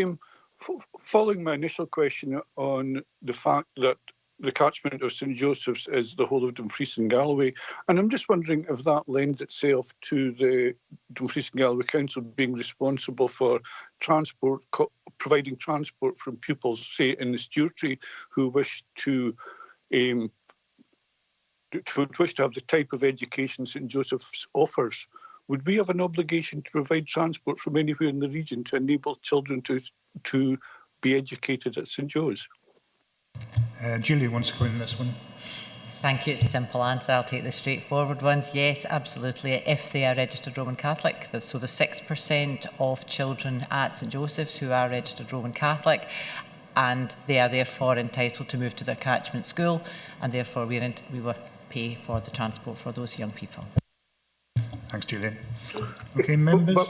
following my initial question on the fact that the catchment of St Joseph's is the whole of Dumfries and Galloway, and I'm just wondering if that lends itself to the Dumfries and Galloway Council being responsible for transport, providing transport from pupils, say in the Stewartry, who wish to have the type of education St Joseph's offers. Would we have an obligation to provide transport from anywhere in the region to enable children to be educated at St Joe's? Julie wants to go in this one. Thank you. It's a simple answer. I'll take the straightforward ones. Yes, absolutely. If they are registered Roman Catholic, so the 6% of children at St Joseph's who are registered Roman Catholic, and they are therefore entitled to move to their catchment school, and therefore we will pay for the transport for those young people. Thanks, Julian. Okay, members.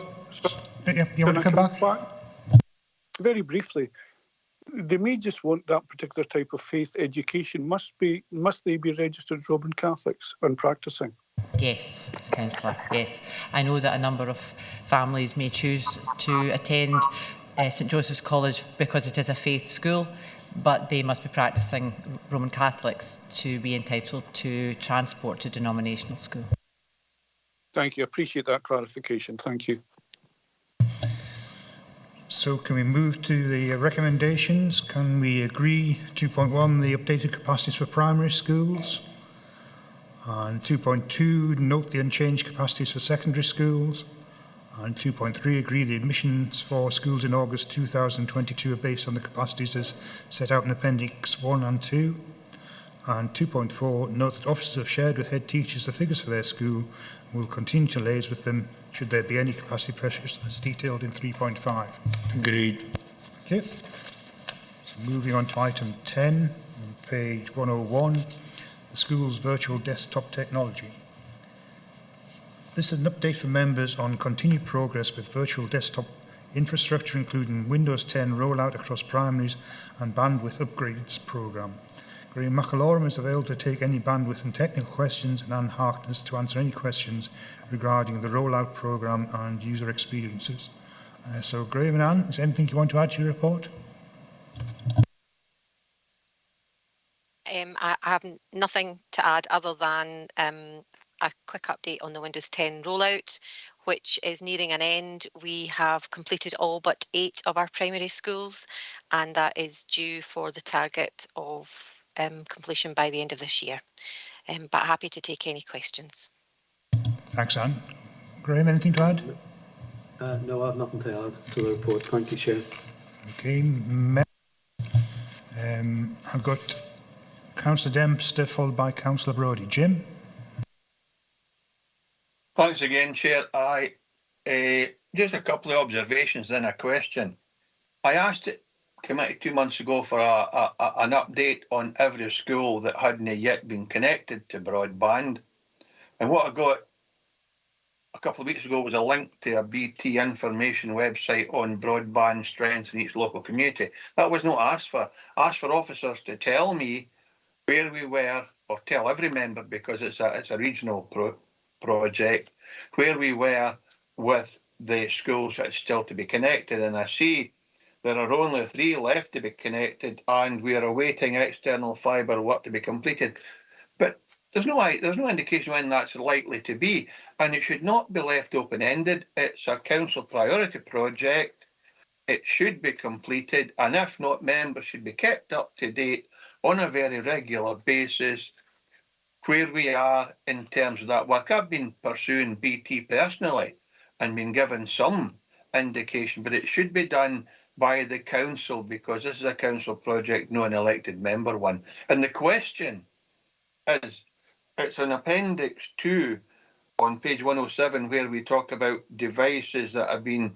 You want to come back? Very briefly. They may just want that particular type of faith education. Must they be registered Roman Catholics and practising? Yes, Councillor, yes. I know that a number of families may choose to attend St Joseph's College because it is a faith school, but they must be practising Roman Catholics to be entitled to transport to denominational school. Thank you. I appreciate that clarification. Thank you. So can we move to the recommendations? Can we agree 2.1, the updated capacities for primary schools? And 2.2, note the unchanged capacities for secondary schools. And 2.3, agree the admissions for schools in August 2022 are based on the capacities as set out in Appendix 1 and 2. And 2.4, note that officers have shared with head teachers the figures for their school and will continue to liaise with them should there be any capacity pressures as detailed in 3.5. Agreed. Okay. So moving on to item 10 on page 101, the school's virtual desktop technology. This is an update for members on continued progress with virtual desktop infrastructure, including Windows 10 rollout across primaries and bandwidth upgrades programme. Graham McAlorum is available to take any bandwidth and technical questions, and Anne Harkness to answer any questions regarding the rollout programme and user experiences. So Graham and Anne, is there anything you want to add to your report? I have nothing to add other than a quick update on the Windows 10 rollout, which is nearing an end. We have completed all but 8 of our primary schools, and that is due for the target of completion by the end of this year. But happy to take any questions. Thanks, Anne. Graham, anything to add? No, I have nothing to add to the report. Thank you, Chair. Okay, I've got Councillor Dempster followed by Councillor Brodie. Jim? Thanks again, Chair. Just a couple of observations and a question. I asked the committee 2 months ago for an update on every school that hadn't yet been connected to broadband. And what I got a couple of weeks ago was a link to a BT information website on broadband strengths in each local community. That was not asked for. I asked for officers to tell me where we were, or tell every member, because it's a regional project, where we were with the schools that's still to be connected. And I see there are only 3 left to be connected, and we are awaiting external fibre work to be completed. But There's no indication when that's likely to be, and it should not be left open-ended. It's a council priority project. It should be completed, and if not, members should be kept up to date on a very regular basis where we are in terms of that work. I've been pursuing BT personally and been given some indication, but it should be done by the council because this is a council project, no an elected member one. And the question is, it's an appendix 2 on page 107 where we talk about devices that have been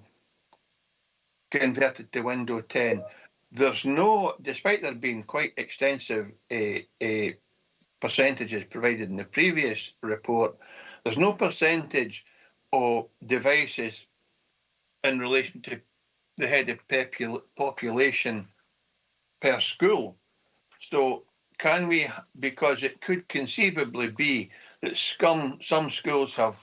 converted to Windows 10. There's no, despite there being quite extensive percentages provided in the previous report, there's no percentage of devices in relation to the head of population per school. So can we, because it could conceivably be that some schools have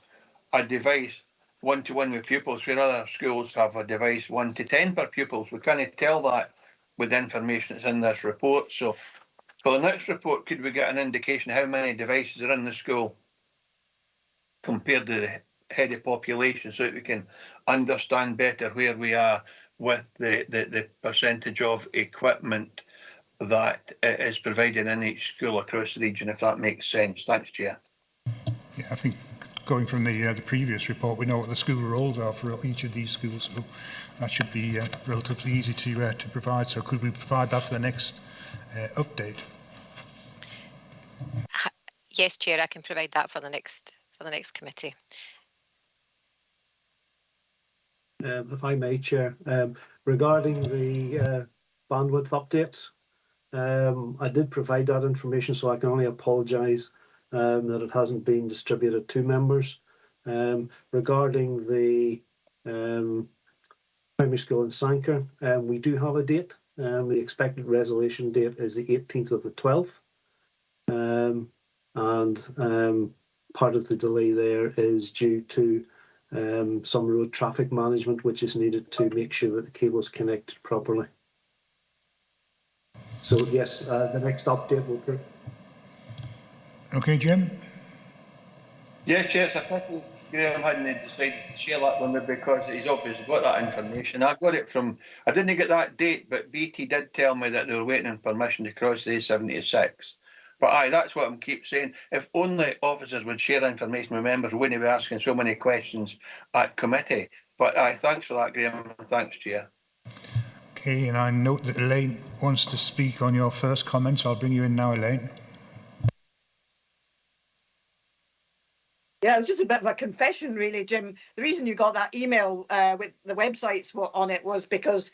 a device 1-to-1 with pupils, where other schools have a device 1-to-10 per pupils. We can't tell that with the information that's in this report. So for the next report, could we get an indication how many devices are in the school compared to the head of population so that we can understand better where we are with the percentage of equipment that is provided in each school across the region, if that makes sense. Thanks, Chair. Yeah, I think going from the previous report, we know what the school rolls are for each of these schools, so that should be relatively easy to provide. So could we provide that for the next update? Yes, Chair, I can provide that for the next committee. If I may, Chair, regarding the bandwidth updates, I did provide that information, so I can only apologise that it hasn't been distributed to members. Regarding the primary school in Sanker, we do have a date. The expected resolution date is the 18th of the 12th. And part of the delay there is due to some road traffic management, which is needed to make sure that the cable is connected properly. So yes, the next update will be. Okay, Jim? Yeah, Chair, it's a pity Graham hadn't decided to share that with me because he's obviously got that information. I got it from, I didn't get that date, but BT did tell me that they were waiting on permission to cross the A76. But aye, that's what I keep saying. If only officers would share information with members, we wouldn't be asking so many questions at committee. But aye, thanks for that, Graham, and thanks, Chair. Okay, and I note that Elaine wants to speak on your first comments. I'll bring you in now, Elaine. Yeah, it was just a bit of a confession, really, Jim. The reason you got that email with the websites on it was because,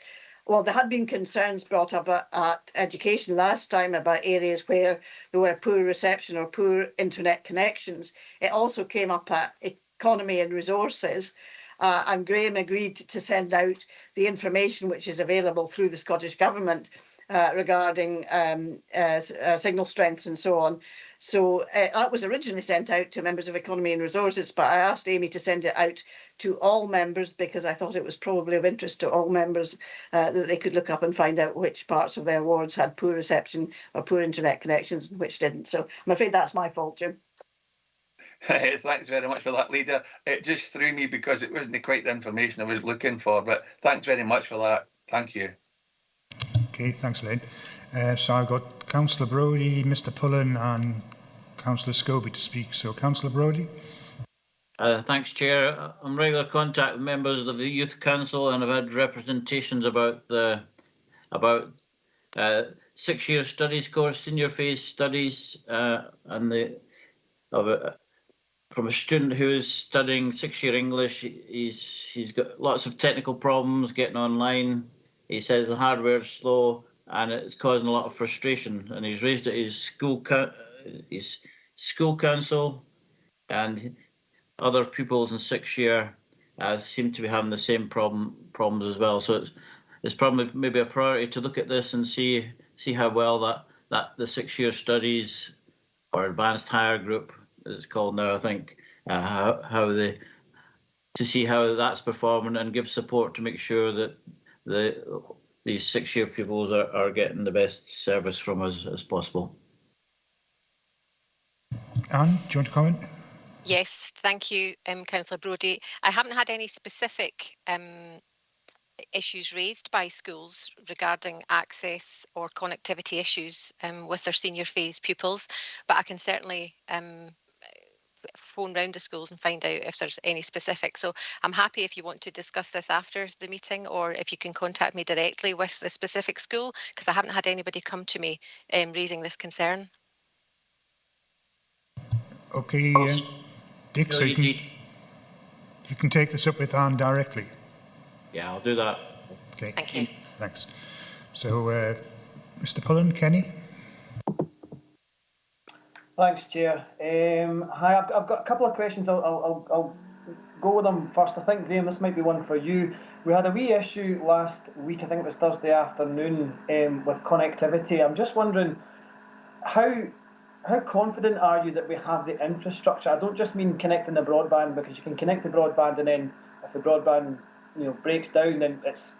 well, there had been concerns brought up at education last time about areas where there were poor reception or poor internet connections. It also came up at economy and resources. And Graham agreed to send out the information which is available through the Scottish Government regarding signal strengths and so on. So that was originally sent out to members of Economy and Resources, but I asked Amy to send it out to all members because I thought it was probably of interest to all members that they could look up and find out which parts of their wards had poor reception or poor internet connections and which didn't. So I'm afraid that's my fault, Jim. Thanks very much for that, Leader. It just threw me because it wasn't quite the information I was looking for, but thanks very much for that. Thank you. Okay, thanks, Elaine. So I've got Councillor Brodie, Mr Pullen and Councillor Scobie to speak. So Councillor Brodie. Thanks, Chair. I'm in regular contact with members of the Youth Council and I've had representations about the 6-year studies course, senior phase studies, and from a student who is studying 6-year English. He's got lots of technical problems getting online. He says the hardware is slow and it's causing a lot of frustration. And he's raised it his school council, and other pupils in 6th year seem to be having the same problems as well. So it's probably maybe a priority to look at this and see how well that the 6-year studies or advanced higher group, as it's called now, I think, to see how that's performing and give support to make sure that these 6-year pupils are getting the best service from us as possible. Anne, do you want to comment? Yes, thank you, Councillor Brodie. I haven't had any specific issues raised by schools regarding access or connectivity issues with their senior phase pupils, but I can certainly phone round the schools and find out if there's any specific. So I'm happy if you want to discuss this after the meeting, or if you can contact me directly with the specific school, because I haven't had anybody come to me raising this concern. Okay, Dick, so you can take this up with Anne directly. Yeah, I'll do that. Okay. Thank you. Thanks. So, Mr. Pullen, Kenny? Thanks, Chair. Hi, I've got a couple of questions. I'll go with them first. I think, Graham, this might be one for you. We had a wee issue last week, I think it was Thursday afternoon, with connectivity. I'm just wondering, how confident are you that we have the infrastructure? I don't just mean connecting the broadband, because you can connect the broadband and then if the broadband breaks down, then it's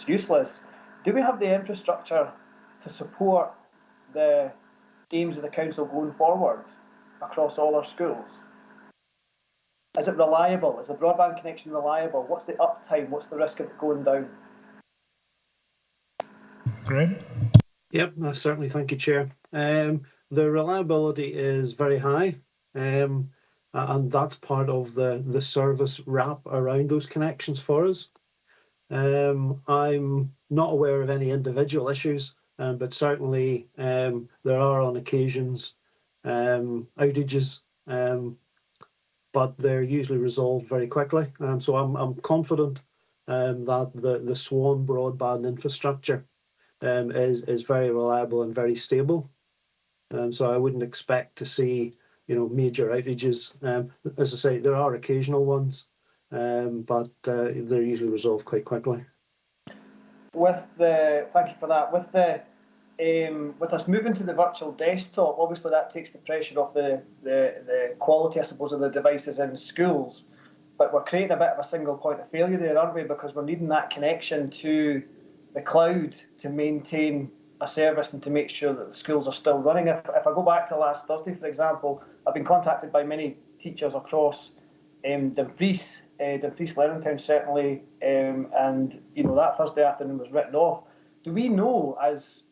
useless. Do we have the infrastructure to support the aims of the council going forward across all our schools? Is it reliable? Is the broadband connection reliable? What's the uptime? What's the risk of it going down? Graham? Yep, certainly. Thank you, Chair. The reliability is very high, and that's part of the service wrap around those connections for us. I'm not aware of any individual issues, but certainly there are on occasions outages, but they're usually resolved very quickly. So I'm confident that the Swan broadband infrastructure is very reliable and very stable. So I wouldn't expect to see major outages. As I say, there are occasional ones, but they're usually resolved quite quickly. Thank you for that. With us moving to the virtual desktop, obviously that takes the pressure off the quality, I suppose, of the devices in schools. But we're creating a bit of a single point of failure there, aren't we? Because we're needing that connection to the cloud to maintain a service and to make sure that the schools are still running. If I go back to last Thursday, for example, I've been contacted by many teachers across Dumfries Learning Town certainly, and that Thursday afternoon was written off. Do we know as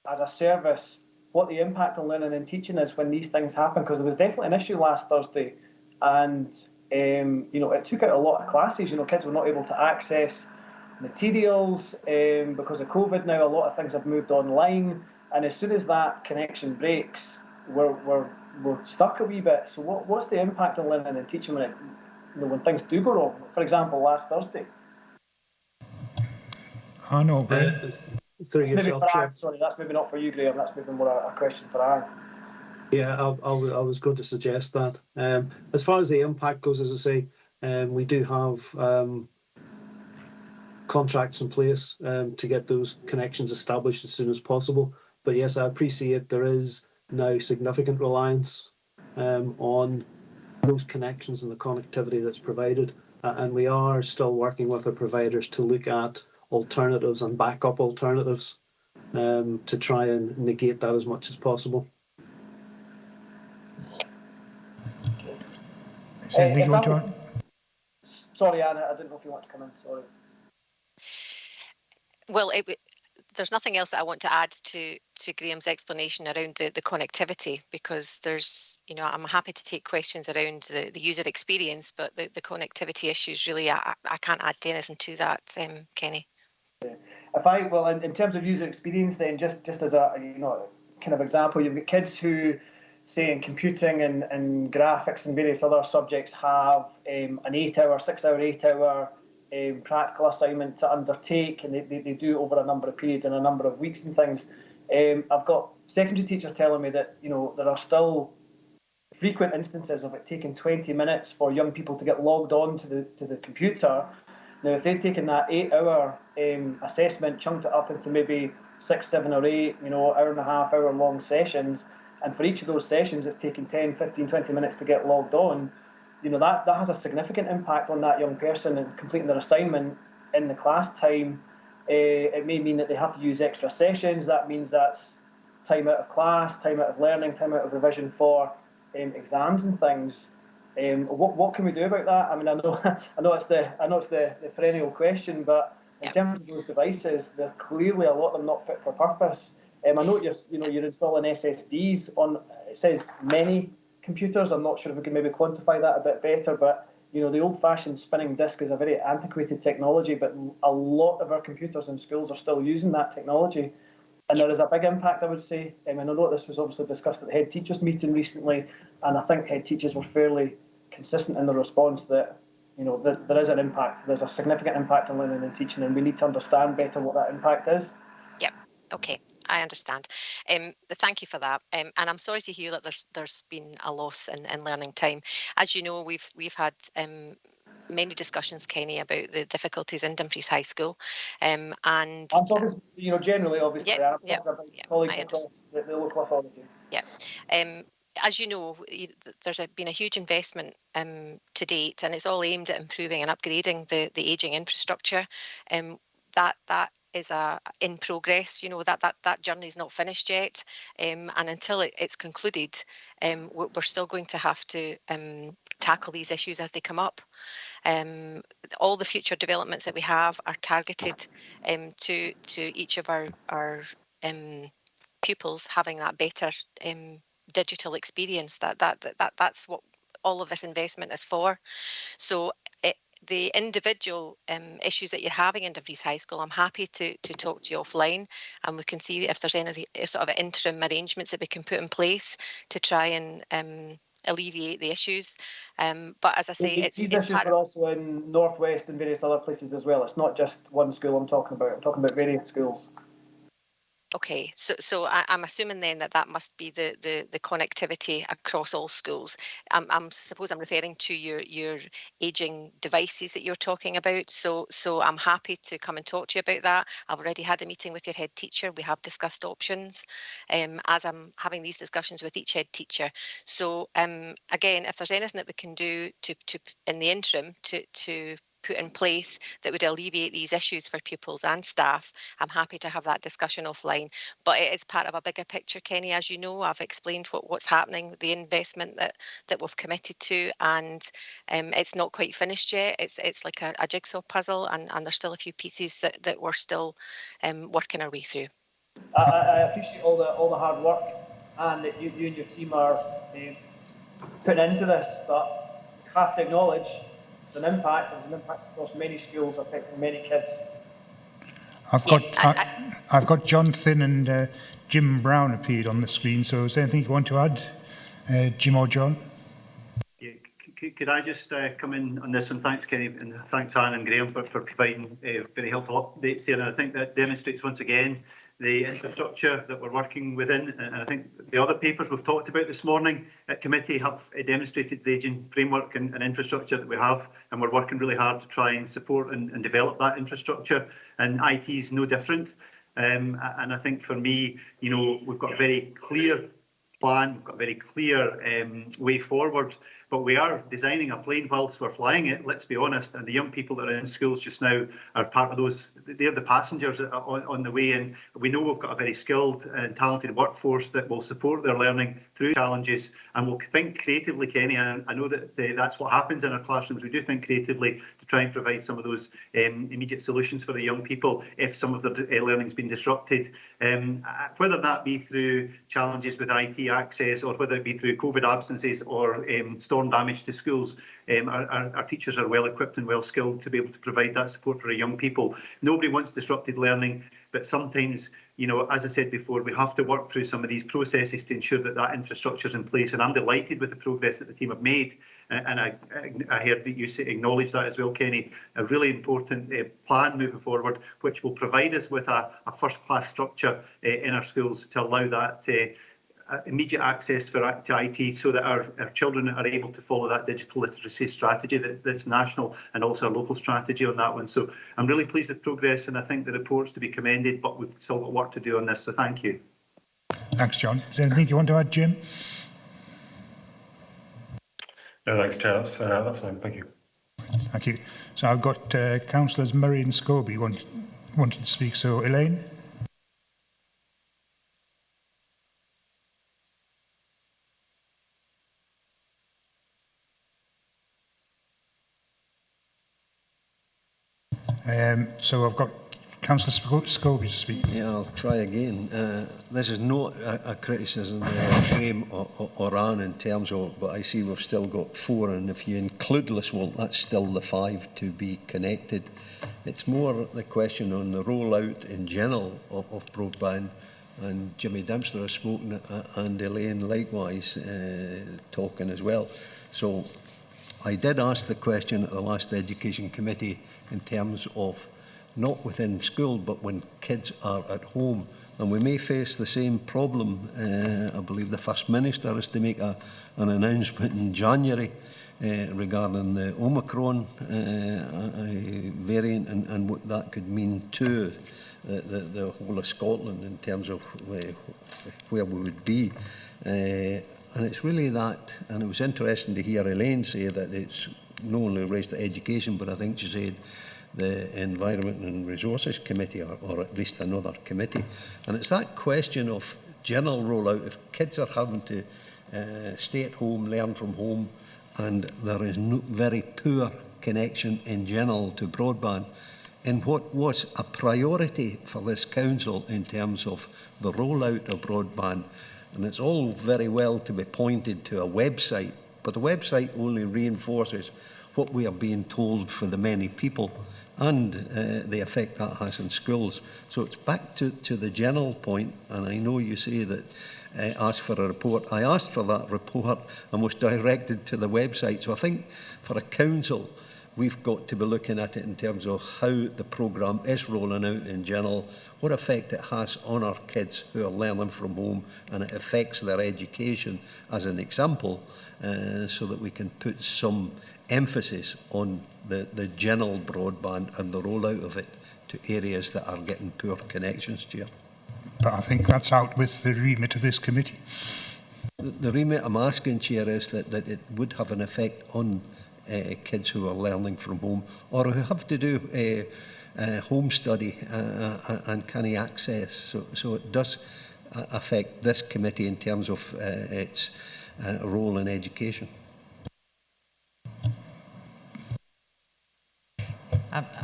a service what the impact on learning and teaching is when these things happen? Because there was definitely an issue last Thursday, and it took out a lot of classes. Kids were not able to access materials because of COVID. Now a lot of things have moved online, and as soon as that connection breaks, we're stuck a wee bit. So what's the impact on learning and teaching when things do go wrong? For example, last Thursday. I know, Graham. Through yourself, Chair. Sorry, that's maybe not for you, Graham. That's maybe more a question for Anne. Yeah, I was going to suggest that. As far as the impact goes, as I say, we do have contracts in place to get those connections established as soon as possible. But yes, I appreciate there is now significant reliance on those connections and the connectivity that's provided. And we are still working with our providers to look at alternatives and backup alternatives to try and negate that as much as possible. Sorry, Anna, I didn't know if you want to come in. Sorry. Well, there's nothing else that I want to add to Graham's explanation around the connectivity, because there's, I'm happy to take questions around the user experience, but the connectivity issues, really, I can't add anything to that, Kenny. In terms of user experience, then just as a kind of example, you've got kids who, say, in computing and graphics and various other subjects have an 6-hour practical assignment to undertake, and they do over a number of periods and a number of weeks and things. I've got secondary teachers telling me that there are still frequent instances of it taking 20 minutes for young people to get logged on to the computer. Now, if they've taken that 8-hour assessment, chunked it up into maybe 6, 7 or 8, hour and a half, hour long sessions, and for each of those sessions it's taken 10, 15, 20 minutes to get logged on, that has a significant impact on that young person in completing their assignment in the class time. It may mean that they have to use extra sessions. That means that's time out of class, time out of learning, time out of revision for exams and things. What can we do about that? I mean, I know it's the perennial question, but in terms of those devices, there's clearly a lot of them not fit for purpose. I know you're installing SSDs on. It says many computers. I'm not sure if we can maybe quantify that a bit better, but the old-fashioned spinning disk is a very antiquated technology, but a lot of our computers in schools are still using that technology. And there is a big impact, I would say. And I know this was obviously discussed at the head teachers meeting recently, and I think head teachers were fairly consistent in the response that there is an impact. There's a significant impact on learning and teaching, and we need to understand better what that impact is. Yep. Okay. I understand. Thank you for that. And I'm sorry to hear that there's been a loss in learning time. As you know, we've had many discussions, Kenny, about the difficulties in Dumfries High School, and I'm talking, generally, obviously. I'm talking about colleagues across the local authority. Yeah. As you know, there's been a huge investment to date, and it's all aimed at improving and upgrading the ageing infrastructure. That is in progress. That journey is not finished yet, and until it's concluded, we're still going to have to tackle these issues as they come up. All the future developments that we have are targeted to each of our pupils having that better digital experience. That's what all of this investment is for. So the individual issues that you're having in Dumfries High School, I'm happy to talk to you offline, and we can see if there's any sort of interim arrangements that we can put in place to try and alleviate the issues. But as I say, these issues are also in Northwest and various other places as well. It's not just one school I'm talking about. I'm talking about various schools. Okay, so I'm assuming then that must be the connectivity across all schools. Suppose I'm referring to your ageing devices that you're talking about. So I'm happy to come and talk to you about that. I've already had a meeting with your head teacher. We have discussed options as I'm having these discussions with each head teacher. So again, if there's anything that we can do to in the interim to put in place that would alleviate these issues for pupils and staff, I'm happy to have that discussion offline. But it is part of a bigger picture, Kenny. As you know, I've explained what's happening, the investment that we've committed to, and it's not quite finished yet. It's like a jigsaw puzzle, and there's still a few pieces that we're still working our way through. I appreciate all the hard work and that you and your team are putting into this, but you have to acknowledge there's an impact across many schools affecting many kids. I've got John Thin and Jim Brown appeared on the screen, so is there anything you want to add, Jim or John? Yeah, could I just come in on this one? Thanks, Kenny, and thanks, Anne and Graham, for providing very helpful updates here. And I think that demonstrates once again the infrastructure that we're working within. And I think the other papers we've talked about this morning at committee have demonstrated the ageing framework and infrastructure that we have, and we're working really hard to try and support and develop that infrastructure, and IT is no different. And I think for me, we've got a very clear plan, we've got a very clear way forward, but we are designing a plane whilst we're flying it, let's be honest, and the young people that are in schools just now are part of those. They're the passengers on the way, and we know we've got a very skilled and talented workforce that will support their learning through challenges, and we'll think creatively, Kenny. And I know that that's what happens in our classrooms. We do think creatively to try and provide some of those immediate solutions for the young people if some of their learning's been disrupted, whether that be through challenges with IT access, or whether it be through COVID absences or storm damage to schools. Our teachers are well equipped and well skilled to be able to provide that support for our young people. Nobody wants disrupted learning, but sometimes, as I said before, we have to work through some of these processes to ensure that infrastructure is in place. And I'm delighted with the progress that the team have made. And I heard that you acknowledge that as well, Kenny. A really important plan moving forward, which will provide us with a first-class structure in our schools to allow that immediate access to IT, so that our children are able to follow that digital literacy strategy that's national, and also a local strategy on that one. So I'm really pleased with progress, and I think the report's to be commended, but we've still got work to do on this, so thank you. Thanks, John. Is there anything you want to add, Jim? No, thanks, Chair. That's fine. Thank you. Thank you. So I've got Councillors Murray and Scobie wanting to speak. So Elaine? So I've got Councillor Scobie to speak. Yeah, I'll try again. This is not a criticism of Graham or Anne in terms of, but I see we've still got 4, and if you include Liswell, that's still the 5 to be connected. It's more the question on the rollout in general of broadband, and Jimmy Dempster has spoken, and Elaine likewise talking as well. So I did ask the question at the last Education Committee in terms of not within school, but when kids are at home. And we may face the same problem. I believe the First Minister is to make an announcement in January regarding the Omicron variant and what that could mean to the whole of Scotland in terms of where we would be. And it's really that, and it was interesting to hear Elaine say that it's not only raised to education, but I think she said the Environment and Resources Committee, or at least another committee. And it's that question of general rollout. If kids are having to stay at home, learn from home, and there is no very poor connection in general to broadband, and what was a priority for this council in terms of the rollout of broadband, and it's all very well to be pointed to a website, but the website only reinforces what we are being told for the many people and the effect that has in schools. So it's back to the general point, and I know you say that asked for a report. I asked for that report and was directed to the website. So I think for a council, we've got to be looking at it in terms of how the programme is rolling out in general, what effect it has on our kids who are learning from home, and it affects their education as an example, so that we can put some emphasis on the general broadband and the rollout of it to areas that are getting poor connections, Chair. But I think that's out with the remit of this committee. The remit I'm asking, Chair, is that it would have an effect on kids who are learning from home or who have to do home study and canny access. So it does affect this committee in terms of its role in education.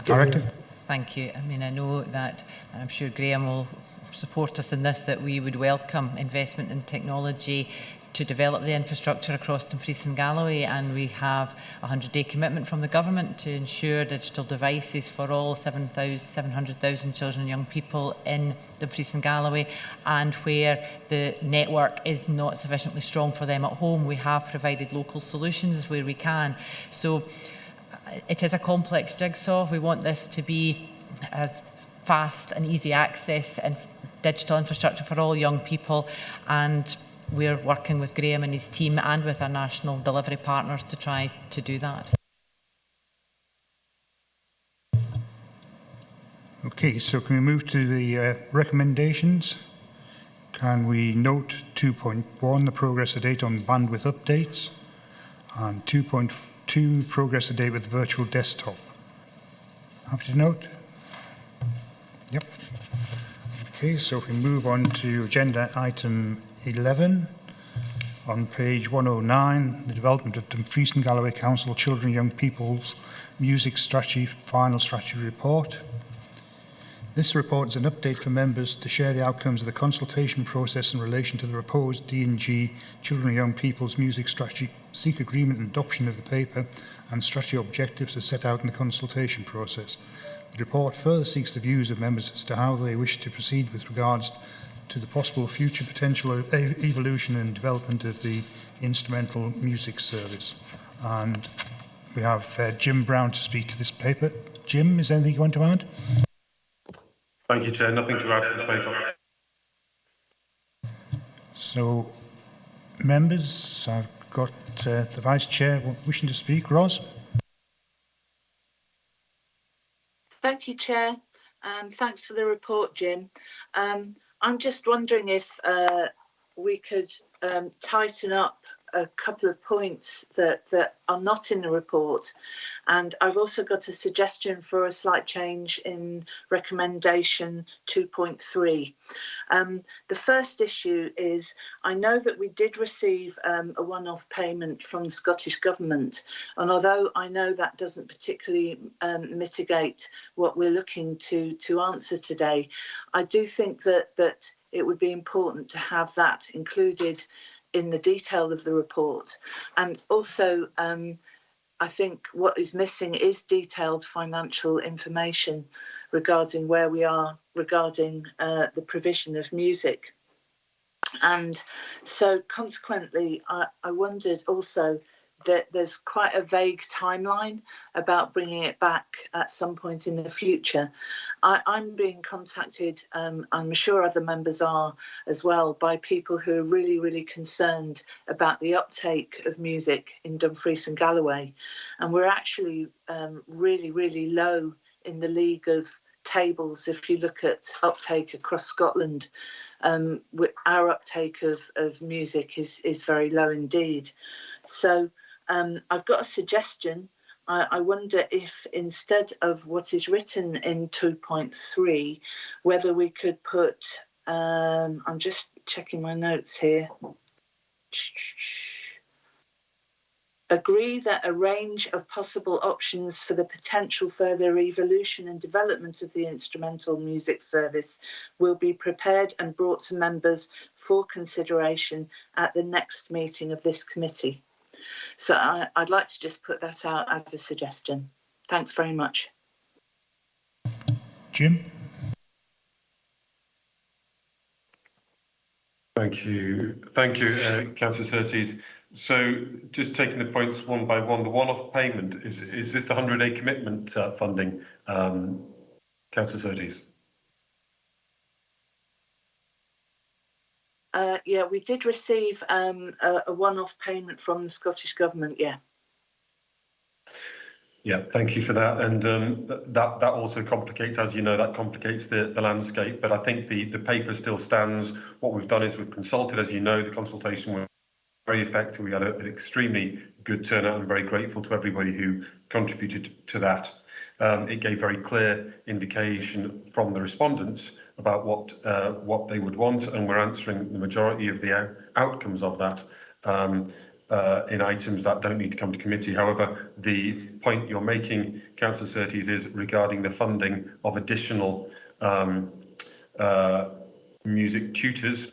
Director. Thank you. I mean, I know that, and I'm sure Graham will support us in this, that we would welcome investment in technology to develop the infrastructure across Dumfries and Galloway, and we have a 100-day commitment from the government to ensure digital devices for all 700,000 children and young people in Dumfries and Galloway, and where the network is not sufficiently strong for them at home, we have provided local solutions where we can. So it is a complex jigsaw. We want this to be as fast and easy access and digital infrastructure for all young people, and we're working with Graham and his team and with our national delivery partners to try to do that. Okay, so can we move to the recommendations? Can we note 2.1, the progress to date on bandwidth updates, and 2.2, progress to date with virtual desktop? Happy to note? Yep. Okay, so if we move on to agenda item 11, on page 109, the development of Dumfries and Galloway Council Children and Young People's Music Strategy Final Strategy Report. This report is an update for members to share the outcomes of the consultation process in relation to the proposed D&G Children and Young People's Music Strategy, seek agreement and adoption of the paper and strategy objectives as set out in the consultation process. The report further seeks the views of members as to how they wish to proceed with regards to the possible future potential evolution and development of the instrumental music service. And we have Jim Brown to speak to this paper. Jim, is there anything you want to add? Thank you, Chair. Nothing to add to the paper. So, members, I've got the Vice Chair wishing to speak. Ros? Thank you, Chair, and thanks for the report, Jim. I'm just wondering if we could tighten up a couple of points that are not in the report, and I've also got a suggestion for a slight change in recommendation 2.3. The first issue is, I know that we did receive a one-off payment from the Scottish Government, and although I know that doesn't particularly mitigate what we're looking to answer today, I do think that it would be important to have that included in the detail of the report. And also, I think what is missing is detailed financial information regarding where we are regarding the provision of music. And so consequently, I wondered also that there's quite a vague timeline about bringing it back at some point in the future. I'm being contacted, I'm sure other members are as well, by people who are really, really concerned about the uptake of music in Dumfries and Galloway. And we're actually really, really low in the league of tables if you look at uptake across Scotland. Our uptake of music is very low indeed. So I've got a suggestion. I wonder if instead of what is written in 2.3, whether we could put, I'm just checking my notes here. Agree that a range of possible options for the potential further evolution and development of the instrumental music service will be prepared and brought to members for consideration at the next meeting of this committee. So I'd like to just put that out as a suggestion. Thanks very much. Jim? Thank you, Councillor Surtees. So just taking the points one by one, the one-off payment, is this the 100-day commitment funding, Councillor Surtees? Yeah, we did receive a one-off payment from the Scottish Government, yeah. Yeah, thank you for that. And that also complicates, as you know, that complicates the landscape. But I think the paper still stands. What we've done is we've consulted, as you know, the consultation was very effective. We had an extremely good turnout and very grateful to everybody who contributed to that. It gave very clear indication from the respondents about what they would want, and we're answering the majority of the outcomes of that in items that don't need to come to committee. However, the point you're making, Councillor Surtees, is regarding the funding of additional music tutors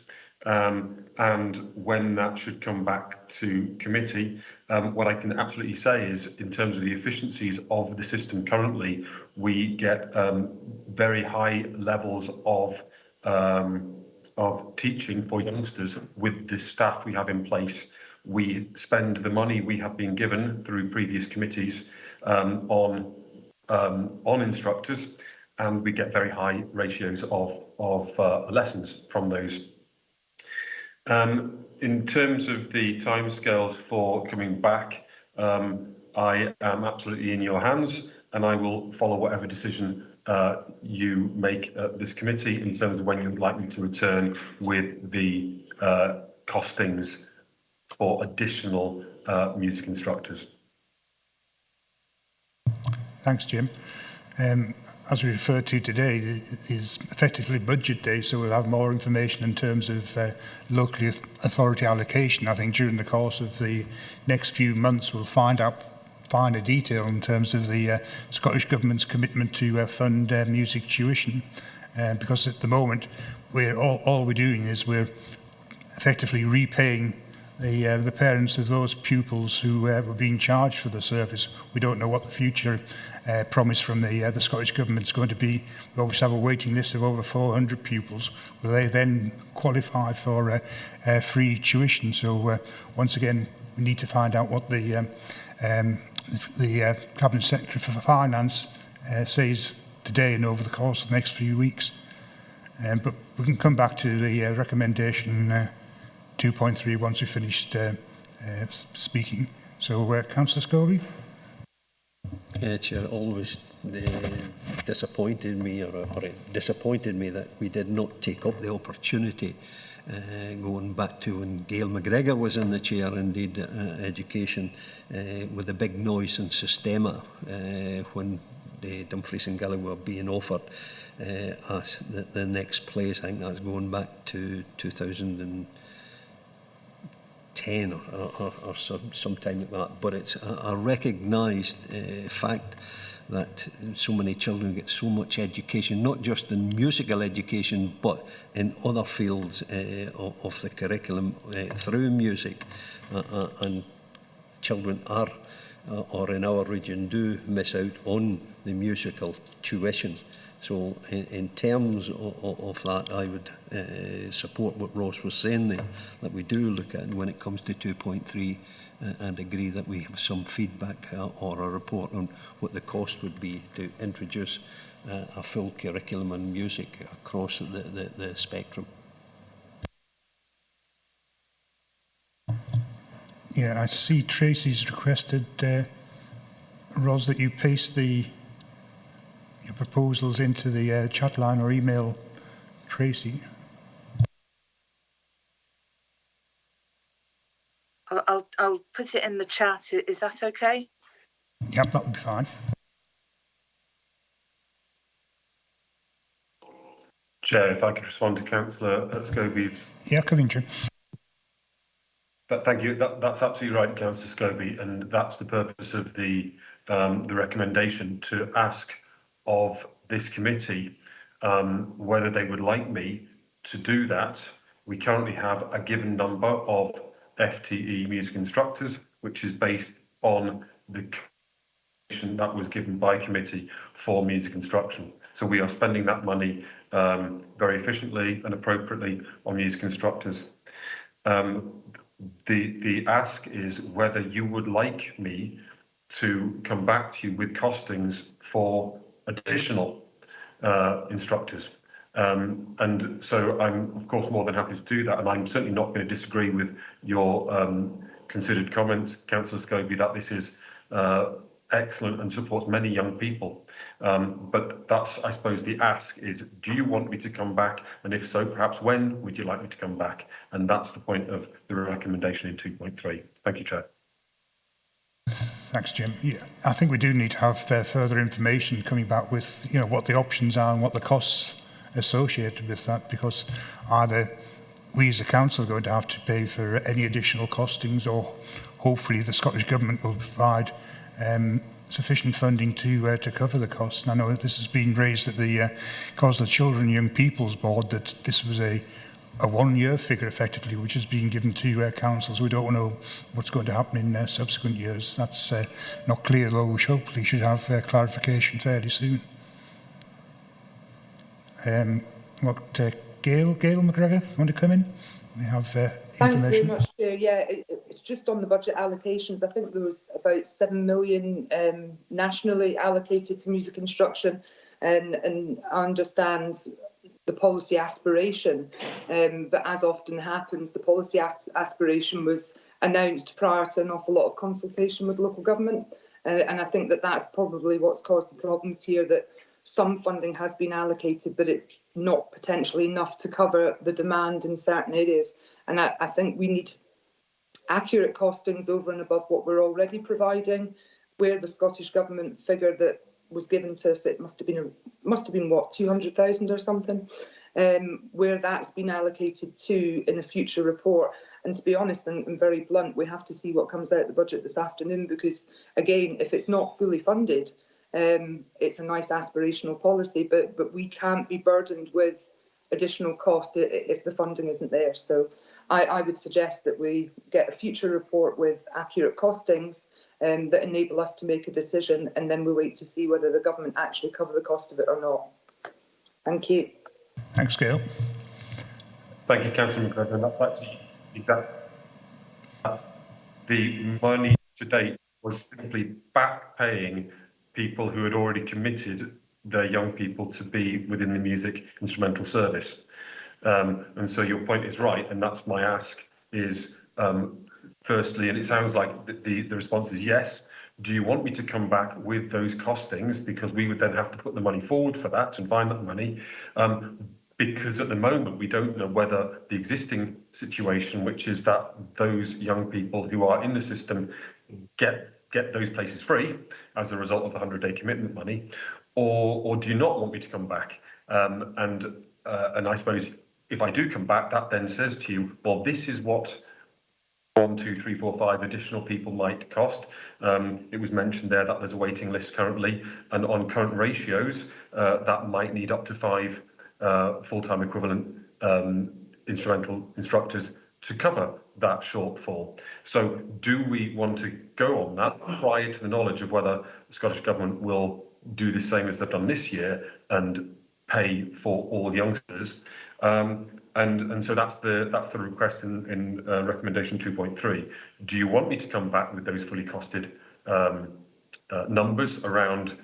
and when that should come back to committee. What I can absolutely say is, in terms of the efficiencies of the system currently, we get very high levels of teaching for youngsters with the staff we have in place. We spend the money we have been given through previous committees on instructors, and we get very high ratios of lessons from those. In terms of the timescales for coming back, I am absolutely in your hands, and I will follow whatever decision you make at this committee in terms of when you'd like me to return with the costings for additional music instructors. Thanks, Jim. As we referred to today, is effectively budget day, so we'll have more information in terms of local authority allocation. I think during the course of the next few months, we'll find out finer detail in terms of the Scottish Government's commitment to fund music tuition, because at the moment, all we're doing is we're effectively repaying the parents of those pupils who were being charged for the service. We don't know what the future promise from the Scottish Government is going to be. We obviously have a waiting list of over 400 pupils. Will they then qualify for free tuition? So once again, we need to find out what the Cabinet Secretary for Finance says today and over the course of the next few weeks. But we can come back to the recommendation 2.3 once we've finished speaking. So, Councillor Scobie? Yeah, Chair, always disappointed me, or it disappointed me that we did not take up the opportunity going back to when Gail McGregor was in the chair, indeed, education, with the big noise in Systema when the Dumfries and Galloway were being offered as the next place. I think that's going back to 2010 or sometime like that. But it's a recognised fact that so many children get so much education, not just in musical education, but in other fields of the curriculum through music. And children are, or in our region, do miss out on the musical tuition. So in terms of that, I would support what Ross was saying there, that we do look at when it comes to 2.3 and agree that we have some feedback or a report on what the cost would be to introduce a full curriculum on music across the spectrum. Yeah, I see Tracy's requested, Ros, that you paste your proposals into the chat line or email Tracy. I'll put it in the chat. Is that okay? Yep, that would be fine. Chair, if I could respond to Councillor Scobie's. Yeah, come in, Chair. Thank you. That's absolutely right, Councillor Scobie, and that's the purpose of the recommendation, to ask of this committee whether they would like me to do that. We currently have a given number of FTE music instructors, which is based on the commission that was given by committee for music instruction. So we are spending that money very efficiently and appropriately on music instructors. The ask is whether you would like me to come back to you with costings for additional instructors. And so I'm, of course, more than happy to do that. And I'm certainly not going to disagree with your considered comments, Councillor Scobie, that this is excellent and supports many young people. But that's, I suppose, the ask is, do you want me to come back? And if so, perhaps when would you like me to come back? And that's the point of the recommendation in 2.3. Thank you, Chair. Thanks, Jim. Yeah, I think we do need to have further information coming back with, what the options are and what the costs associated with that, because either we as a council are going to have to pay for any additional costings, or hopefully the Scottish Government will provide sufficient funding to cover the costs. And I know that this has been raised at the Cause of the Children and Young People's Board, that this was a 1-year figure effectively, which has been given to councils. We don't know what's going to happen in subsequent years. That's not clear, though we hopefully should have clarification fairly soon. Gail McGregor, you want to come in? We have Thanks very information. much, Chair. Yeah, it's just on the budget allocations. I think there was about 7 million nationally allocated to music instruction, and I understand the policy aspiration, but as often happens, the policy aspiration was announced prior to an awful lot of consultation with local government, and I think that that's probably what's caused the problems here, that some funding has been allocated, but it's not potentially enough to cover the demand in certain areas. And I think we need accurate costings over and above what we're already providing. Where the Scottish Government figure that was given to us, it must have been what, 200,000 or something, where that's been allocated to in a future report. And to be honest and very blunt, we have to see what comes out of the budget this afternoon, because again, if it's not fully funded, it's a nice aspirational policy, but we can't be burdened with additional cost if the funding isn't there. So I would suggest that we get a future report with accurate costings that enable us to make a decision, and then we wait to see whether the government actually cover the cost of it or not. Thank you. Thanks, Gail. Thank you, Councillor McGregor. That's actually exactly the money to date was simply back paying people who had already committed their young people to be within the music instrumental service. And so your point is right, and that's my ask is, firstly, and it sounds like the response is yes, do you want me to come back with those costings, because we would then have to put the money forward for that and find that money, because at the moment we don't know whether the existing situation, which is that those young people who are in the system get those places free as a result of the 100-day commitment money, or do you not want me to come back? And I suppose if I do come back, that then says to you, well, this is what 1, 2, 3, 4, 5 additional people might cost. It was mentioned there that there's a waiting list currently, and on current ratios, that might need up to 5 full-time equivalent instrumental instructors to cover that shortfall. So do we want to go on that prior to the knowledge of whether the Scottish Government will do the same as they've done this year and pay for all youngsters? And so that's the request in recommendation 2.3. Do you want me to come back with those fully costed numbers around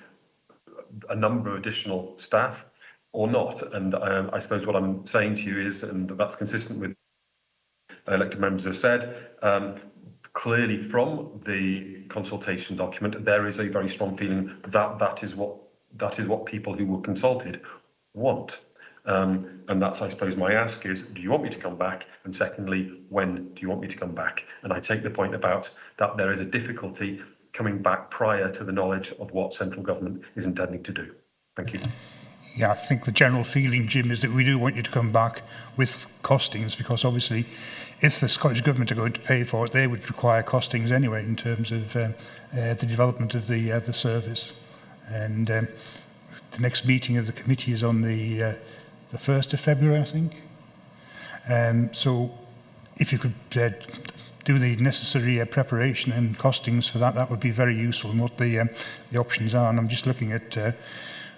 a number of additional staff or not? And I suppose what I'm saying to you is, and that's consistent with elected members have said, clearly from the consultation document, there is a very strong feeling that that is what people who were consulted want. And that's, I suppose, my ask is, do you want me to come back? And secondly, when do you want me to come back? And I take the point about that there is a difficulty coming back prior to the knowledge of what central government is intending to do. Thank you. Yeah, I think the general feeling, Jim, is that we do want you to come back with costings, because obviously if the Scottish Government are going to pay for it, they would require costings anyway in terms of the development of the service. And the next meeting of the committee is on the 1st of February, I think. So if you could do the necessary preparation and costings for that, that would be very useful, and what the options are. And I'm just looking at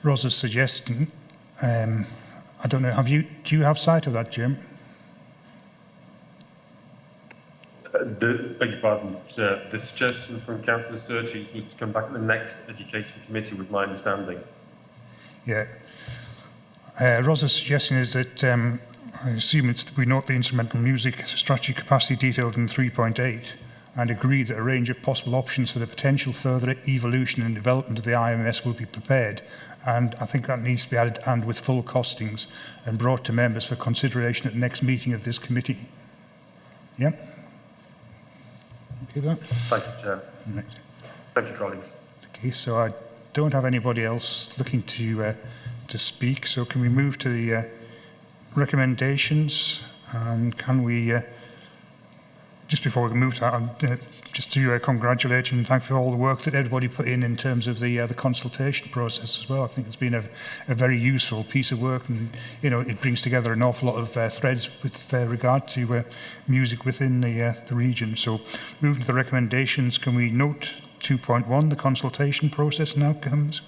Rosa's suggestion. I don't know, do you have sight of that, Jim? Beg your pardon, the suggestion from Councillor Surtees was to come back at the next Education Committee, with my understanding. Yeah. Rosa's suggestion is that I assume we note the instrumental music strategy capacity detailed in 3.8 and agree that a range of possible options for the potential further evolution and development of the IMS will be prepared. And I think that needs to be added, and with full costings, and brought to members for consideration at the next meeting of this committee. Yeah? Okay with that? Thank you, Chair. Right. Thank you, colleagues. Okay, so I don't have anybody else looking to speak, so can we move to the recommendations? And can we, just before we move to that, just to congratulate and thank for all the work that everybody put in terms of the consultation process as well. I think it's been a very useful piece of work, and it brings together an awful lot of threads with regard to music within the region. So moving to the recommendations, can we note 2.1, the consultation process and outcomes?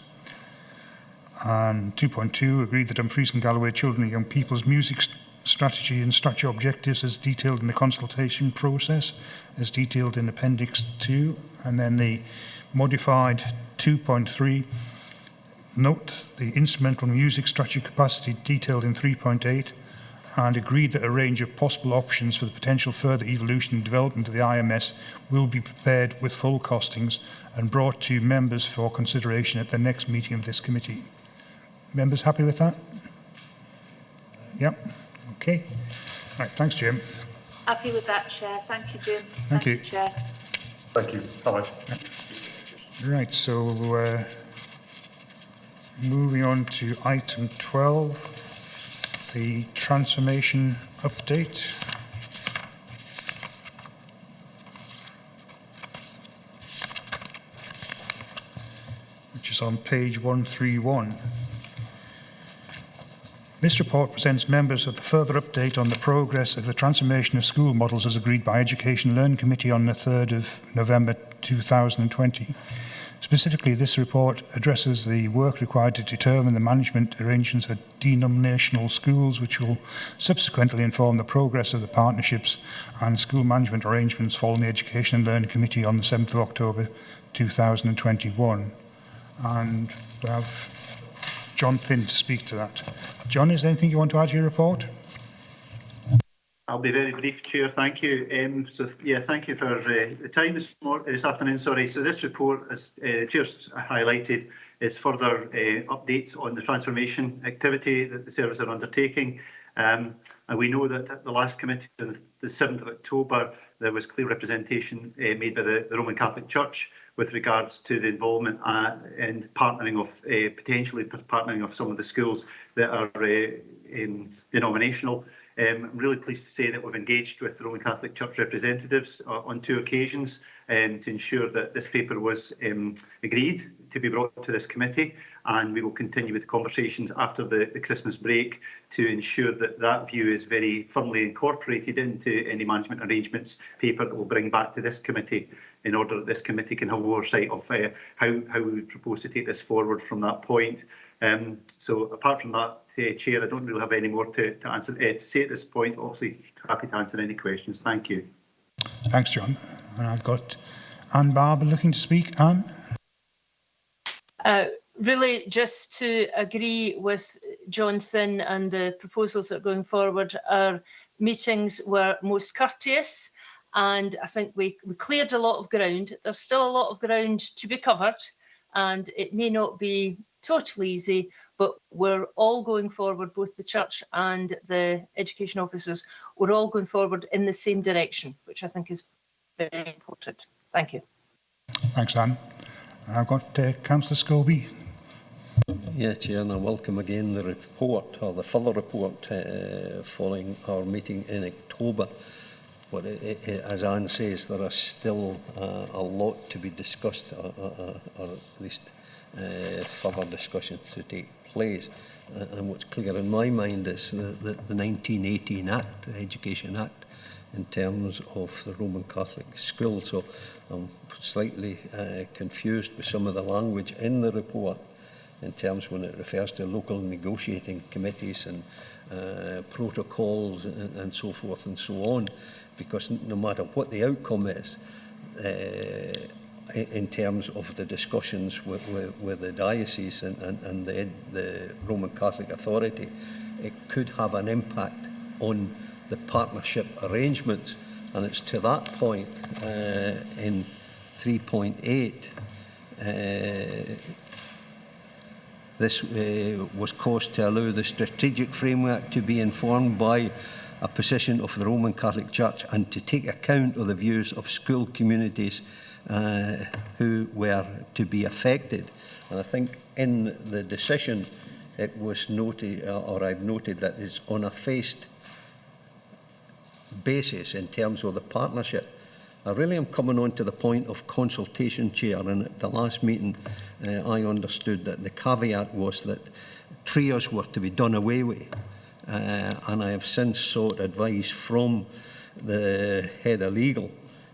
And 2.2, agreed that Dumfries and Galloway children and young people's music strategy and structure objectives as detailed in the consultation process, as detailed in Appendix 2. And then the modified 2.3, note the instrumental music structure capacity detailed in 3.8, and agreed that a range of possible options for the potential further evolution and development of the IMS will be prepared with full costings and brought to members for consideration at the next meeting of this committee. Members happy with that? Yep. Okay. Right, thanks, Jim. Happy with that, Chair. Thank you, Jim. Thank you. Chair. Thank you. Bye-bye. Right, so moving on to item 12, the transformation update. Which is on page 131. This report presents members of the further update on the progress of the transformation of school models as agreed by Education and Learning Committee on the 3rd of November 2020. Specifically, this report addresses the work required to determine the management arrangements for denominational schools, which will subsequently inform the progress of the partnerships and school management arrangements following the Education and Learning Committee on the 7th of October 2021. And we have John Finn to speak to that. John, is there anything you want to add to your report? I'll be very brief, Chair. Thank you. Thank you for the time this afternoon. Sorry. So this report, as the Chair's highlighted, is further updates on the transformation activity that the service are undertaking. And we know that at the last committee, on the 7th of October, there was clear representation made by the Roman Catholic Church with regards to the involvement and partnering of potentially partnering of some of the schools that are denominational. I'm really pleased to say that we've engaged with the Roman Catholic Church representatives on 2 occasions to ensure that this paper was agreed to be brought to this committee, and we will continue with conversations after the Christmas break to ensure that that view is very firmly incorporated into any management arrangements paper that we'll bring back to this committee, in order that this committee can have oversight of how we propose to take this forward from that point. So apart from that, Chair, I don't really have any more to answer to say at this point. Obviously, happy to answer any questions. Thank you. Thanks, John. And I've got Anne Barber looking to speak. Anne? Really, just to agree with Johnson and the proposals that are going forward, our meetings were most courteous, and I think we cleared a lot of ground. There's still a lot of ground to be covered, and it may not be totally easy, but we're all going forward, both the church and the education officers, we're all going forward in the same direction, which I think is very important. Thank you. Thanks, Anne. I've got Councillor Scobie. Yeah, Chair, and I welcome again the report, or the further report, following our meeting in October. But as Anne says, there are still a lot to be discussed, or at least further discussions to take place. And what's clear in my mind is the 1918 Act, the Education Act, in terms of the Roman Catholic school. So I'm slightly confused with some of the language in the report in terms when it refers to local negotiating committees and protocols and so forth and so on, because no matter what the outcome is, in terms of the discussions with the diocese and the Roman Catholic Authority, it could have an impact on the partnership arrangements. And it's to that point in 3.8 this was caused to allow the strategic framework to be informed by a position of the Roman Catholic Church and to take account of the views of school communities who were to be affected. And I think in the decision it was noted, or I've noted, that it's on a phased basis in terms of the partnership. I really am coming on to the point of consultation, Chair, and at the last meeting I understood that the caveat was that trios were to be done away with, and I have since sought advice from the head of legal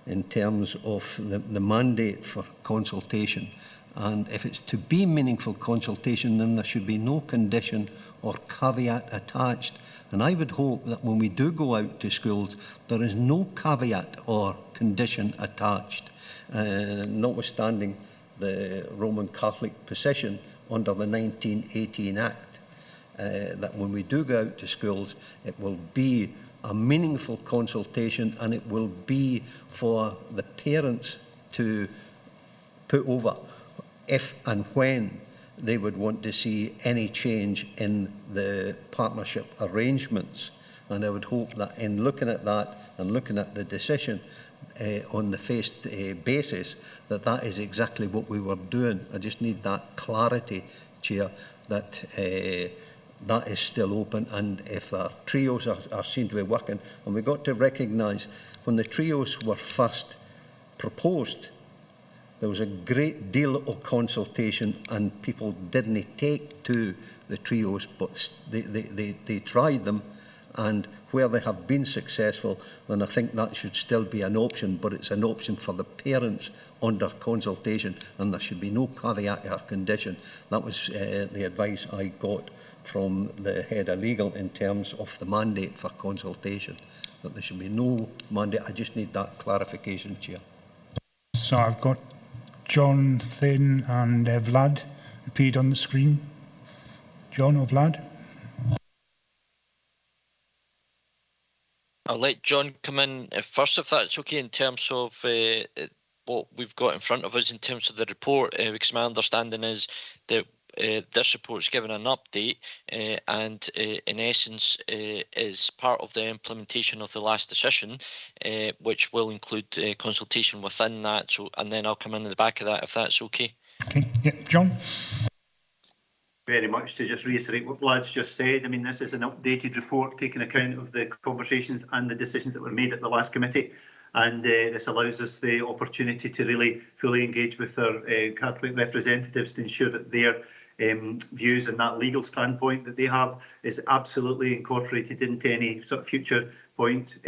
in terms of the mandate for consultation. And if it's to be meaningful consultation, then there should be no condition or caveat attached. And I would hope that when we do go out to schools, there is no caveat or condition attached, notwithstanding the Roman Catholic position under the 1918 Act, that when we do go out to schools, it will be a meaningful consultation, and it will be for the parents to put over if and when they would want to see any change in the partnership arrangements. And I would hope that in looking at that and looking at the decision on the phased basis, that is exactly what we were doing. I just need that clarity, Chair, that that is still open, and if our trios are seen to be working, and we've got to recognise when the trios were first proposed, there was a great deal of consultation and people didn't take to the trios, but they tried them, and where they have been successful, then I think that should still be an option, but it's an option for the parents under consultation, and there should be no caveat or condition. That was the advice I got from the head of legal in terms of the mandate for consultation, that there should be no mandate. I just need that clarification, Chair. So I've got John, Thin and Vlad appeared on the screen. John or Vlad? I'll let John come in first, if that's okay, in terms of what we've got in front of us in terms of the report, because my understanding is that this report's given an update and in essence is part of the implementation of the last decision, which will include consultation within that. So, and then I'll come in the back of that if that's okay. Okay, yeah, John. Very much to just reiterate what Vlad's just said. I mean, this is an updated report taking account of the conversations and the decisions that were made at the last committee. And this allows us the opportunity to really fully engage with our Catholic representatives to ensure that their views and that legal standpoint that they have is absolutely incorporated into any sort of future point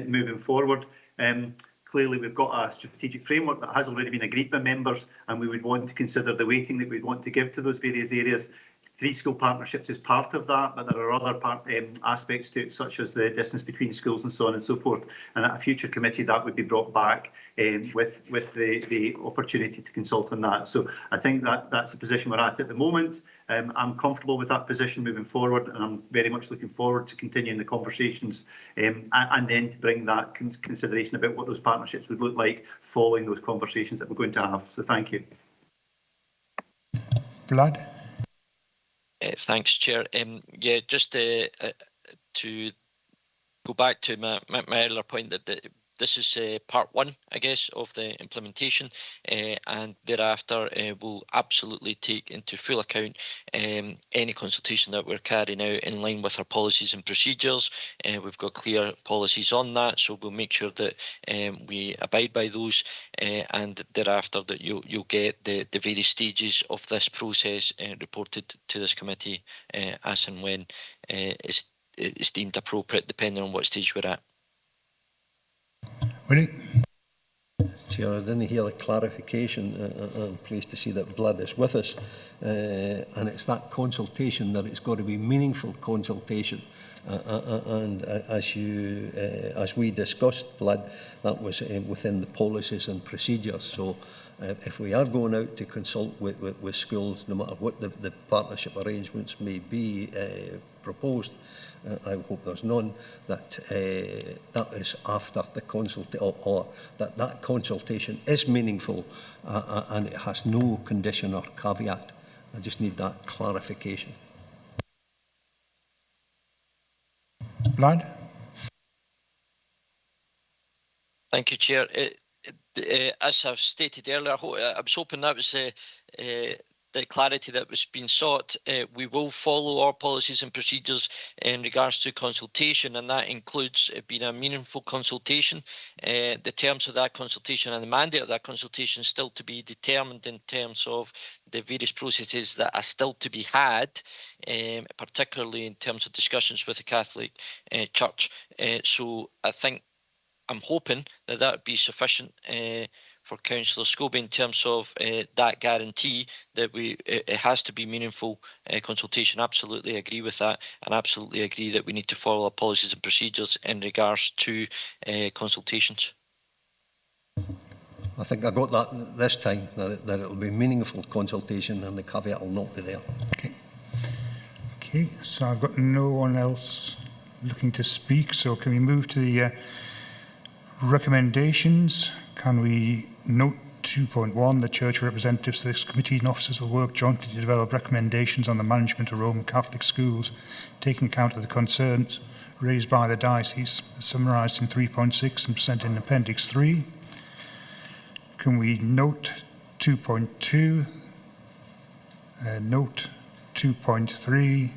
moving forward. Clearly, we've got a strategic framework that has already been agreed by members, and we would want to consider the weighting that we'd want to give to those various areas. Three school partnerships is part of that, but there are other aspects to it, such as the distance between schools and so on and so forth. And at a future committee, that would be brought back with the opportunity to consult on that. So I think that's the position we're at the moment. I'm comfortable with that position moving forward, and I'm very much looking forward to continuing the conversations and then to bring that consideration about what those partnerships would look like following those conversations that we're going to have. So thank you. Vlad? Thanks, Chair. Yeah, just to go back to my earlier point that this is part one, I guess, of the implementation, and thereafter we'll absolutely take into full account any consultation that we're carrying out in line with our policies and procedures. We've got clear policies on that, so we'll make sure that we abide by those, and thereafter that you'll get the various stages of this process reported to this committee as and when it's deemed appropriate, depending on what stage we're at. Willie? Chair, I didn't hear the clarification. I'm pleased to see that Vlad is with us. And it's that consultation, that it's got to be meaningful consultation. And as we discussed, Vlad, that was within the policies and procedures. So if we are going out to consult with schools, no matter what the partnership arrangements may be proposed, I hope there's none, that is after the consultation, or that consultation is meaningful and it has no condition or caveat. I just need that clarification. Vlad? Thank you, Chair. As I've stated earlier, I was hoping that was the clarity that was being sought. We will follow our policies and procedures in regards to consultation, and that includes being a meaningful consultation. The terms of that consultation and the mandate of that consultation still to be determined in terms of the various processes that are still to be had, particularly in terms of discussions with the Catholic Church. So I'm hoping that would be sufficient for Councillor Scobie in terms of that guarantee that it has to be meaningful consultation. Absolutely agree with that, and absolutely agree that we need to follow our policies and procedures in regards to consultations. I think I got that this time, that it will be meaningful consultation and the caveat will not be there. Okay, so I've got no one else looking to speak, so can we move to the recommendations? Can we note 2.1, the Church representatives of this committee and officers will work jointly to develop recommendations on the management of Roman Catholic schools, taking account of the concerns raised by the diocese, as summarised in 3.6 and presented in Appendix 3. Can we note 2.2, note 2.3,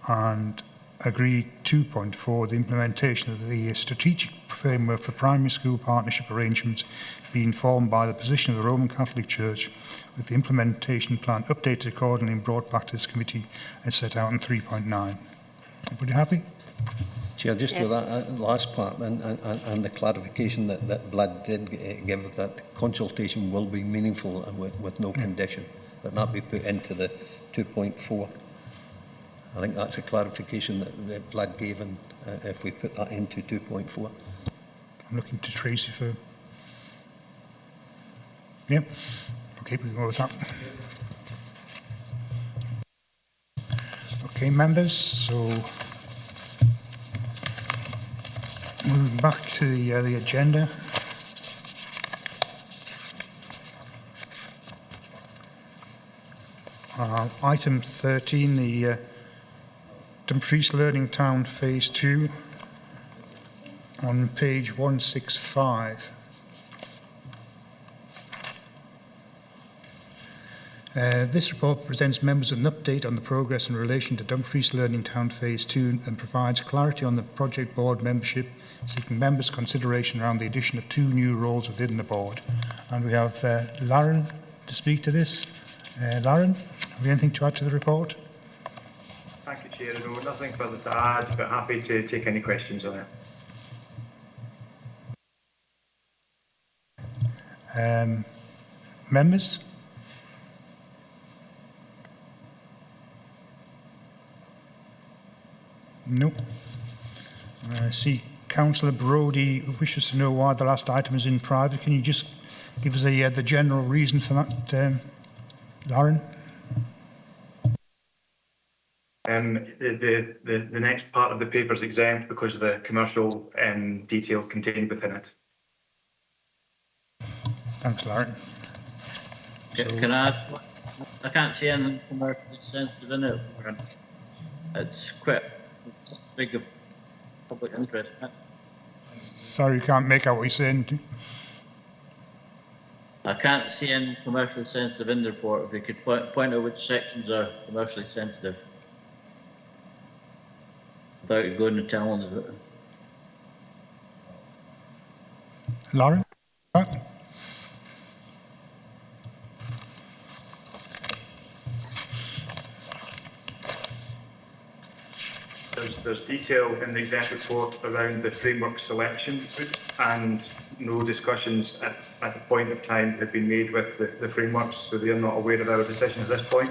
and agree 2.4, the implementation of the strategic framework for primary school partnership arrangements being formed by the position of the Roman Catholic Church, with the implementation plan updated accordingly and brought back to this committee as set out in 3.9. Everybody happy? Chair, just with that last part and the clarification that Vlad did give, that the consultation will be meaningful and with no condition, that be put into the 2.4. I think that's a clarification that Vlad gave, and if we put that into 2.4. I'm looking to Tracy for... Yeah, okay, we can go with that. Okay, members, so Moving back to the agenda. Item 13, the Dumfries Learning Town Phase 2 on page 165. This report presents members with an update on the progress in relation to Dumfries Learning Town Phase 2 and provides clarity on the project board membership, seeking members' consideration around the addition of 2 new roles within the board. And we have Lauren to speak to this. Lauren, have you anything to add to the report? Thank you, Chair. No, nothing further to add, but happy to take any questions on it. Members? No. I see Councillor Brodie wishes to know why the last item is in private. Can you just give us the general reason for that, Lauren? The next part of the paper is exempt because of the commercial details contained within it. Thanks, Lauren. Can I can't see anything commercially sensitive in it. It's quite big public interest. Sorry, you can't make out what you're saying. I can't see any commercially sensitive in the report. If you could point out which sections are commercially sensitive. Without going to telling us it. Lauren? There's detail in the exempt report around the framework selection and no discussions at the point of time have been made with the frameworks, so they are not aware of our decision at this point.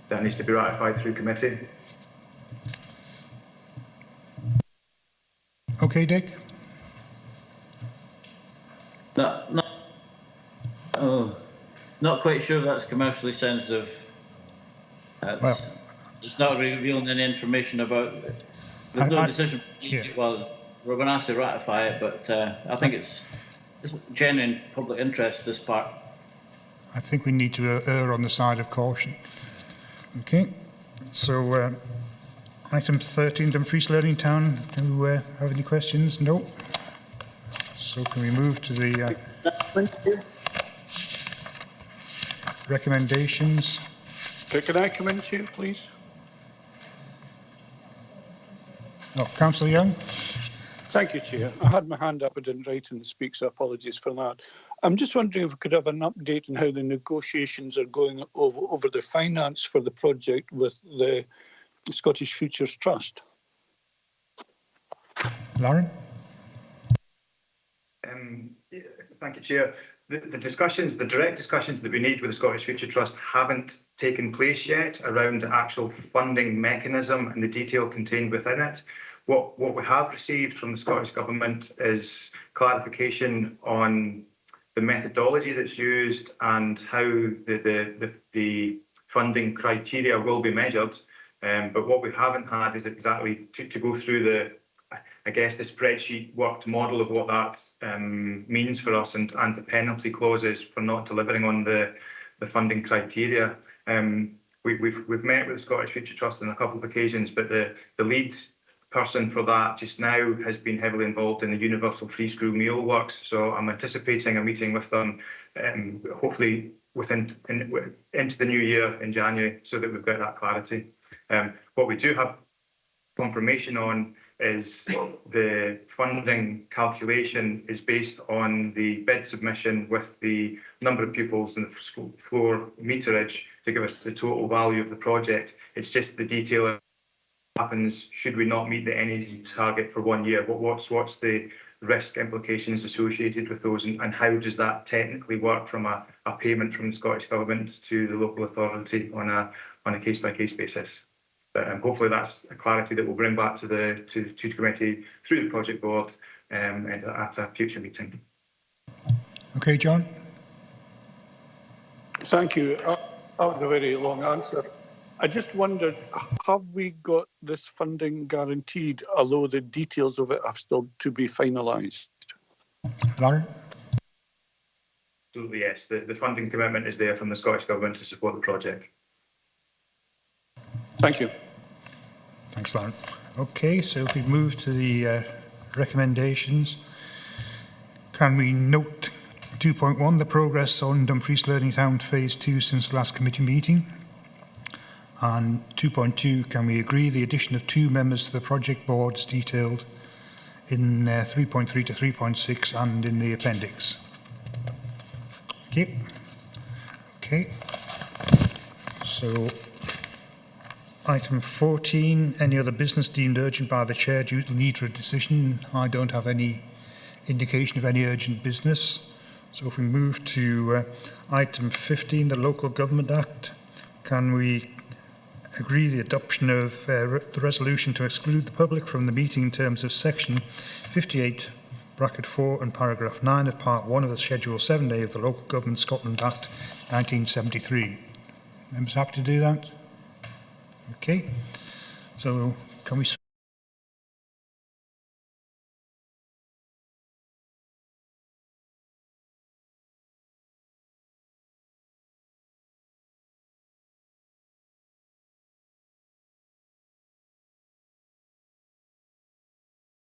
That needs to be ratified through committee. Okay, Dick? Not quite sure that's commercially sensitive. It's not revealing any information about. There's no decision. Yeah. Well, we're going to have to ratify it, but I think it's genuine public interest, this part. I think we need to err on the side of caution. Okay, so item 13, Dumfries Learning Town. Do we have any questions? No. So can we move to the recommendations? Can I come in, Chair, please? Oh, Councillor Young. Thank you, Chair. I had my hand up, I didn't write in the speak, so apologies for that. I'm just wondering if we could have an update on how the negotiations are going over the finance for the project with the Scottish Futures Trust. Lauren? Thank you, Chair. The discussions, the direct discussions that we need with the Scottish Future Trust haven't taken place yet around the actual funding mechanism and the detail contained within it. What we have received from the Scottish Government is clarification on the methodology that's used and how the funding criteria will be measured. But what we haven't had is exactly to go through the spreadsheet worked model of what that means for us and the penalty clauses for not delivering on the funding criteria. We've met with the Scottish Future Trust on a couple of occasions, but the lead person for that just now has been heavily involved in the universal free school meal works. So I'm anticipating a meeting with them, hopefully into the new year in January, so that we've got that clarity. What we do have confirmation on is the funding calculation is based on the bid submission with the number of pupils and the floor meterage to give us the total value of the project. It's just the detail happens should we not meet the energy target for 1 year. What's the risk implications associated with those, and how does that technically work from a payment from the Scottish Government to the local authority on a case-by-case basis? But hopefully that's a clarity that we'll bring back to the committee through the project board and at a future meeting. Okay, John. Thank you. That was a very long answer. I just wondered, have we got this funding guaranteed, although the details of it have still to be finalised? Lauren? Absolutely, yes. The funding commitment is there from the Scottish Government to support the project. Thank you. Thanks, Lauren. Okay, so if we move to the recommendations, can we note 2.1, the progress on Dumfries Learning Town Phase 2 since the last committee meeting? And 2.2, can we agree the addition of 2 members to the project board as detailed in 3.3 to 3.6 and in the appendix? Okay. So, item 14, any other business deemed urgent by the chair due to the need for a decision? I don't have any indication of any urgent business. So if we move to item 15, the Local Government Act, can we agree the adoption of the resolution to exclude the public from the meeting in terms of section 58 bracket 4 and paragraph 9 of part 1 of the schedule 7A of the Local Government Scotland Act 1973? Members happy to do that? Okay, so can we